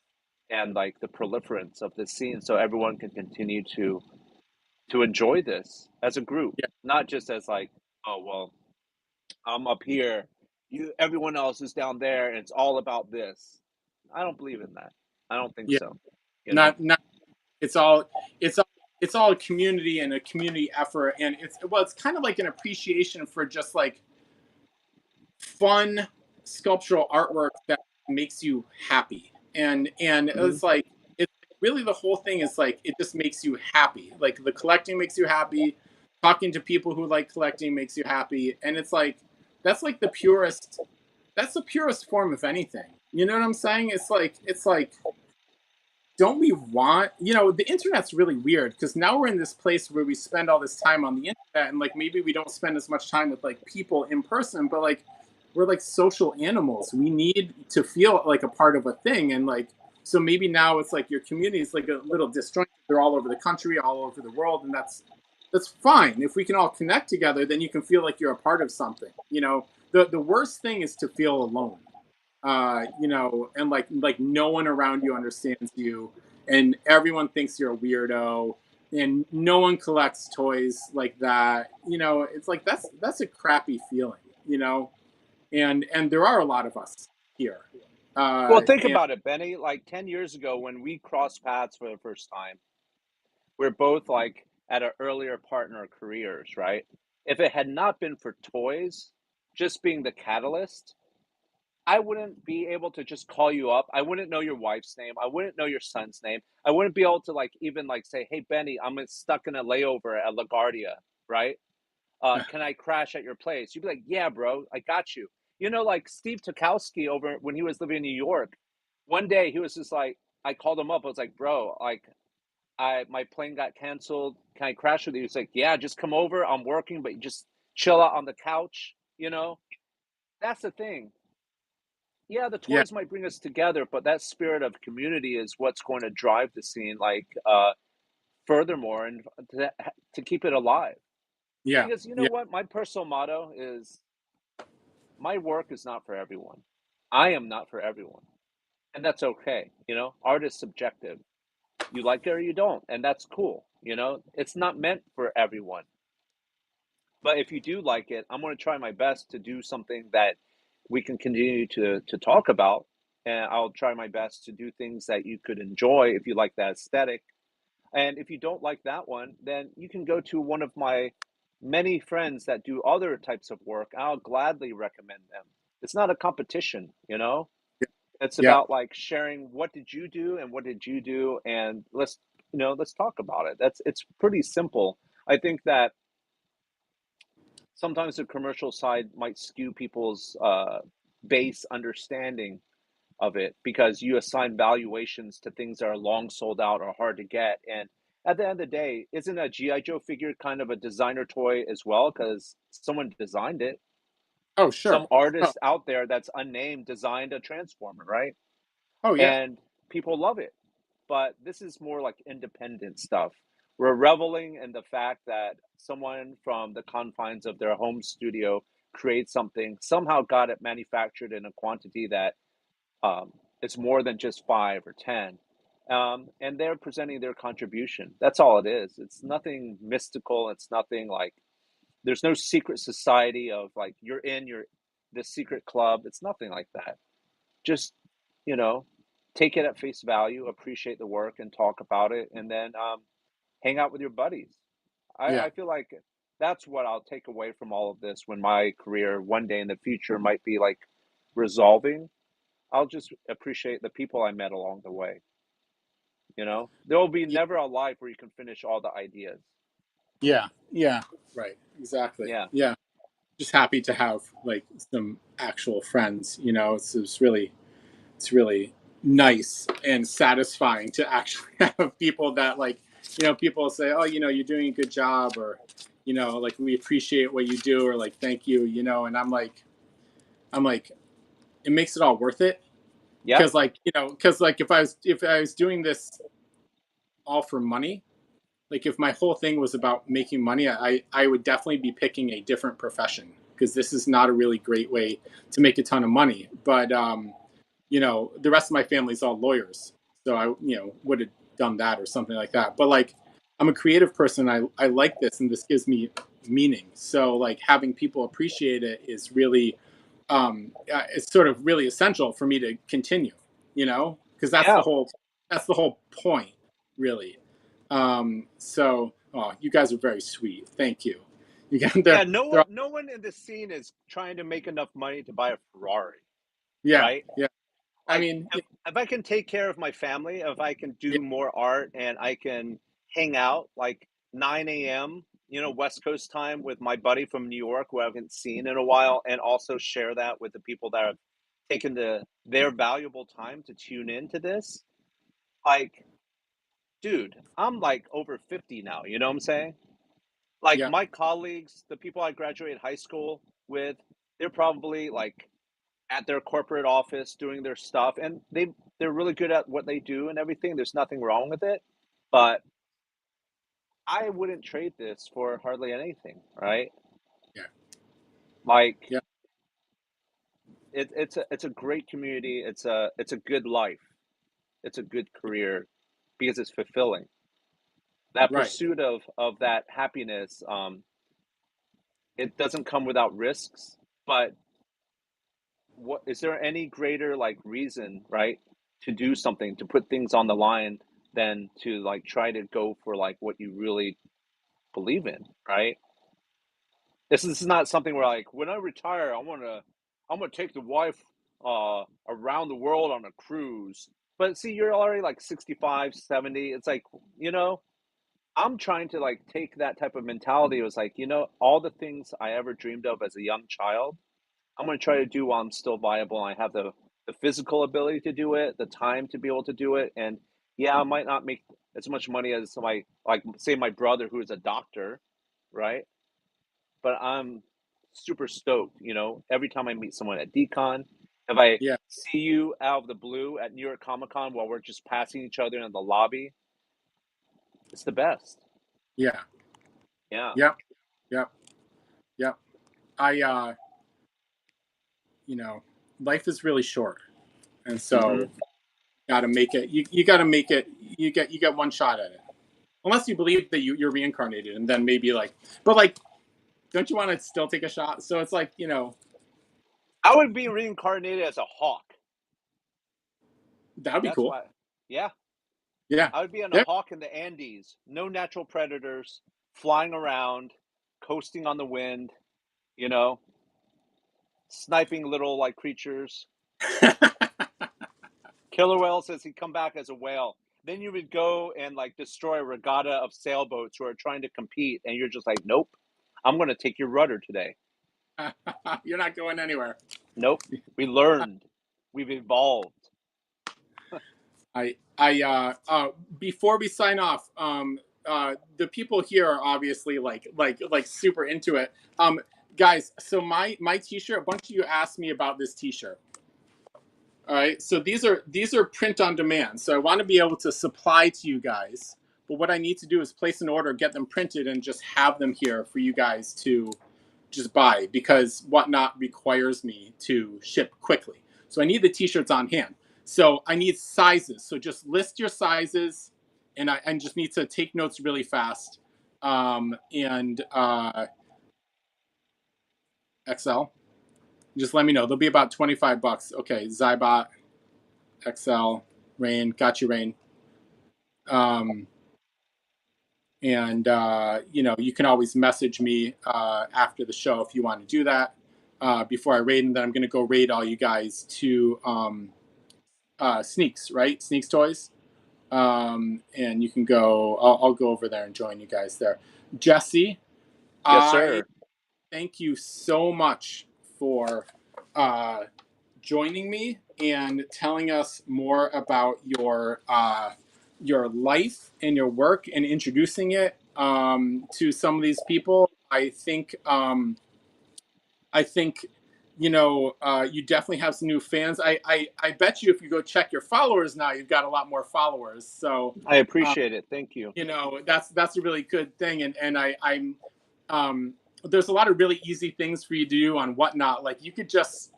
and like the proliferance of this scene so everyone can continue to enjoy this as a group, yeah, not just as like, oh well, I'm up here. Everyone else is down there, and it's all about this. I don't believe in that. I don't think yeah. so. You know? Not it's all it's all it's all a community and a community effort, and it's kind of like an appreciation for just like fun sculptural artwork that makes you happy. And Hmm. it's like it's really the whole thing is like it just makes you happy. Like the collecting makes you happy, talking to people who like collecting makes you happy, and it's like that's like that's the purest form of anything. You know what I'm saying? It's like don't we want, the internet's really weird because now we're in this place where we spend all this time on the internet, and like maybe we don't spend as much time with like people in person, but like we're like social animals. We need to feel like a part of a thing, and like So maybe now it's like your community is like a little disjointed. They're all over the country, all over the world, and that's fine. If we can all connect together, then you can feel like you're a part of something. The worst thing is to feel alone. And like no one around you understands you, and everyone thinks you're a weirdo, and no one collects toys like that. It's like that's a crappy feeling. And there are a lot of us here. Well, think And about it, Benny. Like 10 years ago when we crossed paths for the first time, we're both like at an earlier part in our careers, right? If it had not been for toys just being the catalyst, I wouldn't be able to just call you up. I wouldn't know your wife's name. I wouldn't know your son's name. I wouldn't be able to like even like say, "Hey Benny, I'm stuck in a layover at LaGuardia," right? Can I crash at your place? You'd be like, yeah, bro, I got you. Like Steve Tokowski over when he was living in New York, one day he was just like, I called him up. I was like, bro, like my plane got canceled. Can I crash with you? He's like, yeah, just come over. I'm working, but you just chill out on the couch. That's the thing. Yeah, the yeah, toys might bring us together, but that spirit of community is what's going to drive the scene, like furthermore, and to keep it alive. yeah, Because you know yeah, what, my personal motto is my work is not for everyone. I am not for everyone. And that's okay. Art is subjective. You like it or you don't, and that's cool. It's not meant for everyone. But if you do like it, I'm going to try my best to do something that we can continue to talk about. And I'll try my best to do things that you could enjoy if you like that aesthetic. And if you don't like that one, then you can go to one of my many friends that do other types of work. I'll gladly recommend them. It's not a competition. It's yeah, about like sharing what did you do and what did you do, and let's talk about it. It's pretty simple. I think that sometimes the commercial side might skew people's base understanding of it because you assign valuations to things that are long sold out or hard to get. And at the end of the day, isn't a G.I. Joe figure kind of a designer toy as well? Because someone designed it. oh Some sure, oh, artist out there that's unnamed designed a Transformer, right? oh yeah, And people love it. But this is more like independent stuff. We're reveling in the fact that someone from the confines of their home studio creates something, somehow got it manufactured in a quantity that it's more than just 5 or 10. And they're presenting their contribution. That's all it is. It's nothing mystical. It's nothing like there's no secret society of like you're in your this secret club. It's nothing like that. Just you know, take it at face value, appreciate the work, and talk about it, and then hang out with your buddies. I yeah, feel like that's what I'll take away from all of this when my career one day in the future might be like resolving. I'll just appreciate the people I met along the way. There will be yeah, never a life where you can finish all the ideas. yeah, yeah, right, exactly, Yeah. yeah. Just happy to have like some actual friends. It's really nice and satisfying to actually have people that like people say, oh, you're doing a good job, or like we appreciate what you do, or like thank you, and I'm like it makes it all worth it. Yep. Because like if I was doing this all for money, like if my whole thing was about making money, I would definitely be picking a different profession, because this is not a really great way to make a ton of money. But the rest of my family's all lawyers, so I would have done that or something like that. But like I'm a creative person. I like this, and this gives me meaning. So like having people appreciate it is really it's sort of really essential for me to continue. Because Yeah. that's the whole point, really. So, oh, you guys are very sweet. Thank you. You got Yeah. there. No They're one, no one in this scene is trying to make enough money to buy a Ferrari, yeah, right? yeah. I Like mean, if I can take care of my family, if I can yeah, do more art and I can hang out like 9 a.m., West Coast time with my buddy from New York who I haven't seen in a while, and also share that with the people that have taken their valuable time to tune into this. Like, dude, I'm like over 50 now, you know what I'm saying? Like yeah, my colleagues, the people I graduated high school with, they're probably like at their corporate office doing their stuff, and they're really good at what they do and everything. There's nothing wrong with it, but I wouldn't trade this for hardly anything, right? Yeah. Like Yeah. it's a great community. It's a good life. It's a good career because it's fulfilling. That Right. pursuit of that happiness, it doesn't come without risks, but what is there any greater like reason, right, to do something, to put things on the line than to like try to go for like what you really believe in, right? This is not something where like when I retire, I'm gonna take the wife around the world on a cruise. But see, you're already like 65, 70. It's like, you know, I'm trying to like take that type of mentality. It was like, all the things I ever dreamed of as a young child, I'm going to try to do while I'm still viable. And I have the physical ability to do it, the time to be able to do it. And yeah, I might not make as much money as my, like, say, my brother who is a doctor, right? But I'm super stoked, every time I meet someone at Decon, if I Yeah. see you out of the blue at New York Comic Con while we're just passing each other in the lobby, it's the best. Yeah. Yeah. Yep. Yep. Yep. I you know, life is really short, and Hmm. so got to make it. You got to make it. You get one shot at it, unless you believe that you're reincarnated, and then maybe like, but like, don't you want to still take a shot? So it's like, I would be reincarnated as a hawk. that would be That's cool. why. Yeah. Yeah. I would be on a Yeah. hawk in the Andes. No natural predators, flying around, coasting on the wind, you know, sniping little like creatures. Killer whale says he'd come back as a whale. Then you would go and like destroy a regatta of sailboats who are trying to compete, and you're just like, nope, I'm going to take your rudder today. You're not going anywhere. Nope. We learned. We've evolved. Before we sign off, the people here are obviously like super into it. Guys, so my T-shirt. A bunch of you asked me about this T-shirt. All right, so these are print on demand. So I want to be able to supply to you guys, but what I need to do is place an order, get them printed, and just have them here for you guys to just buy, because Whatnot requires me to ship quickly. So I need the T-shirts on hand. So I need sizes. So just list your sizes, and I just need to take notes really fast. And XL. Just let me know. They'll be about $25. Okay, Zybot, XL, Rain, got you, Rain. Um, and you can always message me after the show if you want to do that before I raid, and then I'm going to go raid all you guys to Sneaks, right? Sneaks Toys. And you can go. I'll go over there and join you guys there. Jesse, Yes, I sir. thank you so much for uh, joining me and telling us more about your life and your work and introducing it to some of these people. I think you definitely have some new fans. I bet you if you go check your followers now, you've got a lot more followers. So I uh, appreciate it. Thank you. that's a really good thing. And I'm there's a lot of really easy things for you to do on Whatnot. Like you could just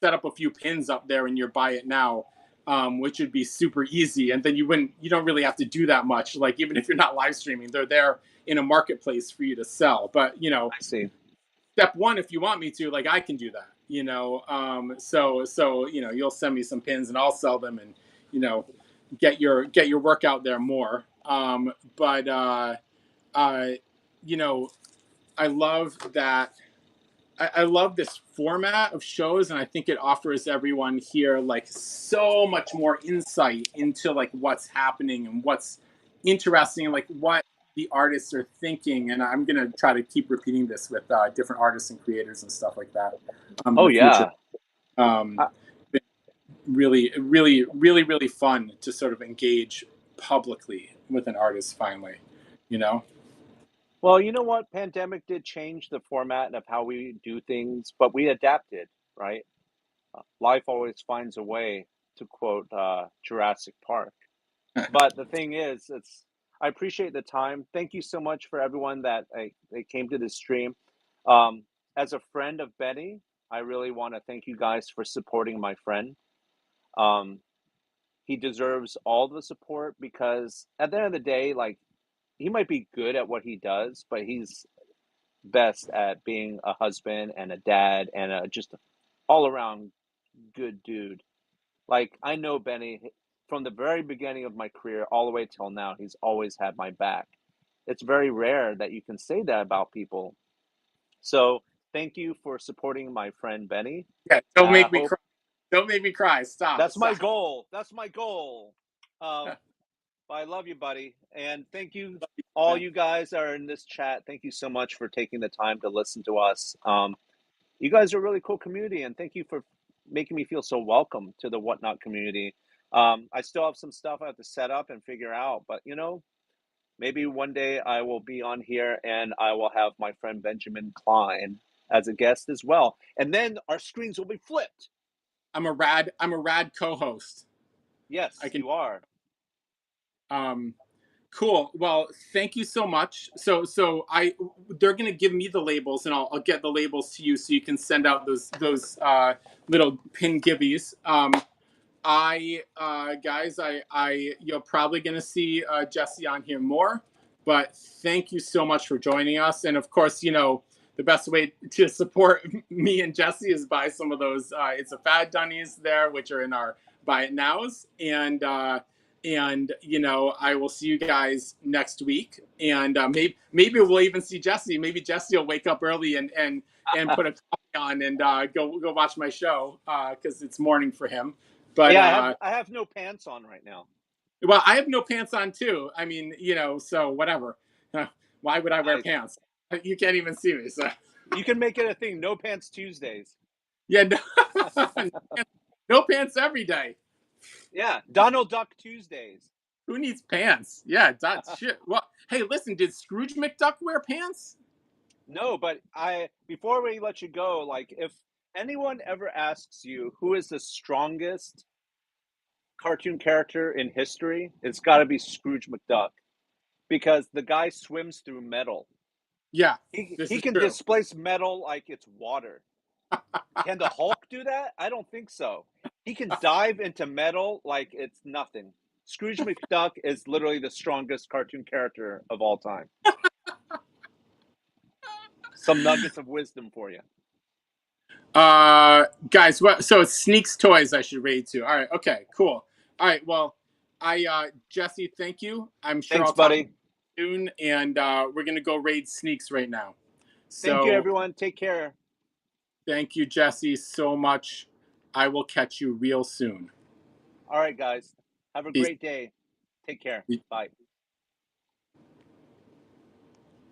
set up a few pins up there in your buy it now, which would be super easy. And then you don't really have to do that much. Like even if you're not live streaming, they're there in a marketplace for you to sell. But I see. step one, if you want me to, like I can do that. So you'll send me some pins and I'll sell them, and you know get your work out there more. But uh, you know, I love that. I love this format of shows, and I think it offers everyone here like so much more insight into like what's happening and what's interesting, and like what the artists are thinking. And I'm gonna try to keep repeating this with different artists and creators and stuff like that in Oh the future. yeah. Um, Uh, really, really, really, really fun to sort of engage publicly with an artist finally. You know. well, you know what? Pandemic did change the format of how we do things, but we adapted, right? life always finds a way, to quote Jurassic Park. But the thing is, I appreciate the time. Thank you so much for everyone that they came to this stream. Um, as a friend of Benny, I really want to thank you guys for supporting my friend. Um, he deserves all the support because at the end of the day, like he might be good at what he does, but he's best at being a husband and a dad and just all around good dude. Like I know Benny from the very beginning of my career all the way till now, he's always had my back. It's very rare that you can say that about people. So thank you for supporting my friend Benny. Yeah, And don't I make me hope cry. Don't make me cry. Stop. that's my Stop. goal. That's my goal. But I love you, buddy. And thank you, all Man. you guys that are in this chat. Thank you so much for taking the time to listen to us. You guys are a really cool community, and thank you for making me feel so welcome to the Whatnot community. I still have some stuff I have to set up and figure out, but maybe one day I will be on here and I will have my friend Benjamin Klein as a guest as well, and then our screens will be flipped. I'm a rad co-host. Yes, I can. you are. Cool. Well, thank you so much. So they're gonna give me the labels, and I'll get the labels to you, so you can send out those little pin gibbies. You're probably gonna see Jesse on here more, but thank you so much for joining us. And of course, the best way to support me and Jesse is buy some of those. It's a Fad Dunnys there, which are in our buy it nows, and I will see you guys next week, and maybe we'll even see Jesse. Maybe Jesse will wake up early and put a coffee on and go watch my show because it's morning for him. But Yeah, I have no pants on right now. well, I have no pants on too. I mean, so whatever. Why would I wear pants? You can't even see me. So you can make it a thing. No pants Tuesdays. yeah, no pants every day. Yeah, Donald Duck Tuesdays. Who needs pants? Yeah, that's shit. Well, hey, listen, did Scrooge McDuck wear pants? No, but before we let you go, like if anyone ever asks you who is the strongest cartoon character in history, it's got to be Scrooge McDuck because the guy swims through metal. Yeah, He this he is can true. displace metal like it's water. Can the Hulk do that? I don't think so. He can dive into metal like it's nothing. Scrooge McDuck is literally the strongest cartoon character of all time. Some nuggets of wisdom for you. Guys, what? So it's Sneaks Toys I should raid to. All right, okay, cool. All right, well, Jesse, thank you. I'm sure Thanks, I'll talk buddy. soon, and we're gonna go raid Sneaks right now. Thank you, So everyone. Take care. thank you, Jesse, so much. I will catch you real soon. All right, guys. Have a Peace. great day. Take care. Bye.